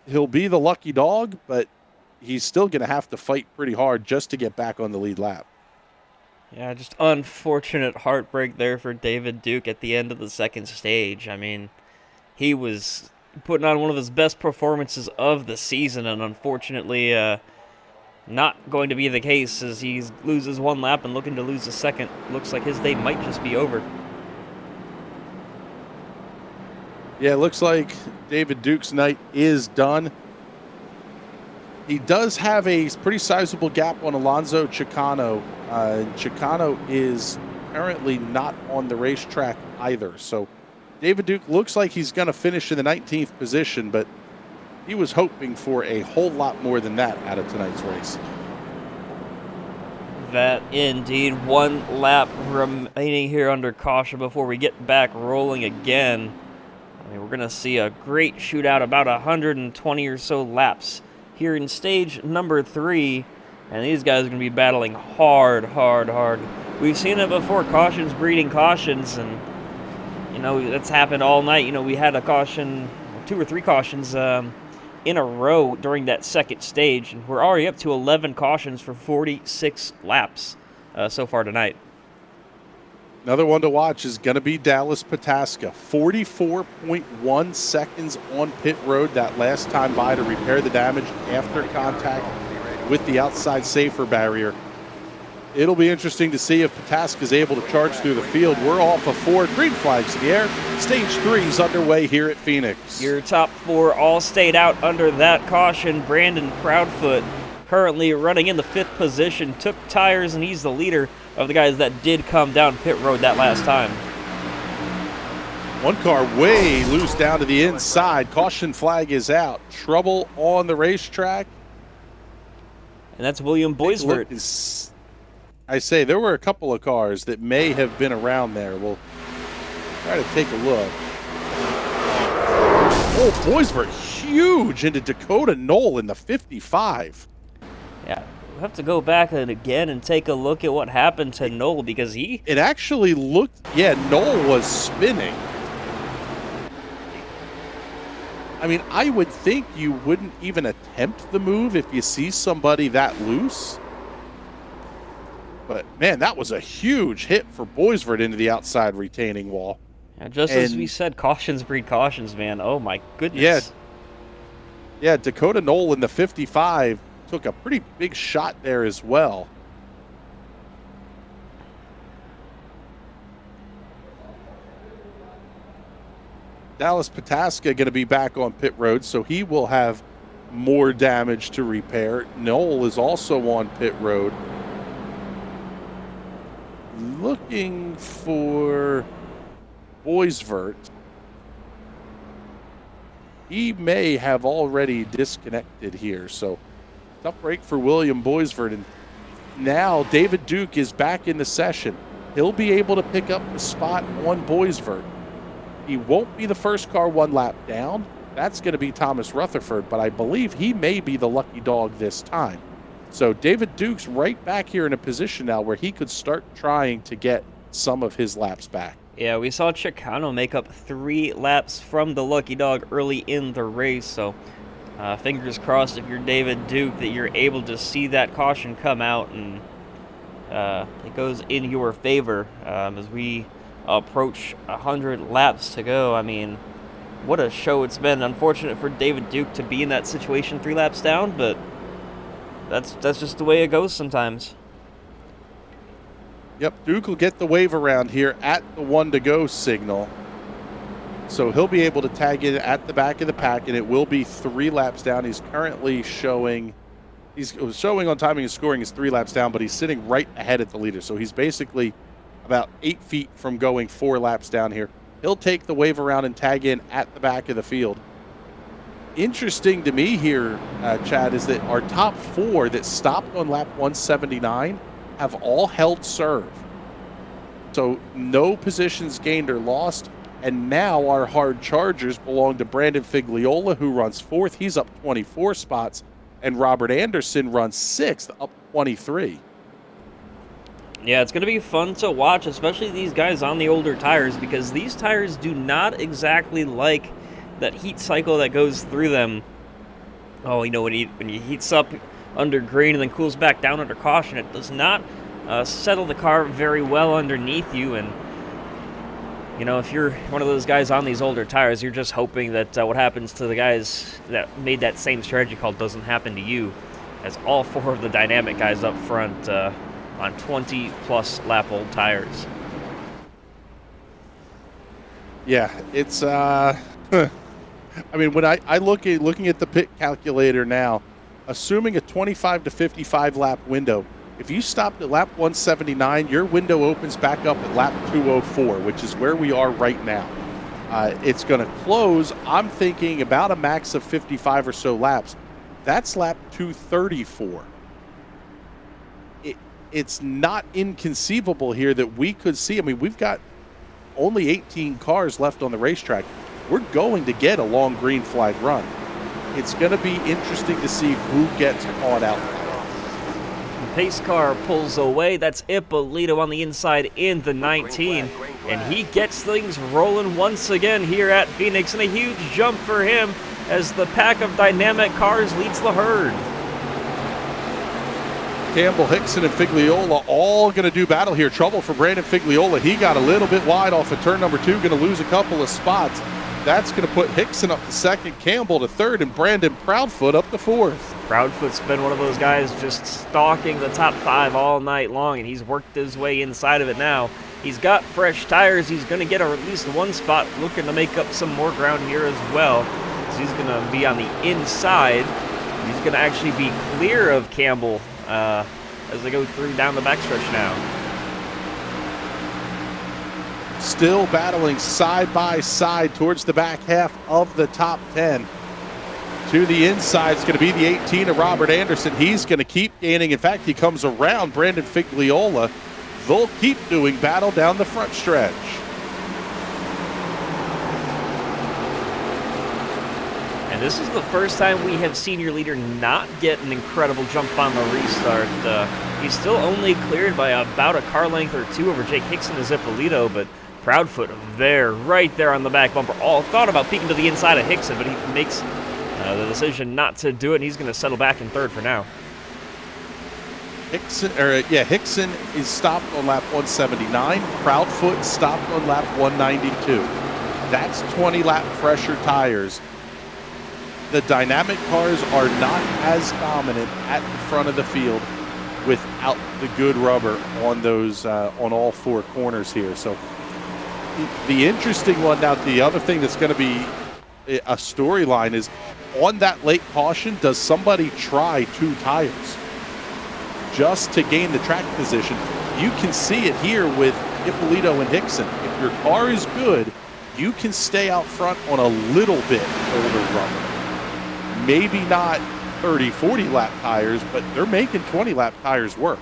He'll be the lucky dog, but he's still going to have to fight pretty hard just to get back on the lead lap. Yeah, just unfortunate heartbreak there for David Duke at the end of the 2nd stage. I mean, he was putting on one of his best performances of the season, and unfortunately not going to be the case as he loses 1 lap and looking to lose a 2nd. Looks like his day might just be over. Yeah, it looks like David Duke's night is done. He does have a pretty sizable gap on Alonso Chicano. Chicano is currently not on the racetrack either. So David Duke looks like he's going to finish in the 19th position, but he was hoping for a whole lot more than that out of tonight's race. That indeed. 1 lap remaining here under caution before we get back rolling again. I mean, we're going to see a great shootout, about 120 or so laps here in stage number 3, and these guys are going to be battling hard. We've seen it before, cautions breeding cautions, and that's happened all night. We had a caution, 2 or 3 cautions in a row during that 2nd stage, and we're already up to 11 cautions for 46 laps so far tonight. Another one to watch is going to be Dallas Pataska. 44.1 seconds on pit road that last time by to repair the damage after contact with the outside safer barrier. It'll be interesting to see if Pataska is able to charge through the field. We're off of 4 green flags in the air. Stage 3 is underway here at Phoenix. Your top 4 all stayed out under that caution. Brandon Proudfoot currently running in the 5th position, took tires, and he's the leader of the guys that did come down pit road that last time. One car way loose down to the inside. Caution flag is out. Trouble on the racetrack. And that's William Boisvert. I say there were a couple of cars that may have been around there. We'll try to take a look. Oh, Boisvert huge into Dakota Knoll in the 55. Yeah, we'll have to go back again and take a look at what happened to Knoll because It actually looked, Knoll was spinning. I mean, I would think you wouldn't even attempt the move if you see somebody that loose. But, man, that was a huge hit for Boisvert into the outside retaining wall. Yeah, just as we said, cautions breed cautions, man. Oh, my goodness. Yeah, Dakota Knoll in the 55 took a pretty big shot there as well. Dallas Pataska going to be back on pit road, so he will have more damage to repair. Knoll is also on pit road. Looking for Boisvert. He may have already disconnected here, so tough break for William Boisvert. And now David Duke is back in the session. He'll be able to pick up the spot on Boisvert. He won't be the first car one lap down. That's going to be Thomas Rutherford, but I believe he may be the lucky dog this time. So David Duke's right back here in a position now where he could start trying to get some of his laps back. Yeah, we saw Chicano make up 3 laps from the lucky dog early in the race, so fingers crossed if you're David Duke that you're able to see that caution come out and it goes in your favor as we approach 100 laps to go. I mean, what a show it's been. Unfortunate for David Duke to be in that situation 3 laps down, but that's just the way it goes sometimes. Yep, Duke will get the wave around here at the 1 to go signal. So he'll be able to tag in at the back of the pack, and it will be 3 laps down. He's currently showing on timing and scoring is 3 laps down, but he's sitting right ahead at the leader. So he's basically about 8 feet from going 4 laps down here. He'll take the wave around and tag in at the back of the field. Interesting to me here, Chad, is that our top 4 that stopped on lap 179 have all held serve. So no positions gained or lost. And now our hard chargers belong to Brandon Figliola, who runs 4th. He's up 24 spots. And Robert Anderson runs 6th, up 23. Yeah, it's going to be fun to watch, especially these guys on the older tires, because these tires do not exactly like that heat cycle that goes through them. Oh, you know, when he heats up under green and then cools back down under caution, it does not settle the car very well underneath you. And, you know, if you're one of those guys on these older tires, you're just hoping that what happens to the guys that made that same strategy call doesn't happen to you, as all 4 of the dynamic guys up front on 20-plus lap old tires. Yeah, it's I mean, when I looking at the pit calculator now, assuming a 25 to 55 lap window, if you stopped at lap 179, your window opens back up at lap 204, which is where we are right now. It's going to close, I'm thinking, about a max of 55 or so laps. That's lap 234. It's not inconceivable here that we could see. I mean, we've got only 18 cars left on the racetrack. We're going to get a long green flag run. It's going to be interesting to see who gets caught out. The pace car pulls away. That's Polito on the inside in the 19. And he gets things rolling once again here at Phoenix. And a huge jump for him as the pack of dynamic cars leads the herd. Campbell, Hixson, and Figliola all going to do battle here. Trouble for Brandon Figliola. He got a little bit wide off of turn number 2, going to lose a couple of spots. That's going to put Hixson up to 2nd, Campbell to 3rd, and Brandon Proudfoot up to 4th. Proudfoot's been one of those guys just stalking the top 5 all night long, and he's worked his way inside of it now. He's got fresh tires. He's going to get at least one spot, looking to make up some more ground here as well. So he's going to be on the inside. He's going to actually be clear of Campbell as they go through down the backstretch now. Still battling side by side towards the back half of the top 10. To the inside is going to be the 18 of Robert Anderson. He's going to keep gaining. In fact, he comes around Brandon Figliola. They'll keep doing battle down the front stretch. And this is the first time we have seen your leader not get an incredible jump on the restart. He's still only cleared by about a car length or 2 over Jake Hixson and Polito, but Proudfoot there, right there on the back bumper. All thought about peeking to the inside of Hixson, but he makes the decision not to do it, and he's going to settle back in 3rd for now. Hixson is stopped on lap 179. Proudfoot stopped on lap 192. That's 20 lap fresher tires. The dynamic cars are not as dominant at the front of the field without the good rubber on those on all 4 corners here. So the interesting one now, the other thing that's going to be a storyline is on that late caution, does somebody try 2 tires just to gain the track position? You can see it here with Polito and Hixson. If your car is good, you can stay out front on a little bit older rubber. Maybe not 30, 40 lap tires, but they're making 20 lap tires work.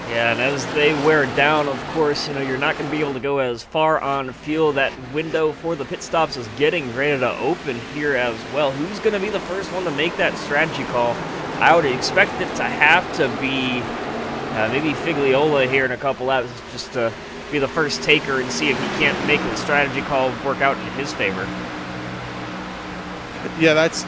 Yeah, and as they wear down, of course, you're not going to be able to go as far on fuel. That window for the pit stops is getting ready to open here as well. Who's going to be the first one to make that strategy call? I would expect it to have to be maybe Figliola here in a couple laps, just to be the first taker and see if he can't make the strategy call work out in his favor. Yeah, that's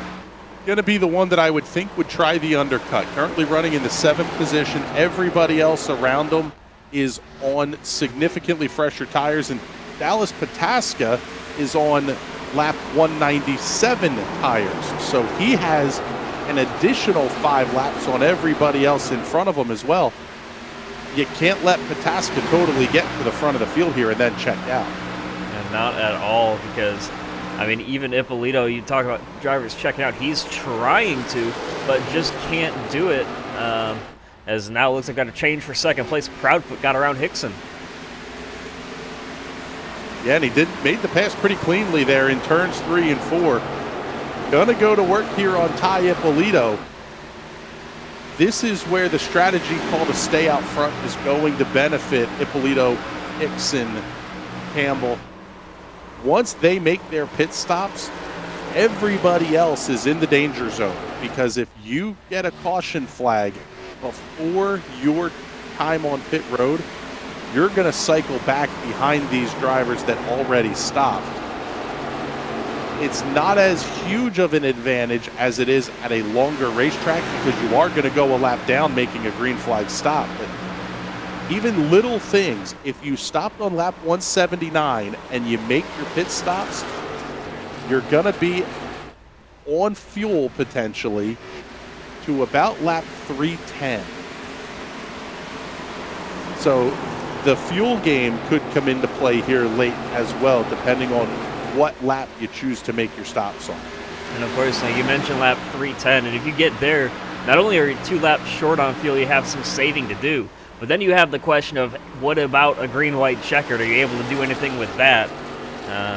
going to be the one that I would think would try the undercut. Currently running in the 7th position. Everybody else around him is on significantly fresher tires, and Dallas Pataska is on lap 197 tires. So he has an additional 5 laps on everybody else in front of him as well. You can't let Pataska totally get to the front of the field here and then check out. And not at all, because even Polito, you talk about drivers checking out, he's trying to, but just can't do it. As now it looks like got a change for 2nd place. Proudfoot got around Hixson. Yeah, and he made the pass pretty cleanly there in turns 3 and 4. Gonna go to work here on Talia Polito. This is where the strategy call to stay out front is going to benefit Polito, Hixson, Campbell. Once they make their pit stops, everybody else is in the danger zone, because if you get a caution flag before your time on pit road, you're going to cycle back behind these drivers that already stopped. It's not as huge of an advantage as it is at a longer racetrack, because you are going to go a lap down making a green flag stop. But even little things, if you stopped on lap 179 and you make your pit stops, you're going to be on fuel potentially to about lap 310. So the fuel game could come into play here late as well, depending on what lap you choose to make your stops on. And of course, you mentioned lap 310, and if you get there, not only are you 2 laps short on fuel, you have some saving to do. But then you have the question of, what about a green-white checkered? Are you able to do anything with that?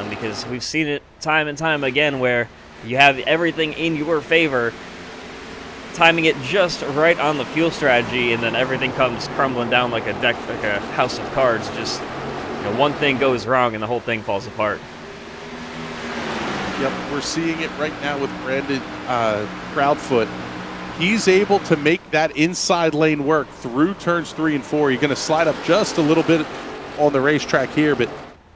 Because we've seen it time and time again where you have everything in your favor, timing it just right on the fuel strategy, and then everything comes crumbling down like a house of cards. Just one thing goes wrong and the whole thing falls apart. Yep, we're seeing it right now with Brandon Proudfoot. He's able to make that inside lane work through turns 3 and 4. You're going to slide up just a little bit on the racetrack here, but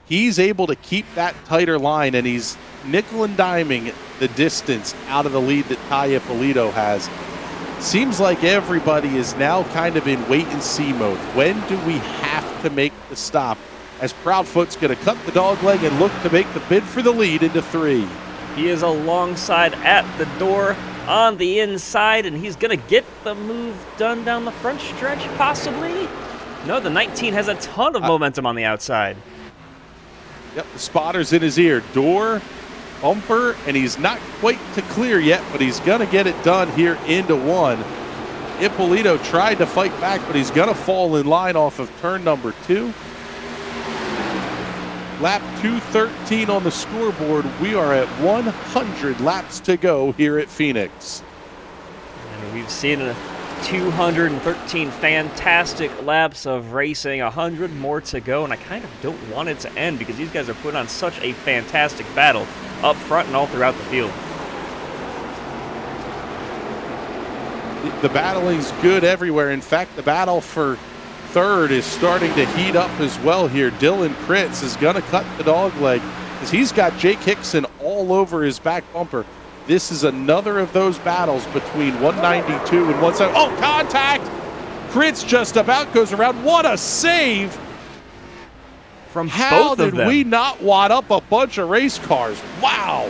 he's able to keep that tighter line, and he's nickel and diming the distance out of the lead that Talia Polito has. seems like everybody is now kind of in wait-and-see mode. When do we have to make the stop? As Proudfoot's going to cut the dogleg and look to make the bid for the lead into 3. He is alongside at the door on the inside, and he's going to get the move done down the front stretch, possibly? No, the 19 has a ton of momentum on the outside. Yep, the spotter's in his ear. Door, bumper, and he's not quite to clear yet, but he's going to get it done here into 1. Polito tried to fight back, but he's going to fall in line off of turn number 2. Lap 213 on the scoreboard. We are at 100 laps to go here at Phoenix. And we've seen 213 fantastic laps of racing, 100 more to go, and I kind of don't want it to end because these guys are putting on such a fantastic battle up front and all throughout the field. The battling's good everywhere. In fact, the battle for third is starting to heat up as well here. Dylan Kritz is going to cut the dog leg as he's got Jake Hixson all over his back bumper. This is another of those battles between 192 and 170. Oh, contact! Kritz just about goes around. What a save! From How both of did them. we not wad up a bunch of race cars? Wow!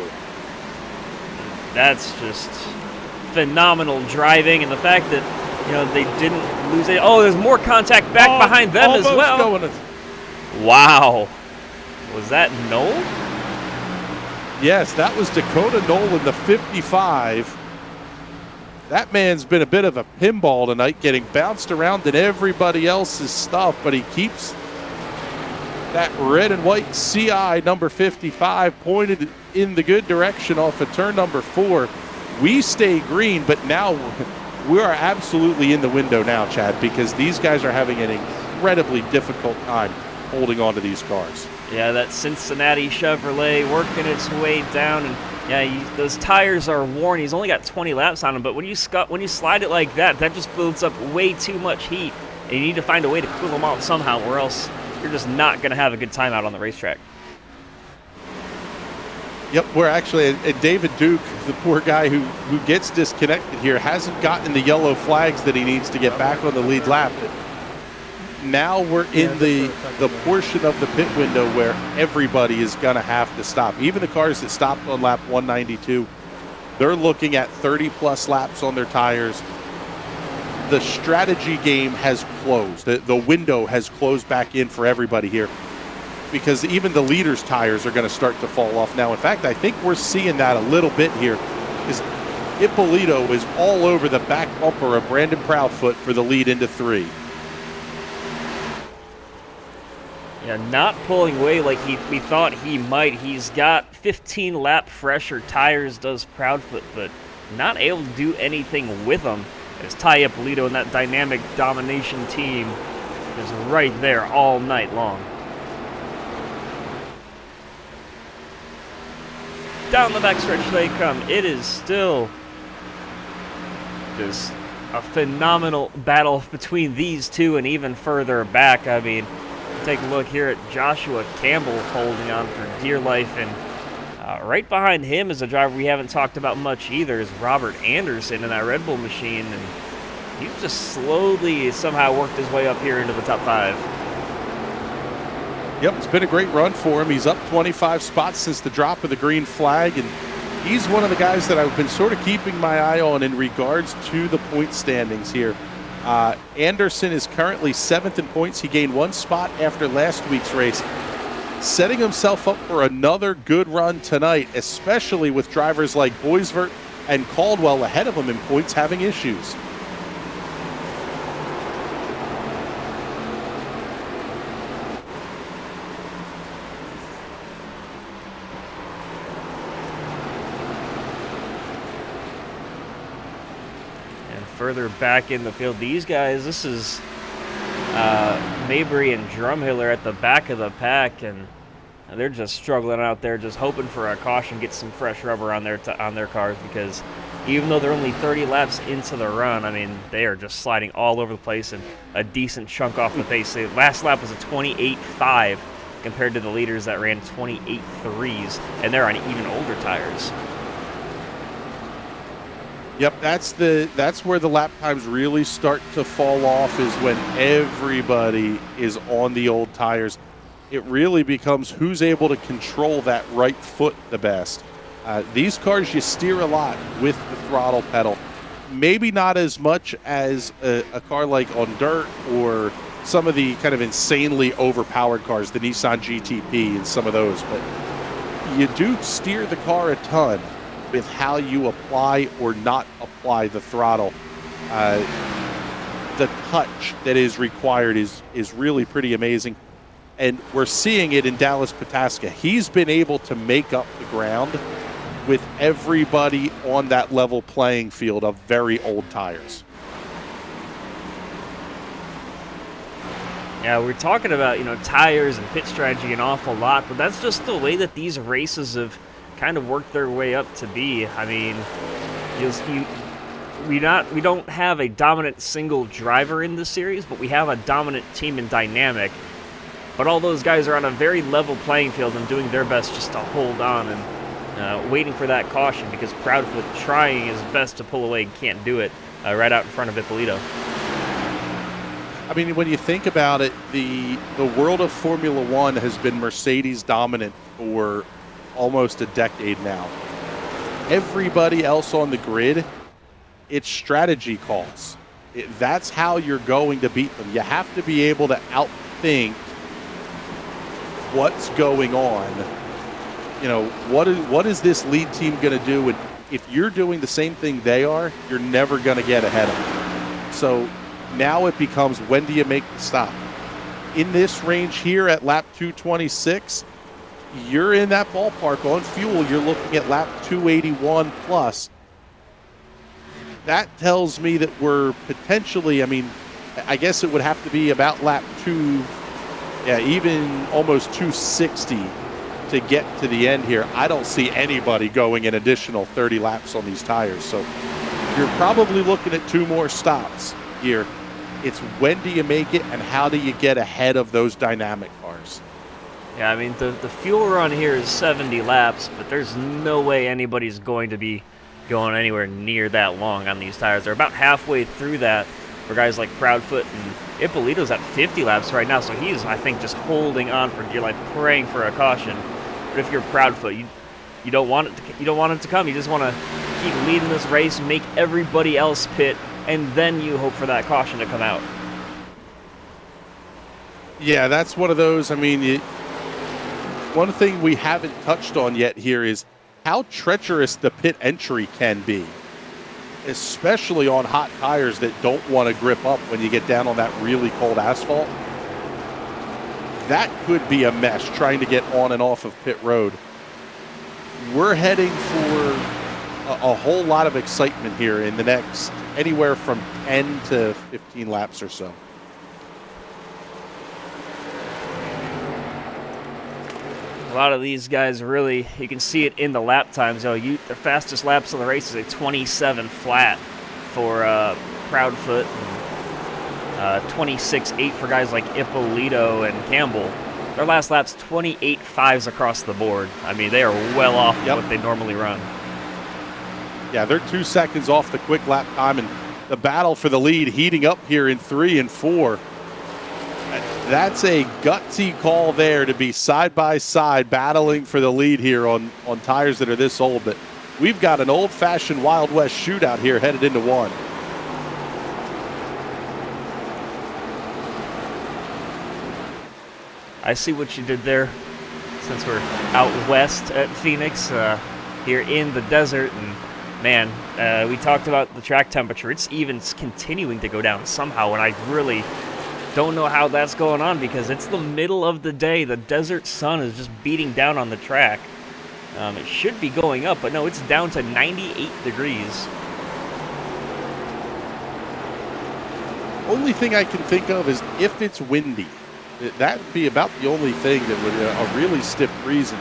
That's just phenomenal driving, and the fact that they didn't lose it. Oh, there's more contact back behind them as well. Wow. Was that Knoll? Yes, that was Dakota Knoll in the 55. That man's been a bit of a pinball tonight, getting bounced around in everybody else's stuff, but he keeps that red and white CI number 55 pointed in the good direction off of turn number 4. We stay green, but now we are absolutely in the window now, Chad, because these guys are having an incredibly difficult time holding on to these cars. Yeah, that Cincinnati Chevrolet working its way down, and those tires are worn. He's only got 20 laps on them, but when you slide it like that, that just builds up way too much heat, and you need to find a way to cool them off somehow, or else you're just not going to have a good time out on the racetrack. Yep, we're actually, David Duke, the poor guy who gets disconnected here, hasn't gotten the yellow flags that he needs to get back on the lead lap. Now we're in the portion of the pit window where everybody is going to have to stop. Even the cars that stopped on lap 192, they're looking at 30-plus laps on their tires. The strategy game has closed. The window has closed back in for everybody here, because even the leaders' tires are going to start to fall off now. In fact, I think we're seeing that a little bit here, because Polito is all over the back bumper of Brandon Proudfoot for the lead into 3. Yeah, not pulling away like we thought he might. He's got 15-lap fresher tires, does Proudfoot, but not able to do anything with them. As Talia, Polito, and that dynamic domination team is right there all night long. Down the backstretch they come. It is still just a phenomenal battle between these two, and even further back. I mean, take a look here at Joshua Campbell holding on for dear life, and right behind him is a driver we haven't talked about much either, is Robert Anderson in that Red Bull machine, and he's just slowly somehow worked his way up here into the top 5. Yep, it's been a great run for him. He's up 25 spots since the drop of the green flag, and he's one of the guys that I've been sort of keeping my eye on in regards to the point standings here. Anderson is currently 7th in points. He gained 1 spot after last week's race, setting himself up for another good run tonight, especially with drivers like Boisvert and Caldwell ahead of him in points having issues. Further back in the field, these guys, this is Mabry and Drumhiller at the back of the pack, and they're just struggling out there, just hoping for a caution, get some fresh rubber on their cars, because even though they're only 30 laps into the run, I mean, they are just sliding all over the place and a decent chunk off the pace. The last lap was a 28.5 compared to the leaders that ran 28.3s, and they're on even older tires. Yep, that's where the lap times really start to fall off, is when everybody is on the old tires. It really becomes who's able to control that right foot the best. These cars, you steer a lot with the throttle pedal. Maybe not as much as a car like on dirt or some of the kind of insanely overpowered cars, the Nissan GTP and some of those, but you do steer the car a ton with how you apply or not apply the throttle. The touch that is required is really pretty amazing. And we're seeing it in Dallas Pataska. He's been able to make up the ground with everybody on that level playing field of very old tires. Yeah, we're talking about, tires and pit strategy an awful lot, but that's just the way that these races have kind of worked their way up to be. I mean, we don't have a dominant single driver in this series, but we have a dominant team and dynamic. But all those guys are on a very level playing field and doing their best just to hold on and waiting for that caution, because Proudfoot trying his best to pull away and can't do it right out in front of Polito. I mean, when you think about it, the world of Formula One has been Mercedes dominant for almost a decade now. Everybody else on the grid, it's strategy calls. That's how you're going to beat them. You have to be able to outthink what's going on. What is this lead team going to do? And if you're doing the same thing they are, you're never going to get ahead of them. So now it becomes, when do you make the stop? In this range here at lap 226, you're in that ballpark on fuel. You're looking at lap 281 plus. That tells me that we're potentially, I guess it would have to be about lap even almost 260 to get to the end here. I don't see anybody going an additional 30 laps on these tires. So you're probably looking at 2 more stops here. It's when do you make it and how do you get ahead of those dynamic cars? Yeah, the fuel run here is 70 laps, but there's no way anybody's going to be going anywhere near that long on these tires. They're about halfway through that for guys like Proudfoot, and Ippolito's at 50 laps right now, so he's, I think, just holding on for dear life, praying for a caution. But if you're Proudfoot, you don't want it to come. You just want to keep leading this race, make everybody else pit, and then you hope for that caution to come out. Yeah, that's one of those. One thing we haven't touched on yet here is how treacherous the pit entry can be, especially on hot tires that don't want to grip up when you get down on that really cold asphalt. That could be a mess trying to get on and off of pit road. We're heading for a whole lot of excitement here in the next anywhere from 10 to 15 laps or so. A lot of these guys really, you can see it in the lap times. The fastest laps of the race is a 27 flat for Proudfoot, and 26.8 for guys like Polito and Campbell. Their last lap's 28.5s across the board. They are well off of what they normally run. Yeah, they're 2 seconds off the quick lap time, and the battle for the lead heating up here in 3 and 4. That's a gutsy call there to be side by side battling for the lead here on tires that are this old. But we've got an old-fashioned Wild West shootout here headed into 1. I see what you did there. Since we're out west at Phoenix, here in the desert, and man, we talked about the track temperature. It's even continuing to go down somehow, and I really don't know how that's going on, because it's the middle of the day. The desert sun is just beating down on the track. It should be going up, but no, it's down to 98 degrees. Only thing I can think of is if it's windy. That would be about the only thing that would a really stiff breeze.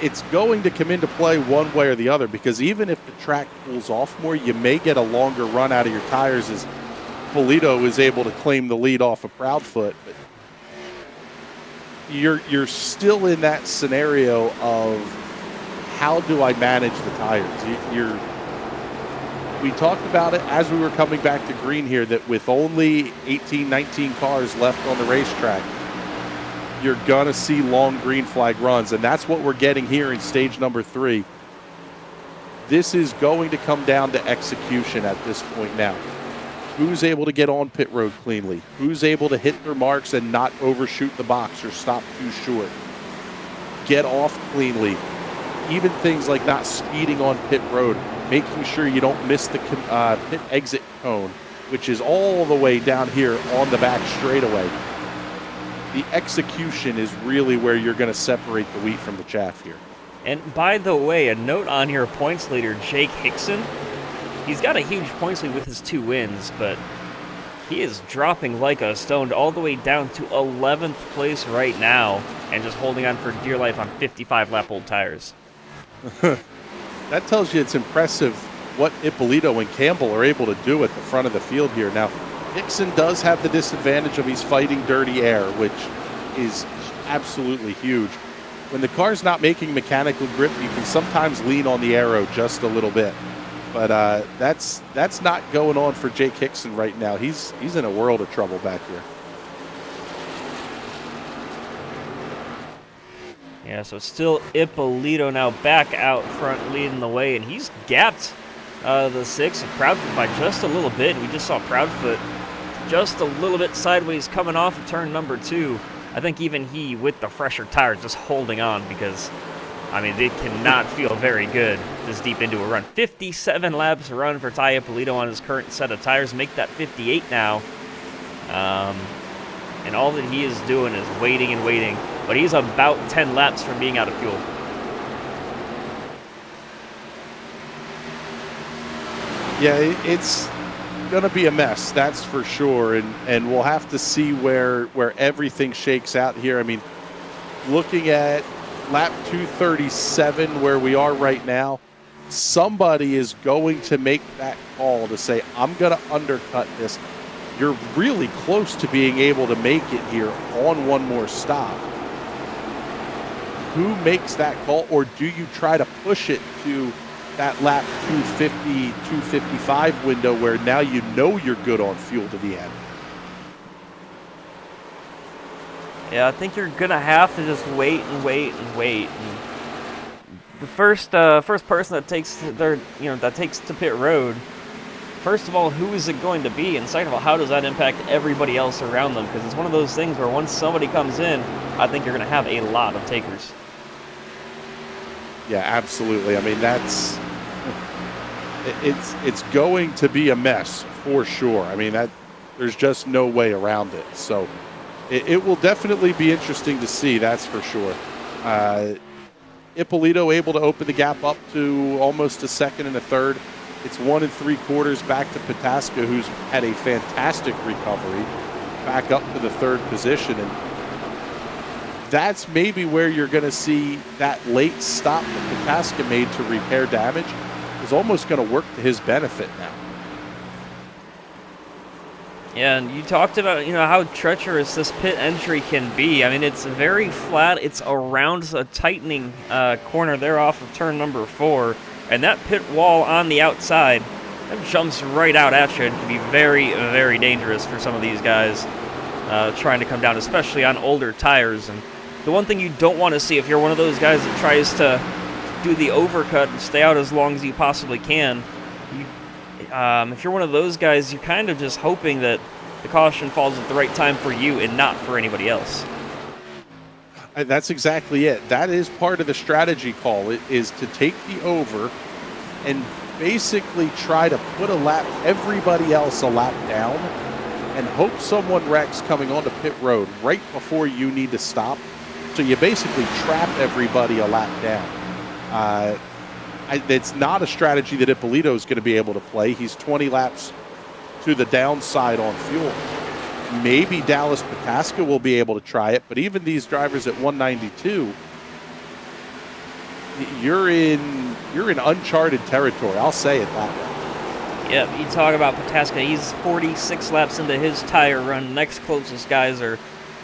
It's going to come into play one way or the other, because even if the track cools off more, you may get a longer run out of your tires as Polito is able to claim the lead off of Proudfoot. But you're still in that scenario of how do I manage the tires? We talked about it as we were coming back to green here, that with only 18, 19 cars left on the racetrack, you're going to see long green flag runs, and that's what we're getting here in stage number 3. This is going to come down to execution at this point now. Who's able to get on pit road cleanly? Who's able to hit their marks and not overshoot the box or stop too short? Get off cleanly. Even things like not speeding on pit road, making sure you don't miss the pit exit cone, which is all the way down here on the back straightaway. The execution is really where you're going to separate the wheat from the chaff here. And by the way, a note on your points leader, Jake Hixson. He's got a huge points lead with his 2 wins, but he is dropping like a stone all the way down to 11th place right now and just holding on for dear life on 55-lap-old tires. That tells you it's impressive what Polito and Campbell are able to do at the front of the field here. Now, Hixson does have the disadvantage of he's fighting dirty air, which is absolutely huge. When the car's not making mechanical grip, you can sometimes lean on the aero just a little bit. But that's not going on for Jake Hixson right now. He's in a world of trouble back here. Yeah, so still Polito now back out front leading the way, and he's gapped the 6 of Proudfoot by just a little bit. We just saw Proudfoot just a little bit sideways coming off of turn number 2. I think even he, with the fresher tires, just holding on because, I mean, they cannot feel very good this deep into a run. 57 laps run for Talia Polito on his current set of tires. Make that 58 now. And all that he is doing is waiting and waiting. But he's about 10 laps from being out of fuel. Yeah, it's going to be a mess, that's for sure. And we'll have to see where everything shakes out here. I mean, looking at lap 237 where we are right now, somebody is going to make that call to say, I'm going to undercut this. You're really close to being able to make it here on one more stop. Who makes that call, or do you try to push it to that lap 250, 255 window where now you know you're good on fuel to the end? Yeah, I think you're gonna have to just wait and wait and wait. And the first person that takes to pit road, first of all, who is it going to be? And second of all, how does that impact everybody else around them? Because it's one of those things where once somebody comes in, I think you're going to have a lot of takers. Yeah, absolutely. I mean, it's going to be a mess for sure. I mean, there's just no way around it. So it will definitely be interesting to see, that's for sure. Polito able to open the gap up to almost a second and a third. It's 1 3/4 back to Pataska, who's had a fantastic recovery, back up to the 3rd position. And that's maybe where you're going to see that late stop that Pataska made to repair damage is almost going to work to his benefit now. Yeah, and you talked about, how treacherous this pit entry can be. I mean, it's very flat. It's around a tightening corner there off of turn number 4. And that pit wall on the outside, that jumps right out at you and can be very, very dangerous for some of these guys trying to come down, especially on older tires. And the one thing you don't want to see if you're one of those guys that tries to do the overcut and stay out as long as you possibly can, if you're one of those guys, you're kind of just hoping that the caution falls at the right time for you and not for anybody else. That's exactly it. That is part of the strategy call. It is to take the over and basically try to put everybody else a lap down and hope someone wrecks coming onto pit road right before you need to stop. So you basically trap everybody a lap down. It's not a strategy that Polito is going to be able to play. He's 20 laps to the downside on fuel. Maybe Dallas Pataska will be able to try it, but even these drivers at 192, you're in uncharted territory. I'll say it that way. Yeah, you talk about Pataska. He's 46 laps into his tire run. Next closest guys are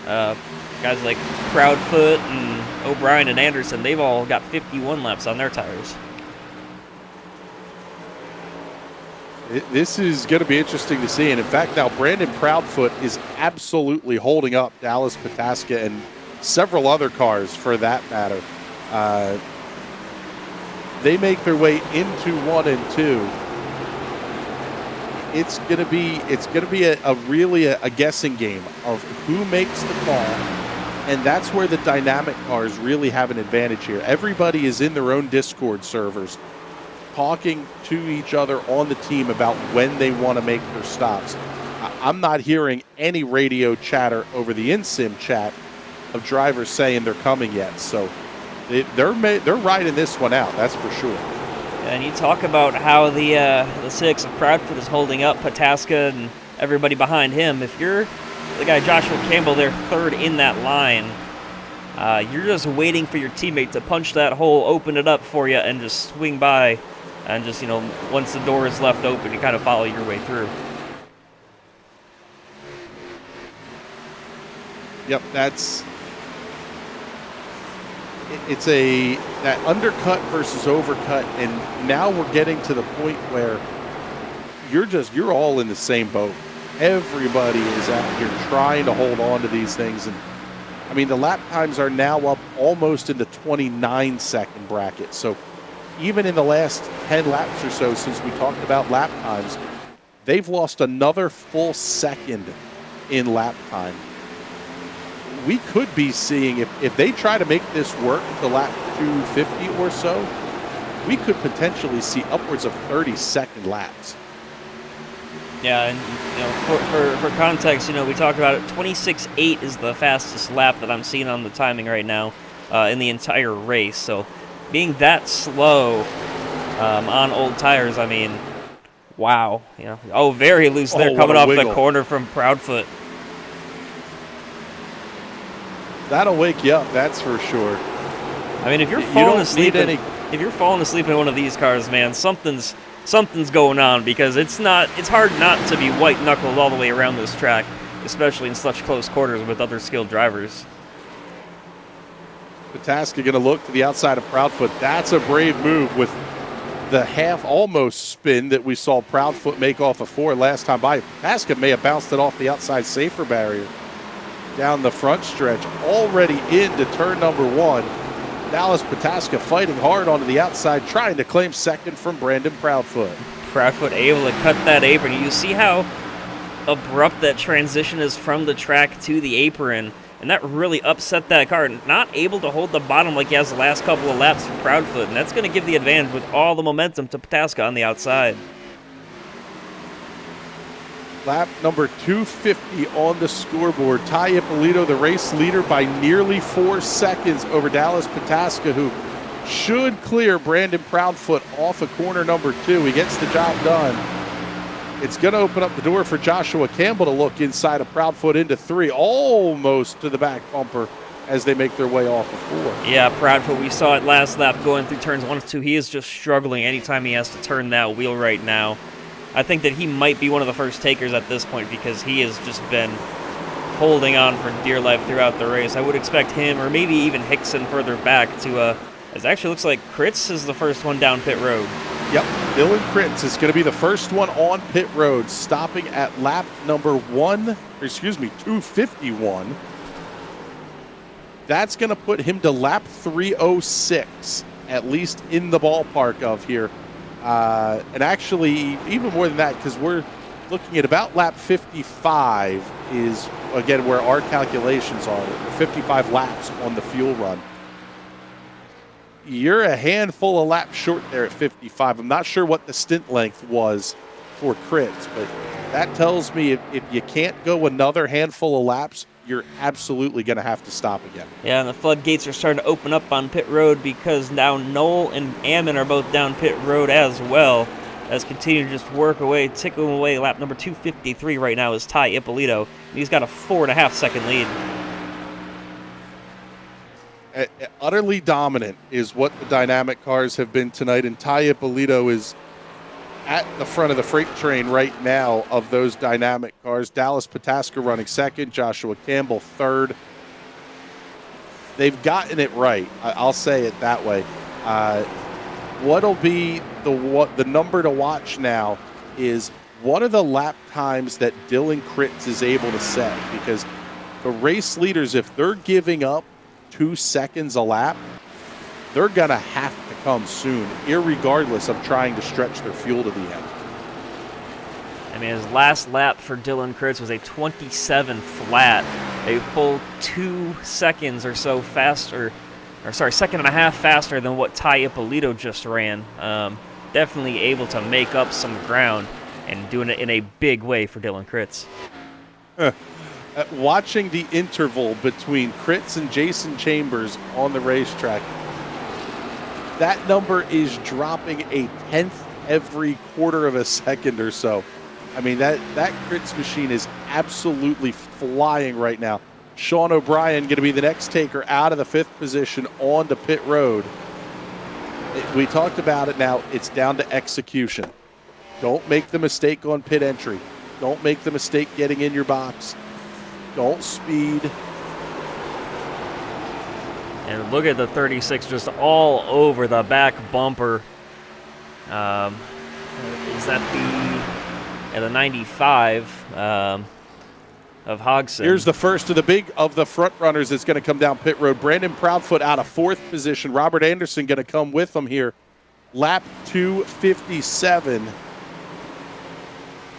Guys like Proudfoot and O'Brien and Anderson, they've all got 51 laps on their tires. This is going to be interesting to see. And in fact, now Brandon Proudfoot is absolutely holding up Dallas Pataska and several other cars for that matter. They make their way into 1 and 2. It's going to be a guessing game of who makes the call. And that's where the dynamic cars really have an advantage here. Everybody is in their own Discord servers, talking to each other on the team about when they want to make their stops. I'm not hearing any radio chatter over the in-sim chat of drivers saying they're coming yet. So they're riding this one out, that's for sure. And you talk about how the 6 of Proudfoot is holding up Pataska and everybody behind him. If you're the guy Joshua Campbell, they're third in that line. You're just waiting for your teammate to punch that hole, open it up for you, and just swing by. And just, once the door is left open, you kind of follow your way through. Yep, it's that undercut versus overcut, and now we're getting to the point where you're all in the same boat. Everybody is out here trying to hold on to these things, and I mean the lap times are now up almost in the 29-second bracket. So even in the last 10 laps or so since we talked about lap times, they've lost another full second in lap time. We could be seeing, if they try to make this work to lap 250 or so, we could potentially see upwards of 30-second laps. Yeah, and for context, we talked about it. 26.8 is the fastest lap that I'm seeing on the timing right now in the entire race. So being that slow on old tires, I mean, wow. Very loose there coming off the corner from Proudfoot. That'll wake you up, that's for sure. I mean, if you're falling asleep in one of these cars, man, something's going on, because it's hard not to be white knuckled all the way around this track, especially in such close quarters with other skilled drivers. Pataska going to look to the outside of Proudfoot. That's a brave move with the half almost spin that we saw Proudfoot make off of 4 last time by. Pataska may have bounced it off the outside safer barrier down the front stretch, already into turn number 1. Dallas Pataska fighting hard onto the outside, trying to claim second from Brandon Proudfoot. Proudfoot able to cut that apron. You see how abrupt that transition is from the track to the apron, and that really upset that car. Not able to hold the bottom like he has the last couple of laps for Proudfoot, and that's going to give the advantage with all the momentum to Pataska on the outside. Lap number 250 on the scoreboard. Talia Polito, the race leader, by nearly 4 seconds over Dallas Pataska, who should clear Brandon Proudfoot off of corner number 2. He gets the job done. It's going to open up the door for Joshua Campbell to look inside of Proudfoot into 3, almost to the back bumper as they make their way off of 4. Yeah, Proudfoot, we saw it last lap going through turns 1 and 2. He is just struggling anytime he has to turn that wheel right now. I think that he might be one of the first takers at this point, because he has just been holding on for dear life throughout the race. I would expect him, or maybe even Hixson further back, to, it actually looks like Kritz is the first one down pit road. Yep, Dylan Kritz is going to be the first one on pit road, stopping at lap number 251. That's going to put him to lap 306, at least in the ballpark of here. And actually, even more than that, because we're looking at about lap 55 is, again, where our calculations are. 55 laps on the fuel run. You're a handful of laps short there at 55. I'm not sure what the stint length was for Kritz, but that tells me if you can't go another handful of laps, you're absolutely going to have to stop again. Yeah, and the floodgates are starting to open up on pit road, because now Knoll and Ammon are both down pit road as well, as continue to just work away, tickle away. Lap number 253 right now is Ty Ippolito. He's got a 4.5 second lead. Utterly dominant is what the dynamic cars have been tonight, and Ty Ippolito is at the front of the freight train right now of those dynamic cars. Dallas Pataska running second, Joshua Campbell third. They've gotten it right. I'll say it that way. What'll be the number to watch now is what are the lap times that Dylan Kritz is able to set, because the race leaders, if they're giving up 2 seconds a lap, they're going to have to come soon, irregardless of trying to stretch their fuel to the end. I mean, his last lap for Dylan Kritz was a 27 flat, a full 2 seconds or so faster, or sorry, second and a half faster than what Talia Polito just ran. Definitely able to make up some ground and doing it in a big way for Dylan Kritz. Watching the interval between Kritz and Jason Chambers on the racetrack, that number is dropping a tenth every quarter of a second or so. I mean, that Kritz machine is absolutely flying right now. Sean O'Brien going to be the next taker out of the 5th position on the pit road. We talked about it now. It's down to execution. Don't make the mistake on pit entry. Don't make the mistake getting in your box. Don't speed. And look at the 36 just all over the back bumper. Is that the 95 of Hixson? Here's the first of the front runners that's going to come down pit road. Brandon Proudfoot out of 4th position. Robert Anderson going to come with him here. Lap 2:57.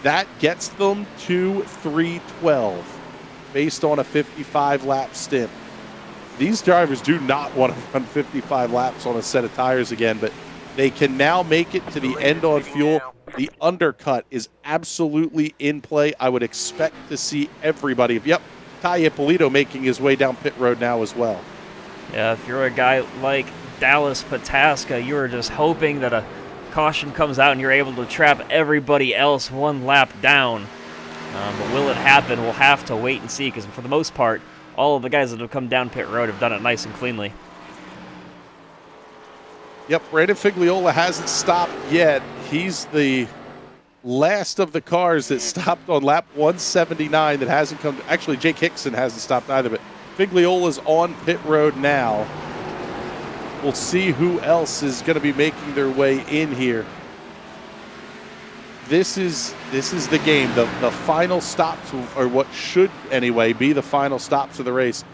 That gets them to 3:12 based on a 55-lap stint. These drivers do not want to run 55 laps on a set of tires again, but they can now make it to the end on fuel. The undercut is absolutely in play. I would expect to see everybody. Yep, Talia Polito making his way down pit road now as well. Yeah, if you're a guy like Dallas Pataska, you're just hoping that a caution comes out and you're able to trap everybody else 1 lap down. But will it happen? We'll have to wait and see, because for the most part, all of the guys that have come down pit road have done it nice and cleanly. Yep, Brandon Figliola hasn't stopped yet. He's the last of the cars that stopped on lap 179 that hasn't come. Actually, Jake Hixson hasn't stopped either, but Figliola's on pit road now. We'll see who else is going to be making their way in here. This is the game. The final stops, or what should anyway be the final stops of the race.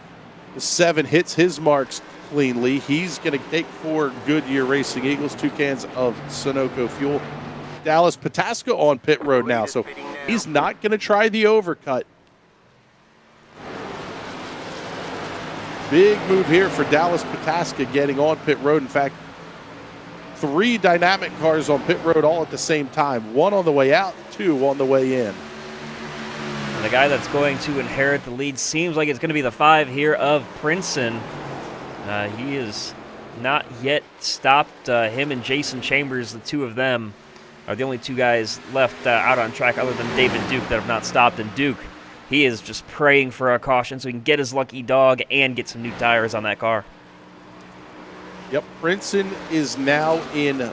The 7 hits his marks cleanly. He's going to take 4 Goodyear Racing Eagles, 2 cans of Sunoco fuel. Dallas Pataska on pit road now, so he's not going to try the overcut. Big move here for Dallas Pataska getting on pit road. In fact, 3 dynamic cars on pit road all at the same time. 1 on the way out, 2 on the way in. And the guy that's going to inherit the lead seems like it's going to be the 5 here of Princeton. He is not yet stopped. Him and Jason Chambers, the 2 of them, are the only 2 guys left out on track other than David Duke that have not stopped. And Duke, he is just praying for a caution so he can get his lucky dog and get some new tires on that car. Yep, Princeton is now in.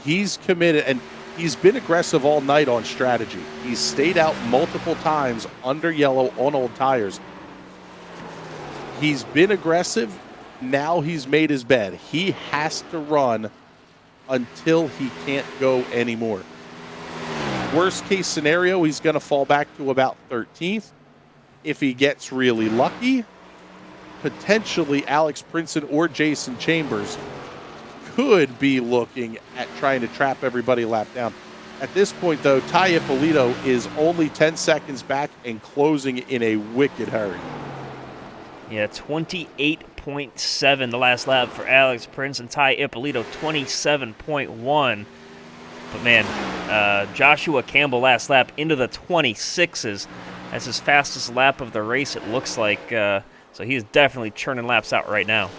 He's committed, and he's been aggressive all night on strategy. He's stayed out multiple times under yellow on old tires. He's been aggressive. Now he's made his bed. He has to run until he can't go anymore. Worst case scenario, he's going to fall back to about 13th. If he gets really lucky, potentially Alex Princeton or Jason Chambers could be looking at trying to trap everybody lap down. At this point, though, Talia Polito is only 10 seconds back and closing in a wicked hurry. Yeah, 28.7 the last lap for Alex Prince, and Talia Polito 27.1. But man, Joshua Campbell last lap into the 26s. That's his fastest lap of the race, it looks like. So he is definitely churning laps out right now.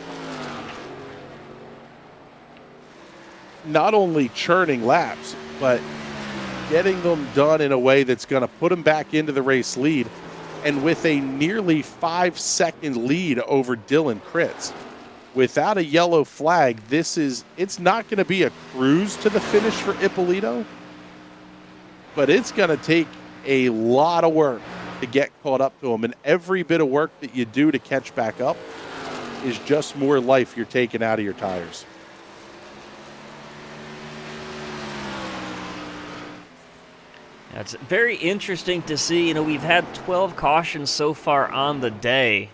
Not only churning laps, but getting them done in a way that's going to put him back into the race lead, and with a nearly 5-second lead over Dylan Kritz. without a yellow flag, it's not going to be a cruise to the finish for Polito, but it's going to take a lot of work to get caught up to him. And every bit of work that you do to catch back up is just more life you're taking out of your tires. It's very interesting to see. You know, we've had 12 cautions so far on the day.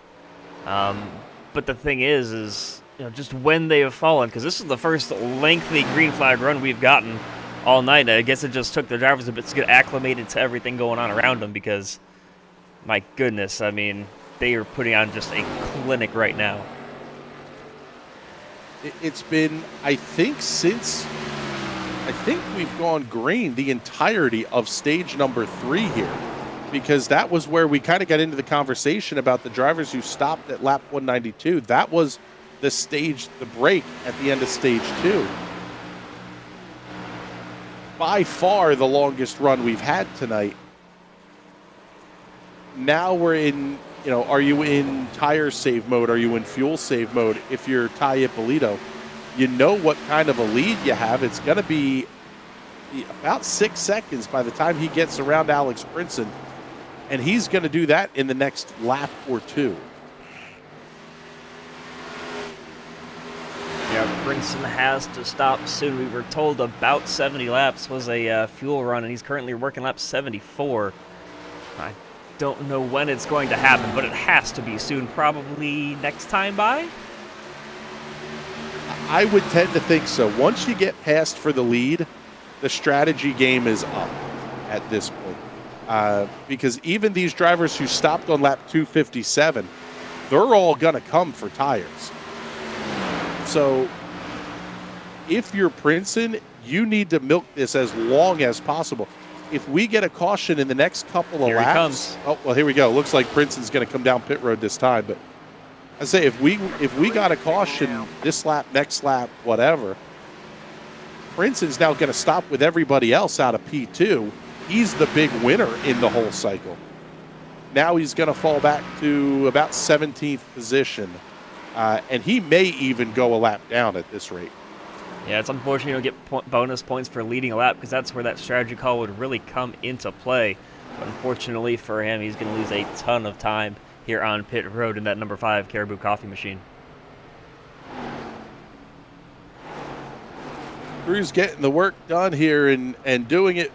But the thing is, you know, just when they have fallen, because this is the first lengthy green flag run we've gotten all night. I guess it just took the drivers a bit to get acclimated to everything going on around them because, my goodness, I mean, they are putting on just a clinic right now. It's been, I think we've gone green the entirety of stage number 3 here, because that was where we kind of got into the conversation about the drivers who stopped at lap 192. That was the break at the end of stage 2. By far the longest run we've had tonight. Now we're in, you know, are you in tire save mode? Are you in fuel save mode? If you're Talia Polito, you know what kind of a lead you have. It's going to be about 6 seconds by the time he gets around Alex Brinson, and he's going to do that in the next lap or 2. Yeah, Brinson has to stop soon. We were told about 70 laps was a fuel run, and he's currently working lap 74. I don't know when it's going to happen, but it has to be soon, probably next time by? I would tend to think so. Once you get past for the lead, the strategy game is up at this point. Because even these drivers who stopped on lap 257, they're all going to come for tires. So if you're Princeton, you need to milk this as long as possible. If we get a caution in the next couple of laps, oh well, here we go. Looks like Princeton's going to come down pit road this time. But I say if we got a caution this lap, next lap, whatever, Princeton's now going to stop with everybody else out of P2. He's the big winner in the whole cycle. Now he's going to fall back to about 17th position. And he may even go a lap down at this rate. Yeah, it's unfortunate you don't get bonus points for leading a lap because that's where that strategy call would really come into play. But unfortunately for him, he's going to lose a ton of time here on pit road in that number 5 Caribou coffee machine. Crew's getting the work done here and doing it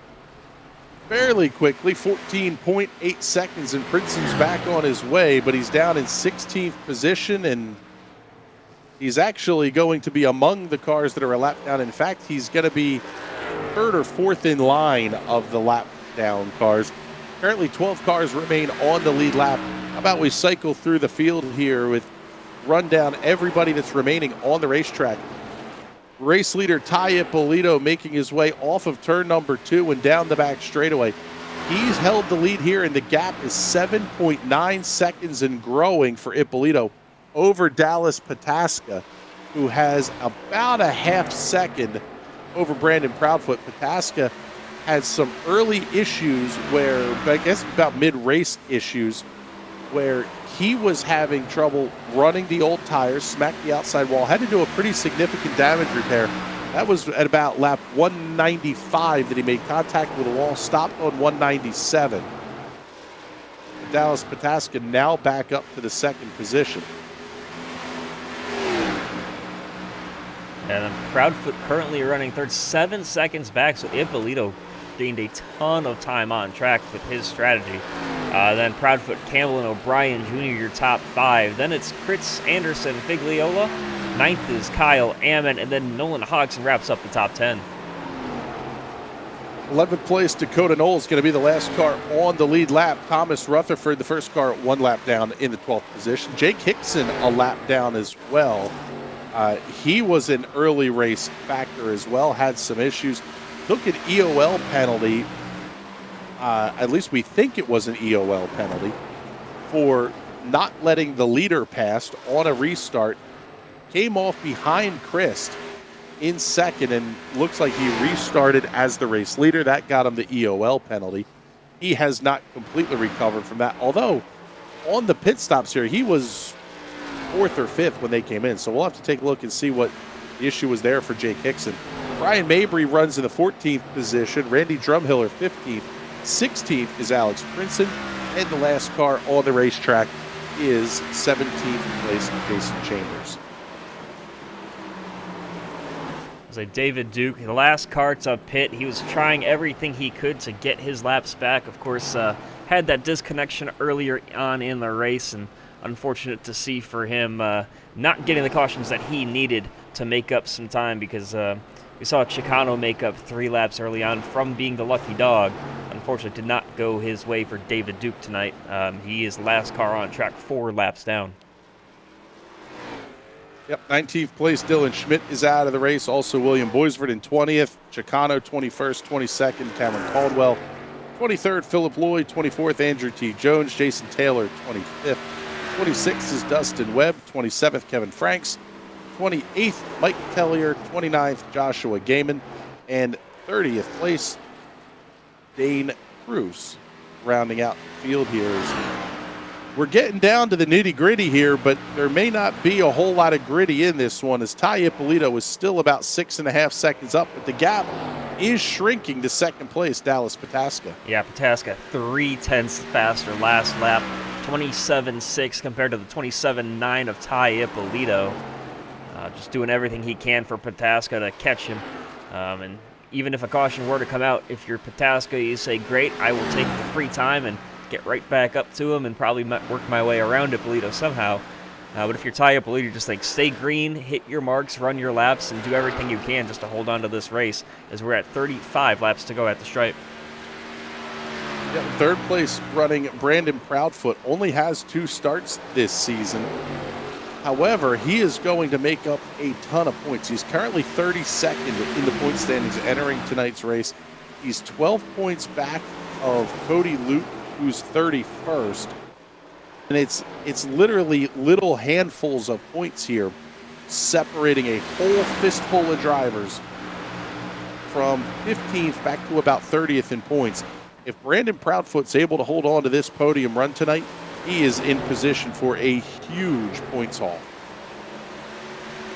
fairly quickly. 14.8 seconds, and Princeton's back on his way, but he's down in 16th position, and he's actually going to be among the cars that are a lap down. In fact, he's going to be 3rd or 4th in line of the lap down cars. Currently 12 cars remain on the lead lap. How about we cycle through the field here with run down everybody that's remaining on the racetrack. Race leader Talia Polito making his way off of turn number 2 and down the back straightaway. He's held the lead here, and the gap is 7.9 seconds and growing for Polito over Dallas Pataska, who has about a half second over Brandon Proudfoot. Pataska had some early issues where, I guess about mid-race issues, where he was having trouble running the old tires, smacked the outside wall, had to do a pretty significant damage repair. That was at about lap 195 that he made contact with the wall, stopped on 197. Dallas Pataska now back up to the 2nd position. And Proudfoot currently running 3rd, 7 seconds back, so Polito gained a ton of time on track with his strategy. Then Proudfoot, Campbell, and O'Brien Jr., your top 5. Then it's Chris Anderson, Figliola. 9th is Kyle Ammon, and then Nolan Hodgson wraps up the top 10. 11th place, Dakota Knoll is going to be the last car on the lead lap. Thomas Rutherford, the first car, 1 lap down in the 12th position. Jake Hixson, a lap down as well. He was an early race factor as well, had some issues. Took an EOL penalty, at least we think it was an EOL penalty, for not letting the leader pass on a restart. Came off behind Christ in 2nd and looks like he restarted as the race leader. That got him the EOL penalty. He has not completely recovered from that, although on the pit stops here, he was 4th or 5th when they came in. So we'll have to take a look and see what the issue was there for Jake Hixson. Brian Mabry runs in the 14th position. Randy Drumhiller 15th. 16th is Alex Princeton. And the last car on the racetrack is 17th place Jason Chambers. Like David Duke, the last car to pit, he was trying everything he could to get his laps back. Of course, had that disconnection earlier on in the race, and unfortunate to see for him not getting the cautions that he needed to make up some time, because we saw Chicano make up 3 laps early on from being the lucky dog. Unfortunately, did not go his way for David Duke tonight. He is last car on track, 4 laps down. Yep, 19th place, Dylan Schmidt is out of the race. Also, William Boisvert in 20th. Chicano, 21st. 22nd, Cameron Caldwell. 23rd, Philip Lloyd. 24th, Andrew T. Jones. Jason Taylor, 25th. 26th is Dustin Webb. 27th, Kevin Franks. 28th, Mike Tellier. 29th, Joshua Gaiman. And 30th place, Dane Cruz. Rounding out the field here is... We're getting down to the nitty-gritty here, but there may not be a whole lot of gritty in this one, as Talia Polito is still about 6.5 seconds up, but the gap is shrinking to second place, Dallas Pataska. Yeah, Pataska 0.3 faster last lap, 27.6 compared to the 27.9 of Talia Polito. Just doing everything he can for Pataska to catch him. And even if a caution were to come out, if you're Pataska, you say, great, I will take the free time and get right back up to him and probably work my way around Polito somehow. But if you're Talia Polito, just like stay green, hit your marks, run your laps, and do everything you can just to hold on to this race, as we're at 35 laps to go at the stripe. Yeah, third place running Brandon Proudfoot only has 2 starts this season. However, he is going to make up a ton of points. He's currently 32nd in the point standings entering tonight's race. He's 12 points back of Cody Lute, who's 31st. And it's literally little handfuls of points here separating a whole fistful of drivers from 15th back to about 30th in points. If Brandon Proudfoot's able to hold on to this podium run tonight, he is in position for a huge points haul.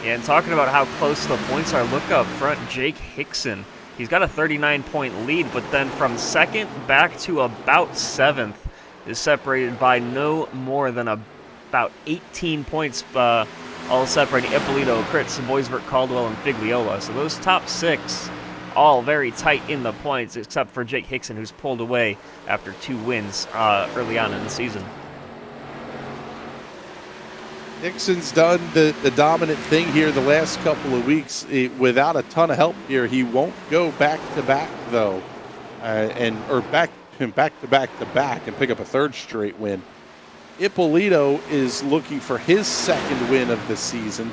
Yeah, and talking about how close the points are, look up front, Jake Hixson. He's got a 39-point lead, but then from second back to about 7th is separated by no more than about 18 points, all separating Ippolito, Kritz, Boisvert, Caldwell, and Figliola. So those top 6 all very tight in the points, except for Jake Hixson, who's pulled away after 2 wins early on in the season. Hixson's done the dominant thing here the last couple of weeks without a ton of help here. He won't go back-to-back, though, or back-to-back and pick up a 3rd straight win. Ippolito is looking for his 2nd win of the season.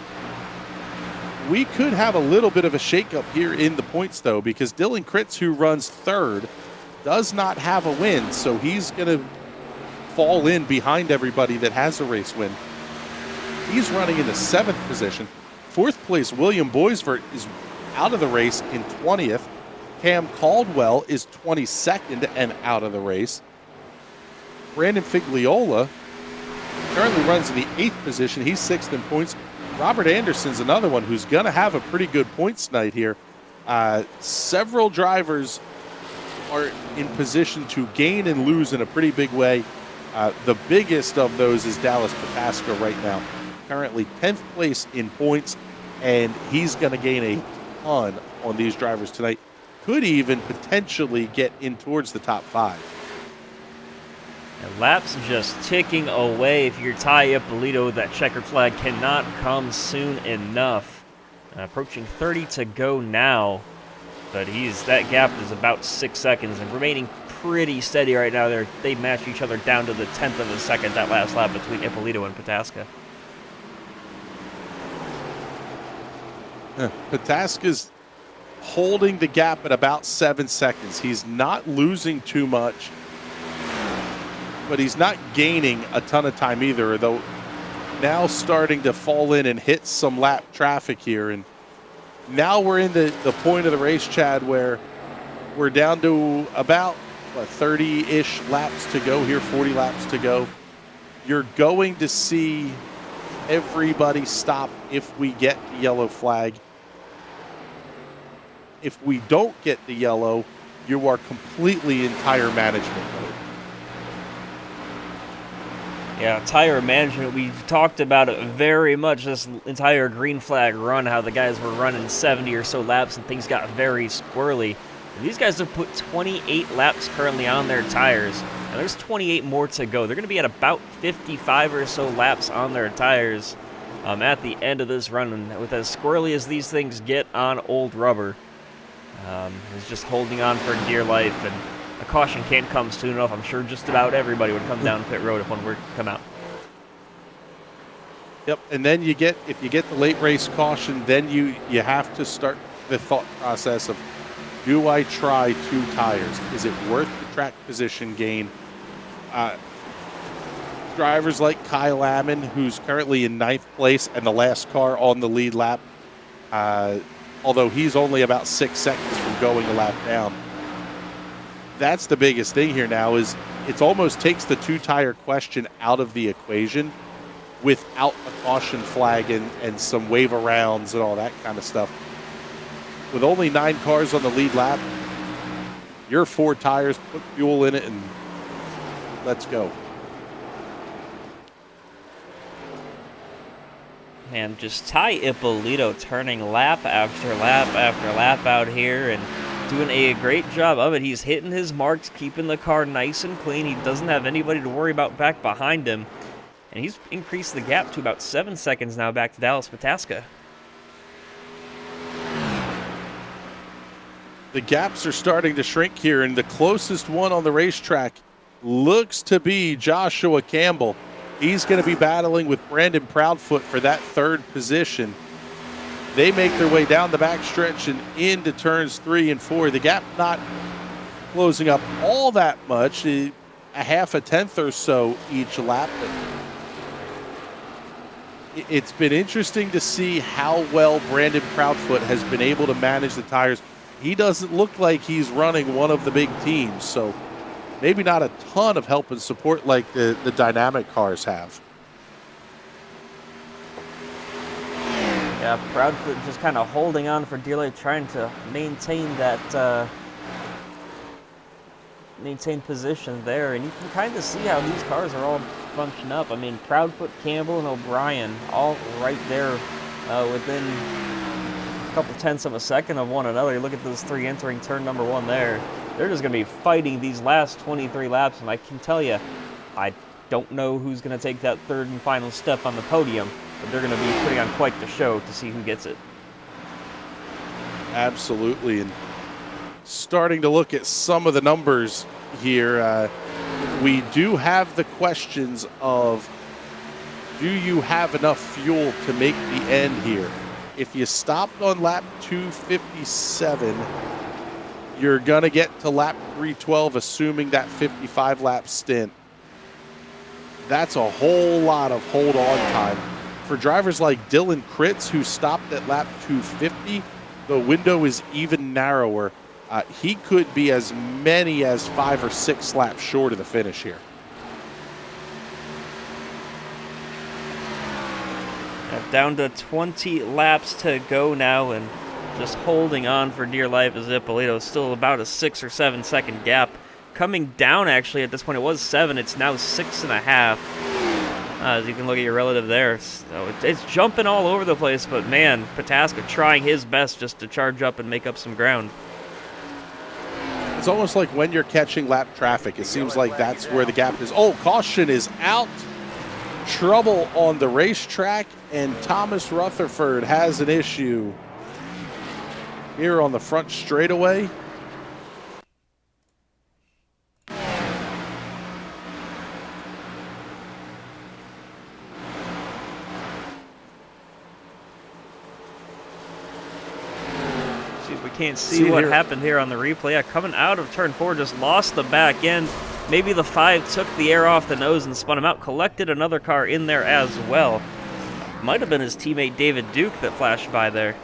We could have a little bit of a shakeup here in the points, though, because Dylan Kritz, who runs 3rd, does not have a win, so he's going to fall in behind everybody that has a race win. He's running in the 7th position. 4th place, William Boisvert is out of the race in 20th. Cam Caldwell is 22nd and out of the race. Brandon Figliola currently runs in the 8th position. He's 6th in points. Robert Anderson's another one who's going to have a pretty good points night here. Several drivers are in position to gain and lose in a pretty big way. The biggest of those is Dallas Pataska right now. Currently 10th place in points, and he's going to gain a ton on these drivers tonight. Could even potentially get in towards the top 5. And laps just ticking away. If you're Talia Polito, that checkered flag cannot come soon enough. Approaching 30 to go now, but that gap is about 6 seconds and remaining pretty steady right now. They match each other down to the 10th of a second, that last lap between Ippolito and Pataska. Pataska's holding the gap at about 7 seconds. He's not losing too much, but he's not gaining a ton of time either, though now starting to fall in and hit some lap traffic here. And now we're in the point of the race, Chad, where we're down to about 30-ish laps to go here, 40 laps to go. You're going to see everybody stop if we get the yellow flag. If we don't get the yellow, you are completely in tire management mode. Yeah, tire management, we talked about it very much this entire green flag run, how the guys were running 70 or so laps and things got very squirrely. And these guys have put 28 laps currently on their tires, and there's 28 more to go. They're going to be at about 55 or so laps on their tires at the end of this run. And with as squirrely as these things get on old rubber, it's just holding on for dear life. And a caution can't come soon enough. I'm sure just about everybody would come down pit road if one were to come out. Yep, and then if you get the late race caution, then you have to start the thought process of, do I try 2 tires? Is it worth the track position gain? Drivers like Kyle Ammon, who's currently in 9th place and the last car on the lead lap, although he's only about 6 seconds from going a lap down. That's the biggest thing here now, is it almost takes the 2-tire question out of the equation without a caution flag and some wave arounds and all that kind of stuff. With only 9 cars on the lead lap, your 4 tires, put fuel in it, and let's go. Man, just Ty Polito turning lap after lap after lap out here and doing a great job of it. He's hitting his marks, keeping the car nice and clean. He doesn't have anybody to worry about back behind him. And he's increased the gap to about 7 seconds now back to Dallas Pataska. The gaps are starting to shrink here, and the closest one on the racetrack looks to be Joshua Campbell. He's going to be battling with Brandon Proudfoot for that 3rd position. They make their way down the backstretch and into turns 3 and 4. The gap not closing up all that much, a half a tenth or so each lap. But it's been interesting to see how well Brandon Proudfoot has been able to manage the tires. He doesn't look like he's running one of the big teams, so maybe not a ton of help and support like the dynamic cars have. Yeah, Proudfoot just kind of holding on for dear life, trying to maintain that maintain position there, and you can kind of see how these cars are all bunched up. I mean, Proudfoot, Campbell, and O'Brien all right there within a couple tenths of a second of one another. You look at those 3 entering turn number 1 there. They're just going to be fighting these last 23 laps, and I can tell you, I don't know who's going to take that 3rd and final step on the podium, but they're going to be putting on quite the show to see who gets it. Absolutely, and starting to look at some of the numbers here, we do have the questions of, do you have enough fuel to make the end here? If you stopped on lap 257, you're going to get to lap 312, assuming that 55 lap stint. That's a whole lot of hold on time. For drivers like Dylan Kritz, who stopped at lap 250, the window is even narrower. He could be as many as 5 or 6 laps short of the finish here. Down to 20 laps to go now, and just holding on for dear life as Polito. Still about a 6 or 7 second gap. Coming down, actually, at this point, it was 7. It's now 6.5. As you can look at your relative there. So it's jumping all over the place, but man, Pataska trying his best just to charge up and make up some ground. It's almost like when you're catching lap traffic, it seems like that's where the gap is. Oh, caution is out. Trouble on the racetrack, and Thomas Rutherford has an issue here on the front straightaway. Can't see what happened here on the replay. Yeah, coming out of turn 4, just lost the back end. Maybe the 5 took the air off the nose and spun him out. Collected another car in there as well. Might have been his teammate David Duke that flashed by there.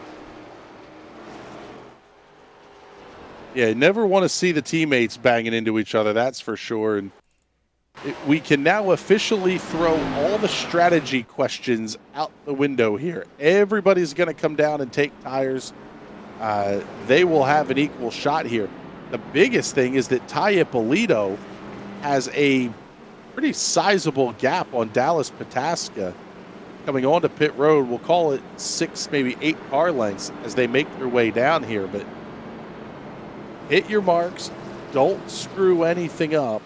Yeah, you never want to see the teammates banging into each other, that's for sure. And We can now officially throw all the strategy questions out the window here. Everybody's going to come down and take tires. They will have an equal shot here. The biggest thing is that Talia Polito has a pretty sizable gap on Dallas Pataska coming onto pit road. We'll call it 6, maybe 8 car lengths as they make their way down here. But hit your marks. Don't screw anything up.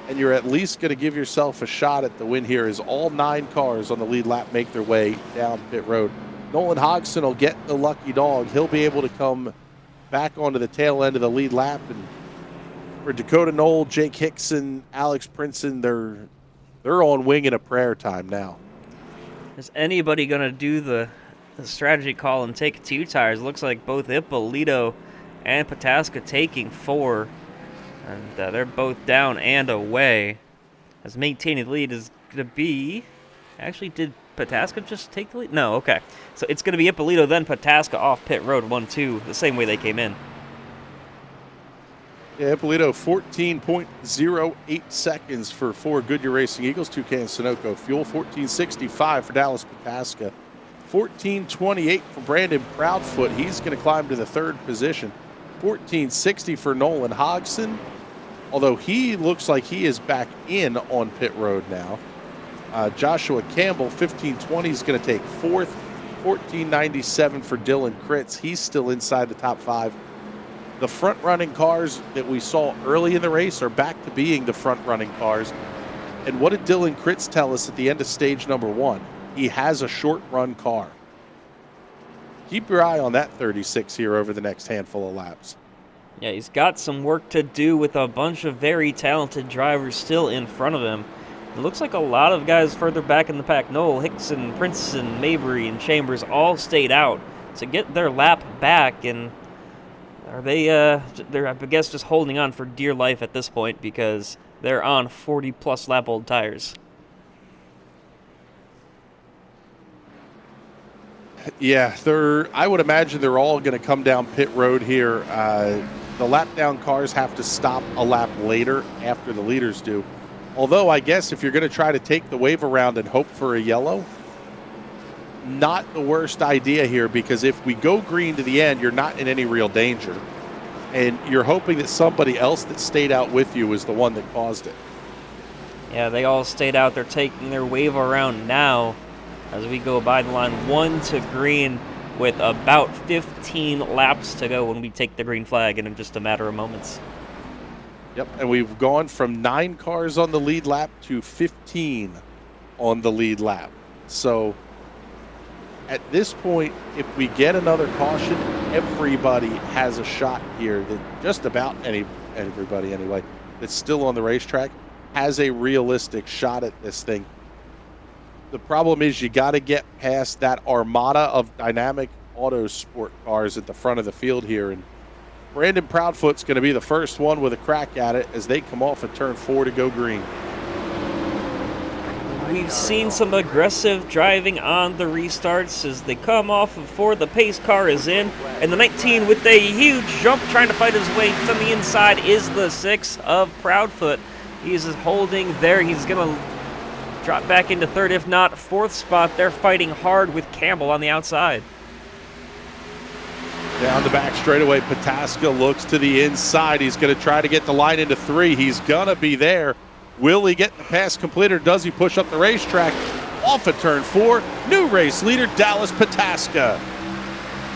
And you're at least going to give yourself a shot at the win here as all 9 cars on the lead lap make their way down pit road. Nolan Hixson will get the lucky dog. He'll be able to come back onto the tail end of the lead lap. And for Dakota Knoll, Jake Hixson, Alex Princeton, they're on wing and a prayer time now. Is anybody going to do the strategy call and take 2 tires? Looks like both Ippolito and Pataska taking 4. And they're both down and away. As maintaining the lead is going to be... Actually, did Pataska just take the lead? No, okay. So it's going to be Ippolito, then Pataska off pit road 1-2, the same way they came in. Yeah, Polito, 14.08 seconds for 4 Goodyear Racing Eagles, Toucan Sunoco Fuel, 14.65 for Dallas Pataska, 14.28 for Brandon Proudfoot. He's going to climb to the 3rd position. 14.60 for Nolan Hixson, although he looks like he is back in on pit road now. Joshua Campbell, 15.20, is going to take 4th. 14.97 for Dylan Kritz. He's still inside the top 5. The front-running cars that we saw early in the race are back to being the front-running cars. And what did Dylan Kritz tell us at the end of stage number 1? He has a short-run car. Keep your eye on that 36 here over the next handful of laps. Yeah, he's got some work to do with a bunch of very talented drivers still in front of him. It looks like a lot of guys further back in the pack, Knoll, Hixson, Princeton, Mabry, and Chambers all stayed out to get their lap back. And are they're, I guess, just holding on for dear life at this point because they're on 40-plus lap-old tires. Yeah, I would imagine they're all going to come down pit road here. The lap down cars have to stop a lap later after the leaders do. Although I guess if you're going to try to take the wave around and hope for a yellow, not the worst idea here, because if we go green to the end, you're not in any real danger. And you're hoping that somebody else that stayed out with you is the one that caused it. Yeah, they all stayed out. They're taking their wave around now as we go by the line 1 to green with about 15 laps to go when we take the green flag in just a matter of moments. Yep, and we've gone from 9 cars on the lead lap to 15 on the lead lap. So at this point, if we get another caution, everybody has a shot here. That just about everybody anyway that's still on the racetrack has a realistic shot at this thing. The problem is you got to get past that armada of dynamic auto sport cars at the front of the field here. And Brandon Proudfoot's going to be the first one with a crack at it as they come off of turn 4 to go green. We've seen some aggressive driving on the restarts as they come off of 4. The pace car is in, and the 19 with a huge jump trying to fight his way from the inside is the 6 of Proudfoot. He's holding there. He's going to drop back into 3rd, if not 4th spot. They're fighting hard with Campbell on the outside. Down the back straightaway, Pataska looks to the inside. He's going to try to get the line into 3. He's going to be there. Will he get the pass completed, or does he push up the racetrack? Off of turn 4, new race leader, Dallas Pataska.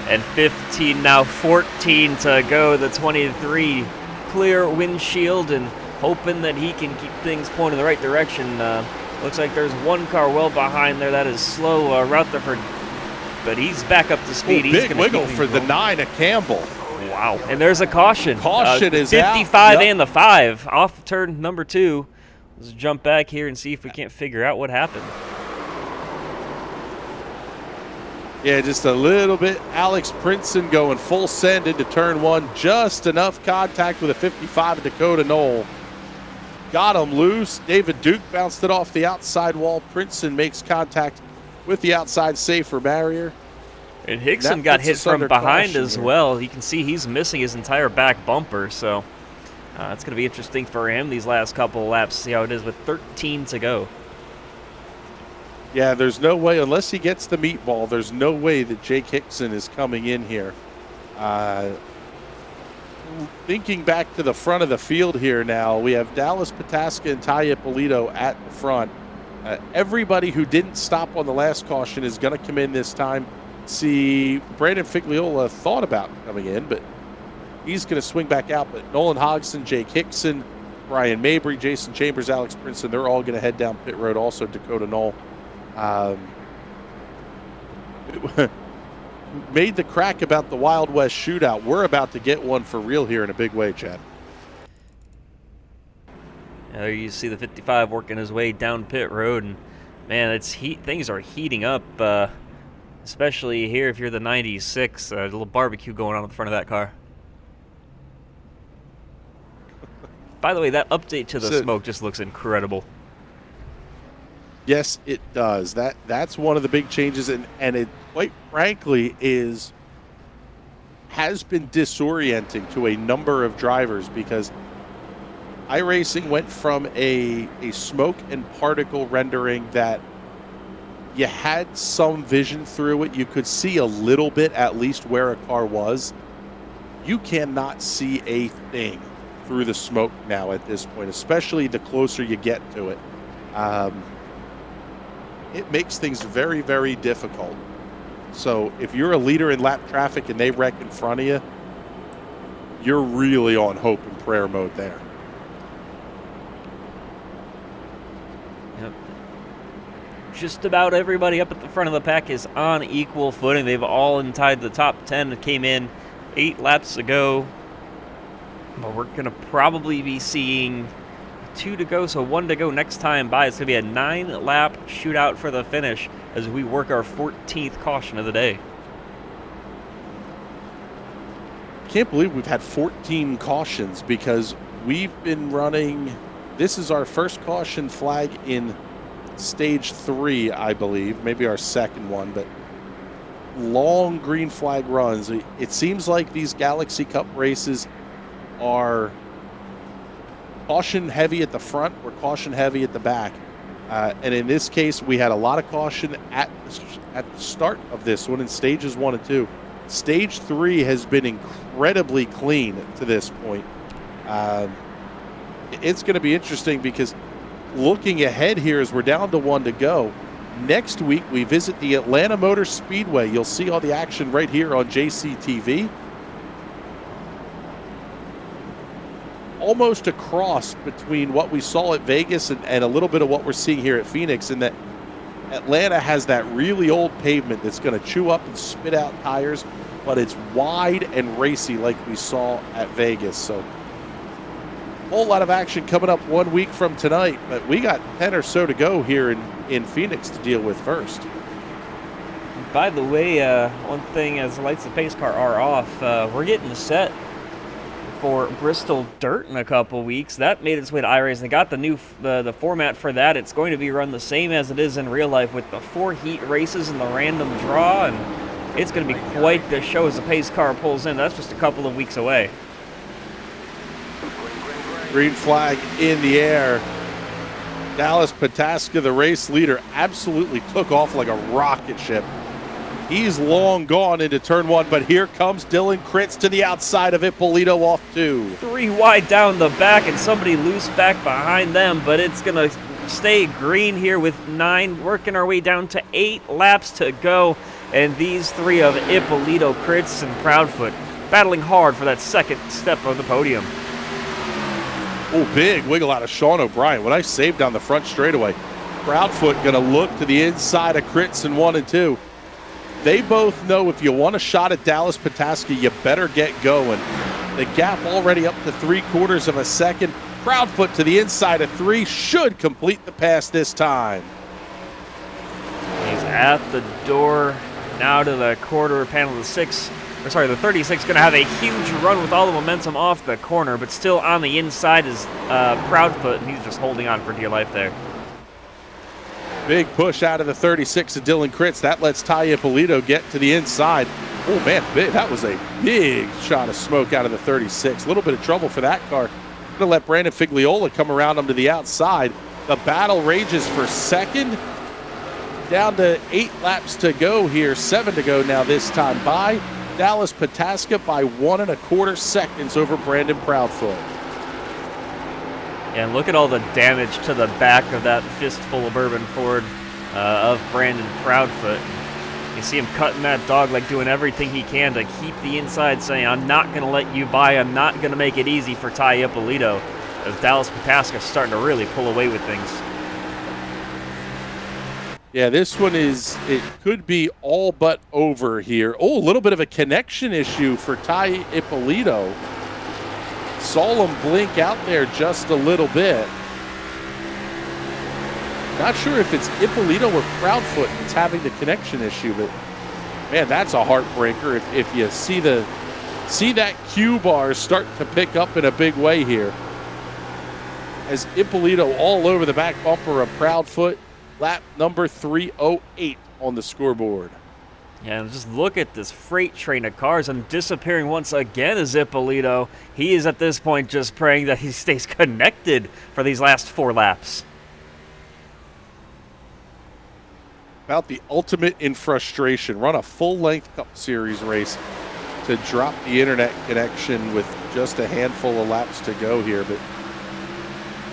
And 15, now 14 to go. The 23 clear windshield and hoping that he can keep things pointing in the right direction. Looks like there's one car well behind there. That is slow Rutherford, but he's back up to speed. He's big wiggle for the 9 of Campbell. Wow. And there's a caution. Caution is 55 out. Yep. and the 5 off turn number 2. Let's jump back here and see if we can't figure out what happened. Yeah, just a little bit. Alex Princeton going full send into turn 1. Just enough contact with a 55 of Dakota Knoll. Got him loose. David Duke bounced it off the outside wall. Princeton makes contact with the outside safer barrier. And Hixson got hit from behind as well. You can see he's missing his entire back bumper. So It's going to be interesting for him these last couple of laps, see how it is with 13 to go. Yeah, there's no way, unless he gets the meatball, there's no way that Jake Hixson is coming in here. Thinking back to the front of the field here now, we have Dallas Pataska and Talia Polito at the front. Everybody who didn't stop on the last caution is going to come in this time. See, Brandon Figliola thought about coming in, but he's going to swing back out. But Nolan Hodgson, Jake Hixson, Brian Mabry, Jason Chambers, Alex Princeton, they're all going to head down pit road. Also, Dakota Knoll. Made the crack about the Wild West shootout. We're about to get one for real here in a big way, Chad. There you see the 55 working his way down pit road, and man, things are heating up, especially here if you're the 96. A little barbecue going on at the front of that car. By the way, that update to the smoke just looks incredible. Yes, it does. That's one of the big changes, and it, quite frankly, has been disorienting to a number of drivers, because iRacing went from a smoke and particle rendering that you had some vision through it. You could see a little bit, at least, where a car was. You cannot see a thing through the smoke now at this point, especially the closer you get to it. It makes things very, very difficult. So if you're a leader in lap traffic and they wreck in front of you, you're really on hope and prayer mode there. Yep. Just about everybody up at the front of the pack is on equal footing. They've all tied the top 10 that came in 8 laps ago. But we're going to probably be seeing 2 to go, so 1 to go next time by. It's going to be a 9-lap shootout for the finish as we work our 14th caution of the day. Can't believe we've had 14 cautions, because we've been running, this is our first caution flag in stage 3, I believe, maybe our second one, but long green flag runs. It seems like these Galaxy Cup races are caution heavy at the front or caution heavy at the back. And in this case, we had a lot of caution at the start of this one in stages 1 and 2. Stage 3 has been incredibly clean to this point. It's going to be interesting, because looking ahead here as we're down to 1 to go, next week we visit the Atlanta Motor Speedway. You'll see all the action right here on JCTV. Almost a cross between what we saw at Vegas and a little bit of what we're seeing here at Phoenix, in that Atlanta has that really old pavement that's going to chew up and spit out tires, but it's wide and racy like we saw at Vegas. So a whole lot of action coming up 1 week from tonight, but we got 10 or so to go here in Phoenix to deal with first. By the way, one thing, as the lights of pace car are off, we're getting set for Bristol Dirt in a couple weeks. That made its way to iRacing. They got the new the format for that. It's going to be run the same as it is in real life, with the 4 heat races and the random draw, and it's going to be quite the show as the pace car pulls in. That's just a couple of weeks away. Green flag in the air. Dallas Pataska, the race leader, absolutely took off like a rocket ship. He's long gone into turn 1, but here comes Dylan Kritz to the outside of it. Polito off 2. 3 wide down the back, and somebody loose back behind them, but it's going to stay green here with 9, working our way down to 8 laps to go. And these 3 of Ippolito, Kritz, and Proudfoot battling hard for that second step of the podium. Oh, big wiggle out of Sean O'Brien. When I saved down the front straightaway, Proudfoot going to look to the inside of Kritz in 1 and 2. They both know if you want a shot at Dallas Pataska, you better get going. The gap already up to 3/4 of a second. Proudfoot to the inside of 3, should complete the pass this time. He's at the door, now to the quarter panel of the 6. Or sorry, the 36 going to have a huge run with all the momentum off the corner, but still on the inside is Proudfoot, and he's just holding on for dear life there. Big push out of the 36 of Dylan Kritz. That lets Talia Polito get to the inside. Oh, man, that was a big shot of smoke out of the 36. A little bit of trouble for that car. Going to let Brandon Figliola come around him to the outside. The battle rages for second. Down to 8 laps to go here. 7 to go now this time by Dallas Pataska by 1 1/4 seconds over Brandon Proudfoot. And look at all the damage to the back of that fistful of bourbon Ford of Brandon Proudfoot. You see him cutting that dog, like doing everything he can to keep the inside, saying, I'm not going to let you by. I'm not going to make it easy for Talia Polito. As Dallas Pataska starting to really pull away with things. Yeah, this one it could be all but over here. Oh, a little bit of a connection issue for Ty Ippolito. Saw him blink out there just a little bit. Not sure if it's Ippolito or Proudfoot that's having the connection issue, but man, that's a heartbreaker if you see that Q bar start to pick up in a big way here. As Ippolito all over the back bumper of Proudfoot. Lap number 308 on the scoreboard. Yeah, and just look at this freight train of cars and disappearing once again is Ippolito. He is at this point just praying that he stays connected for these last 4 laps. About the ultimate in frustration. Run a full-length Cup Series race to drop the internet connection with just a handful of laps to go here, but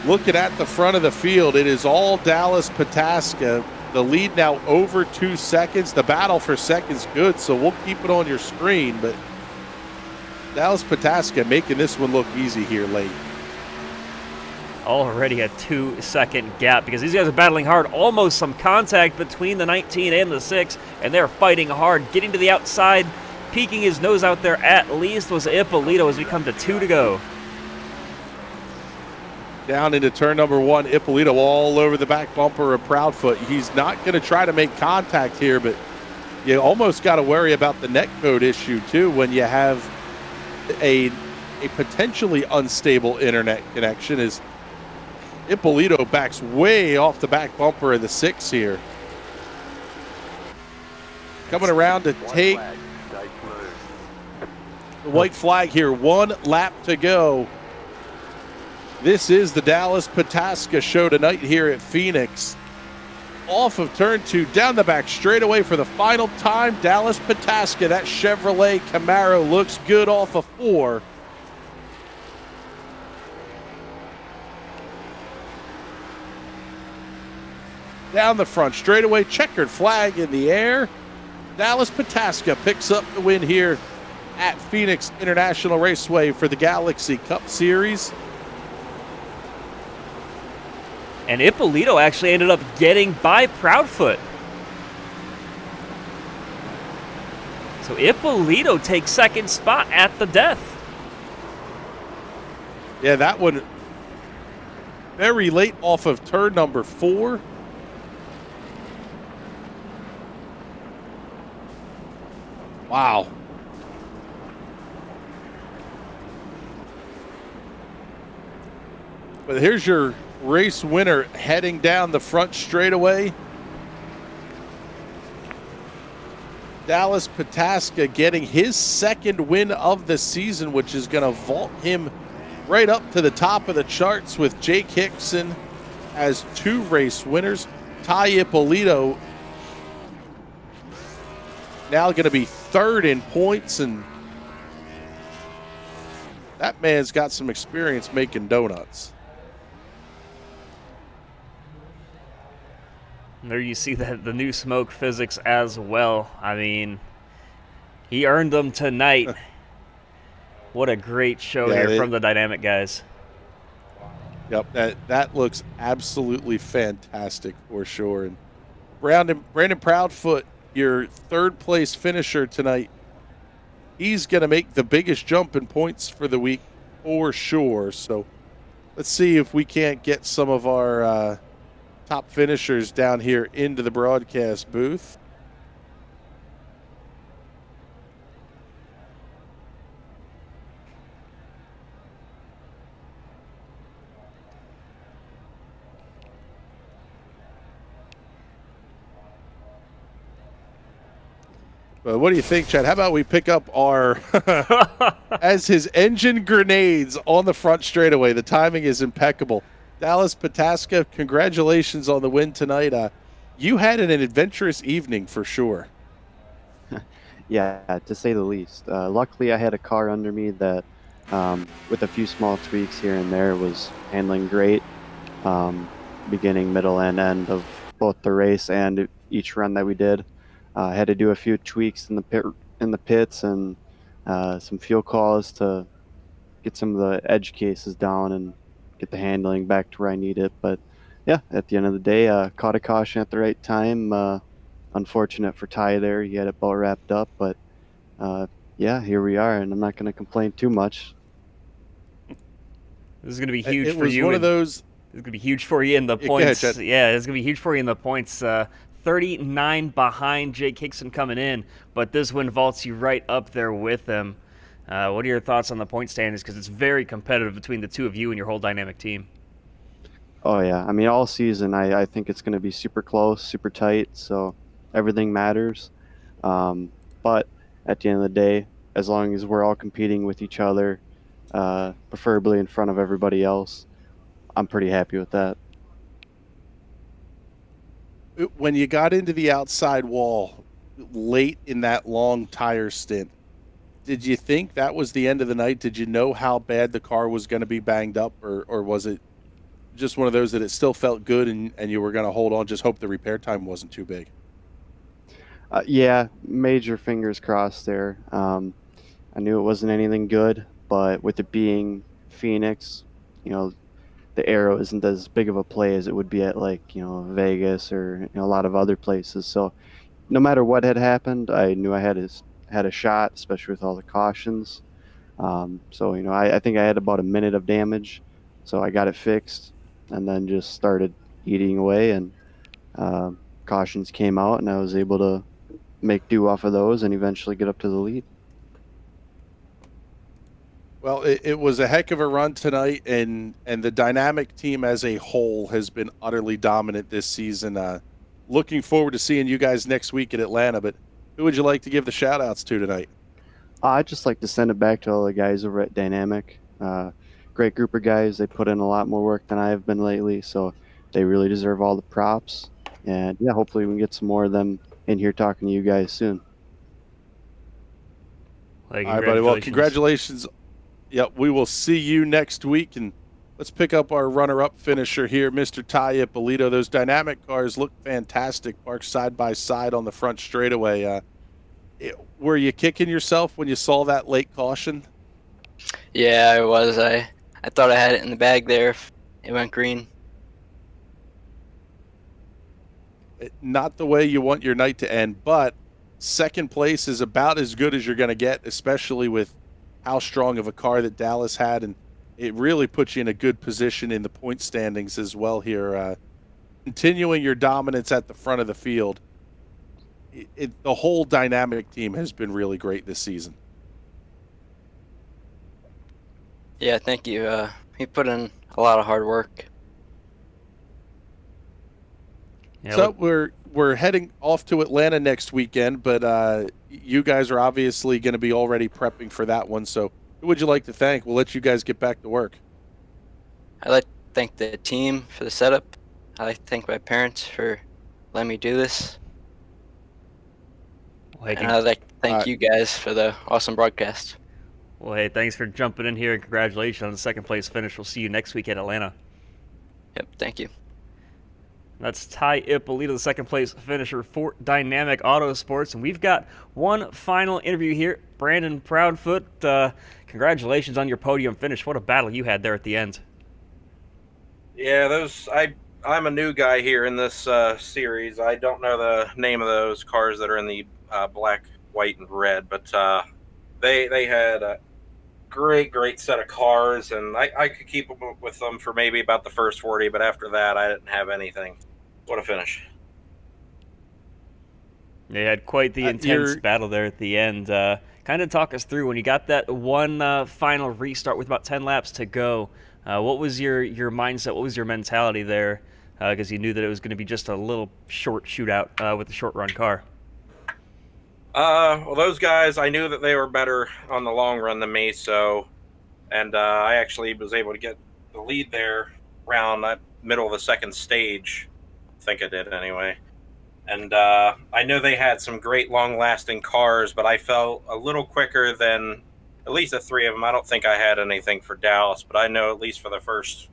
looking at the front of the field, it is all Dallas Pataska. The lead now over 2 seconds. The battle for second's good, so we'll keep it on your screen. But Dallas Pataska making this one look easy here late. Already a 2-second gap because these guys are battling hard. Almost some contact between the 19 and the 6, and they're fighting hard, getting to the outside. Peeking his nose out there at least was Ippolito as we come to 2 to go. Down into turn number 1, Ippolito all over the back bumper of Proudfoot. He's not going to try to make contact here, but you almost got to worry about the netcode issue too when you have a potentially unstable internet connection as Ippolito backs way off the back bumper of the 6 here. Coming around to take the white flag here. 1 lap to go. This is the Dallas Pataska show tonight here at Phoenix. Off of turn 2, down the back straightaway for the final time. Dallas Pataska, that Chevrolet Camaro looks good off of 4. Down the front straightaway, checkered flag in the air. Dallas Pataska picks up the win here at Phoenix International Raceway for the Galaxy Cup Series. And Ippolito actually ended up getting by Proudfoot. So Ippolito takes second spot at the death. Yeah, that one very late off of turn number 4. Wow. But here's your race winner heading down the front straightaway. Dallas Pataska getting his 2nd win of the season, which is going to vault him right up to the top of the charts with Jake Hixson as 2 race winners. Ty Ippolito now going to be 3rd in points, and that man's got some experience making donuts. There you see the new smoke physics as well. I mean, he earned them tonight. What a great show here from the Dynamic guys. Yep, that looks absolutely fantastic for sure. And Brandon Proudfoot, your 3rd place finisher tonight, he's going to make the biggest jump in points for the week for sure. So let's see if we can't get some of our top finishers down here into the broadcast booth. But what do you think, Chad? How about we pick up our as his engine grenades on the front straightaway? The timing is impeccable. Dallas Pataska, congratulations on the win tonight. You had an adventurous evening for sure. Yeah, to say the least. Luckily, I had a car under me that, with a few small tweaks here and there, was handling great. Beginning, middle, and end of both the race and each run that we did. I had to do a few tweaks in the pits and some fuel calls to get some of the edge cases down and get the handling back to where I need it. But yeah, at the end of the day, caught a caution at the right time. Unfortunate for Ty there. He had it about wrapped up, but yeah, here we are, and I'm not going to complain too much. This is going to be huge It for was you. one of those. It's going to be huge for you in the points. Go ahead, Chad. Yeah, it's going to be huge for you in the points. 39 behind Jake Hixson coming in, but this win vaults you right up there with him. What are your thoughts on the point standings? Because it's very competitive between the two of you and your whole dynamic team. Oh yeah, I mean all season I think it's going to be super close, super tight, so everything matters. But at the end of the day, as long as we're all competing with each other, preferably in front of everybody else, I'm pretty happy with that. When you got into the outside wall late in that long tire stint, did you think that was the end of the night? Did you know how bad the car was going to be banged up, or was it just one of those that it still felt good and you were going to hold on, just hope the repair time wasn't too big? Yeah, major fingers crossed there. I knew it wasn't anything good, but with it being Phoenix, the arrow isn't as big of a play as it would be at Vegas or a lot of other places. So no matter what had happened, I knew I had a shot, especially with all the cautions. So I think I had about a minute of damage, so I got it fixed and then just started eating away, and cautions came out and I was able to make do off of those and eventually get up to the lead. Well, it was a heck of a run tonight, and the dynamic team as a whole has been utterly dominant this season. Looking forward to seeing you guys next week at Atlanta, but who would you like to give the shout-outs to tonight? I'd just like to send it back to all the guys over at Dynamic. Great group of guys. They put in a lot more work than I have been lately, so they really deserve all the props. And yeah, hopefully we can get some more of them in here talking to you guys soon. All right, buddy. Well, congratulations. Yeah, we will see you next week, and let's pick up our runner-up finisher here, Mr. Talia, Polito. Those dynamic cars look fantastic, parked side by side on the front straightaway. Were you kicking yourself when you saw that late caution? Yeah, I was. I thought I had it in the bag there. It went green. Not the way you want your night to end, but second place is about as good as you're going to get, especially with how strong of a car that Dallas had, and it really puts you in a good position in the point standings as well here. Continuing your dominance at the front of the field, the whole dynamic team has been really great this season. Yeah, thank you. He put in a lot of hard work. Yeah, So we're heading off to Atlanta next weekend, but you guys are obviously going to be already prepping for that one. So who would you like to thank? We'll let you guys get back to work. I'd like to thank the team for the setup. I'd like to thank my parents for letting me do this. And I'd like to thank you guys for the awesome broadcast. Well, hey, thanks for jumping in here, and congratulations on the second place finish. We'll see you next week at Atlanta. Yep, thank you. That's Ty Ippolito, the second place finisher for Dynamic Autosports. And we've got one final interview here. Brandon Proudfoot, congratulations on your podium finish. What a battle you had there at the end. Yeah, I'm a new guy here in this series. I don't know the name of those cars that are in the black, white, and red, but they had a great set of cars, and I could keep up with them for maybe about the first 40, but after that, I didn't have anything. What a finish. They had quite the intense battle there at the end. Kind of talk us through when you got that one final restart with about 10 laps to go. What was your mindset? What was your mentality there? Because you knew that it was going to be just a little short shootout with the short run car. Well, those guys, I knew that they were better on the long run than me, and I actually was able to get the lead there around that middle of the second stage. I think I did anyway. And I know they had some great long-lasting cars, but I felt a little quicker than at least the three of them. I don't think I had anything for Dallas, but I know at least for the first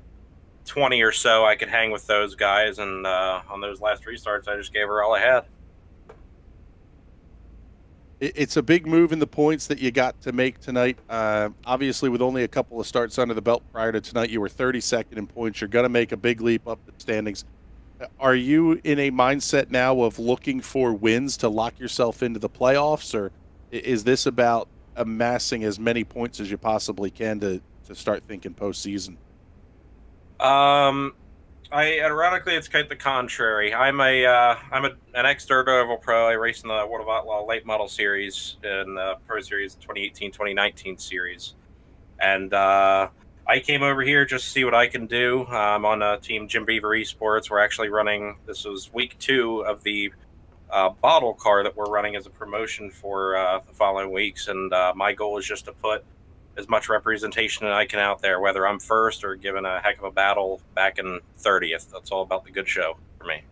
20 or so, I could hang with those guys. And on those last restarts, I just gave her all I had. It's a big move in the points that you got to make tonight. Obviously, with only a couple of starts under the belt prior to tonight, you were 32nd in points. You're going to make a big leap up the standings. Are you in a mindset now of looking for wins to lock yourself into the playoffs, or is this about amassing as many points as you possibly can to start thinking postseason? Ironically, it's quite the contrary. I'm an ex-dirt oval pro. I race in the World of Outlaw late model series in the Pro Series 2018-2019 series, and I came over here just to see what I can do. I'm on a team Jim Beaver Esports. We're actually running. This was week 2 of the bottle car that we're running as a promotion for the following weeks, and my goal is just to put as much representation as I can out there, whether I'm first or given a heck of a battle back in 30th. That's all about the good show for me.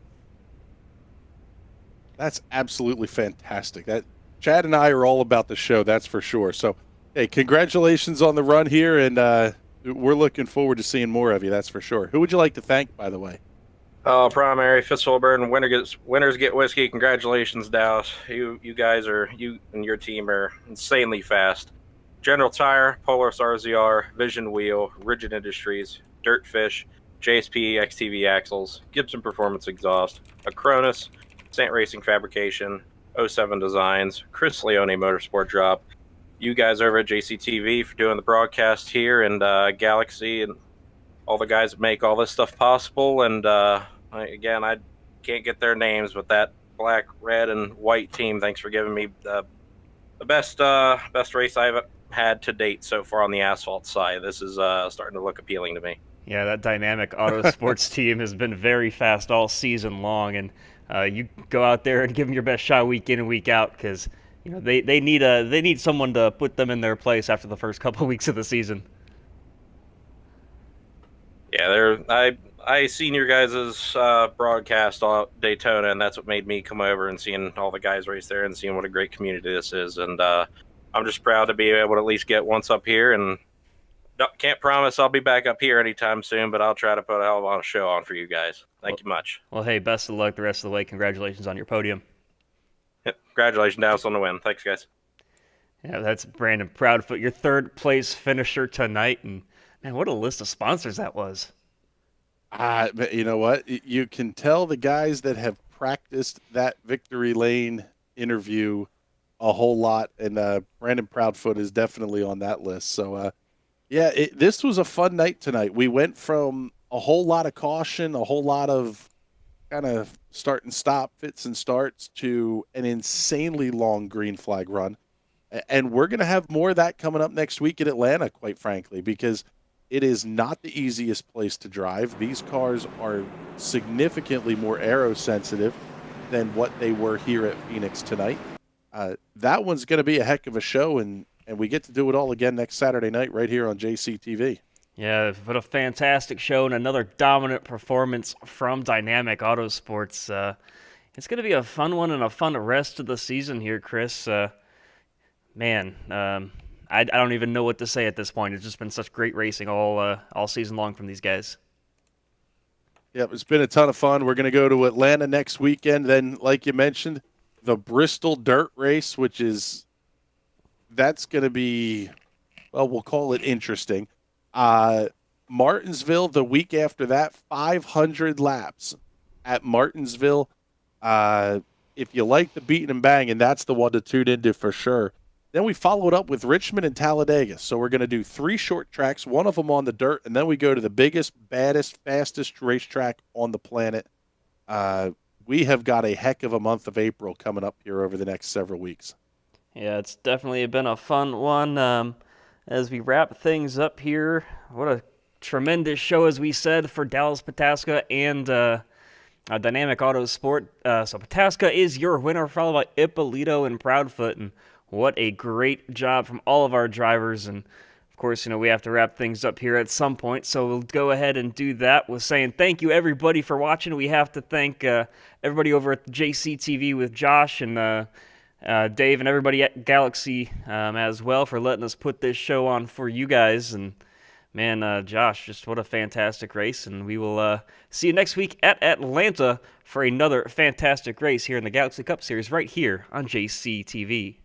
That's absolutely fantastic. That Chad and I are all about the show, that's for sure. So, hey, congratulations on the run here, and we're looking forward to seeing more of you, that's for sure. Who would you like to thank, by the way? Primary Fitzwilburn, winners get whiskey. Congratulations, Dallas. You and your team are insanely fast. General Tire, Polaris RZR, Vision Wheel, Rigid Industries, Dirtfish, JSP XTV Axles, Gibson Performance Exhaust, Acronis, St. Racing Fabrication, 07 Designs, Chris Leone Motorsport Drop, you guys over at JCTV for doing the broadcast here, and Galaxy and all the guys that make all this stuff possible. And again, I can't get their names, but that black, red, and white team, thanks for giving me the best race I've had to date so far on the asphalt side. This is starting to look appealing to me. Yeah, that dynamic auto sports team has been very fast all season long, and you go out there and give them your best shot week in and week out, because they need someone to put them in their place after the first couple of weeks of the season. Yeah, I seen your guys' broadcast on Daytona, and that's what made me come over and seeing all the guys race there and seeing what a great community this is. And I'm just proud to be able to at least get once up here, and can't promise I'll be back up here anytime soon, but I'll try to put a hell of a show on for you guys. Thank you much. Well, hey, best of luck the rest of the way. Congratulations on your podium. Yep, congratulations, Dallas, on the win. Thanks, guys. Yeah, that's Brandon Proudfoot, your third place finisher tonight, and man, what a list of sponsors that was. But you know what? You can tell the guys that have practiced that victory lane interview a whole lot, and Brandon Proudfoot is definitely on that list. So, this was a fun night tonight. We went from a whole lot of caution, a whole lot of kind of start and stop, fits and starts, to an insanely long green flag run. And we're going to have more of that coming up next week in Atlanta, quite frankly, because it is not the easiest place to drive. These cars are significantly more aero sensitive than what they were here at Phoenix tonight. That one's going to be a heck of a show, and we get to do it all again next Saturday night right here on JCTV. Yeah, what a fantastic show and another dominant performance from Dynamic Autosports. It's going to be a fun one and a fun rest of the season here, Chris. Man, I don't even know what to say at this point. It's just been such great racing all season long from these guys. Yeah, it's been a ton of fun. We're going to go to Atlanta next weekend. Then, like you mentioned, the Bristol Dirt Race, that's going to be, well, we'll call it interesting. Martinsville the week after that, 500 laps at Martinsville. If you like the beating and banging, that's the one to tune into for sure. Then we followed up with Richmond and Talladega. So we're going to do 3 short tracks, one of them on the dirt, and then we go to the biggest, baddest, fastest racetrack on the planet. We have got a heck of a month of April coming up here over the next several weeks. Yeah, it's definitely been a fun one. As we wrap things up here, what a tremendous show, as we said, for Dallas Pataska and Dynamic Auto Sport. So Pataska is your winner, followed by Polito and Proudfoot. And what a great job from all of our drivers. And of course, we have to wrap things up here at some point, so we'll go ahead and do that with saying thank you, everybody, for watching. We have to thank everybody over at the JCTV with Josh and Dave and everybody at Galaxy as well for letting us put this show on for you guys. And man, Josh, just what a fantastic race. And we will see you next week at Atlanta for another fantastic race here in the Galaxy Cup Series right here on JCTV.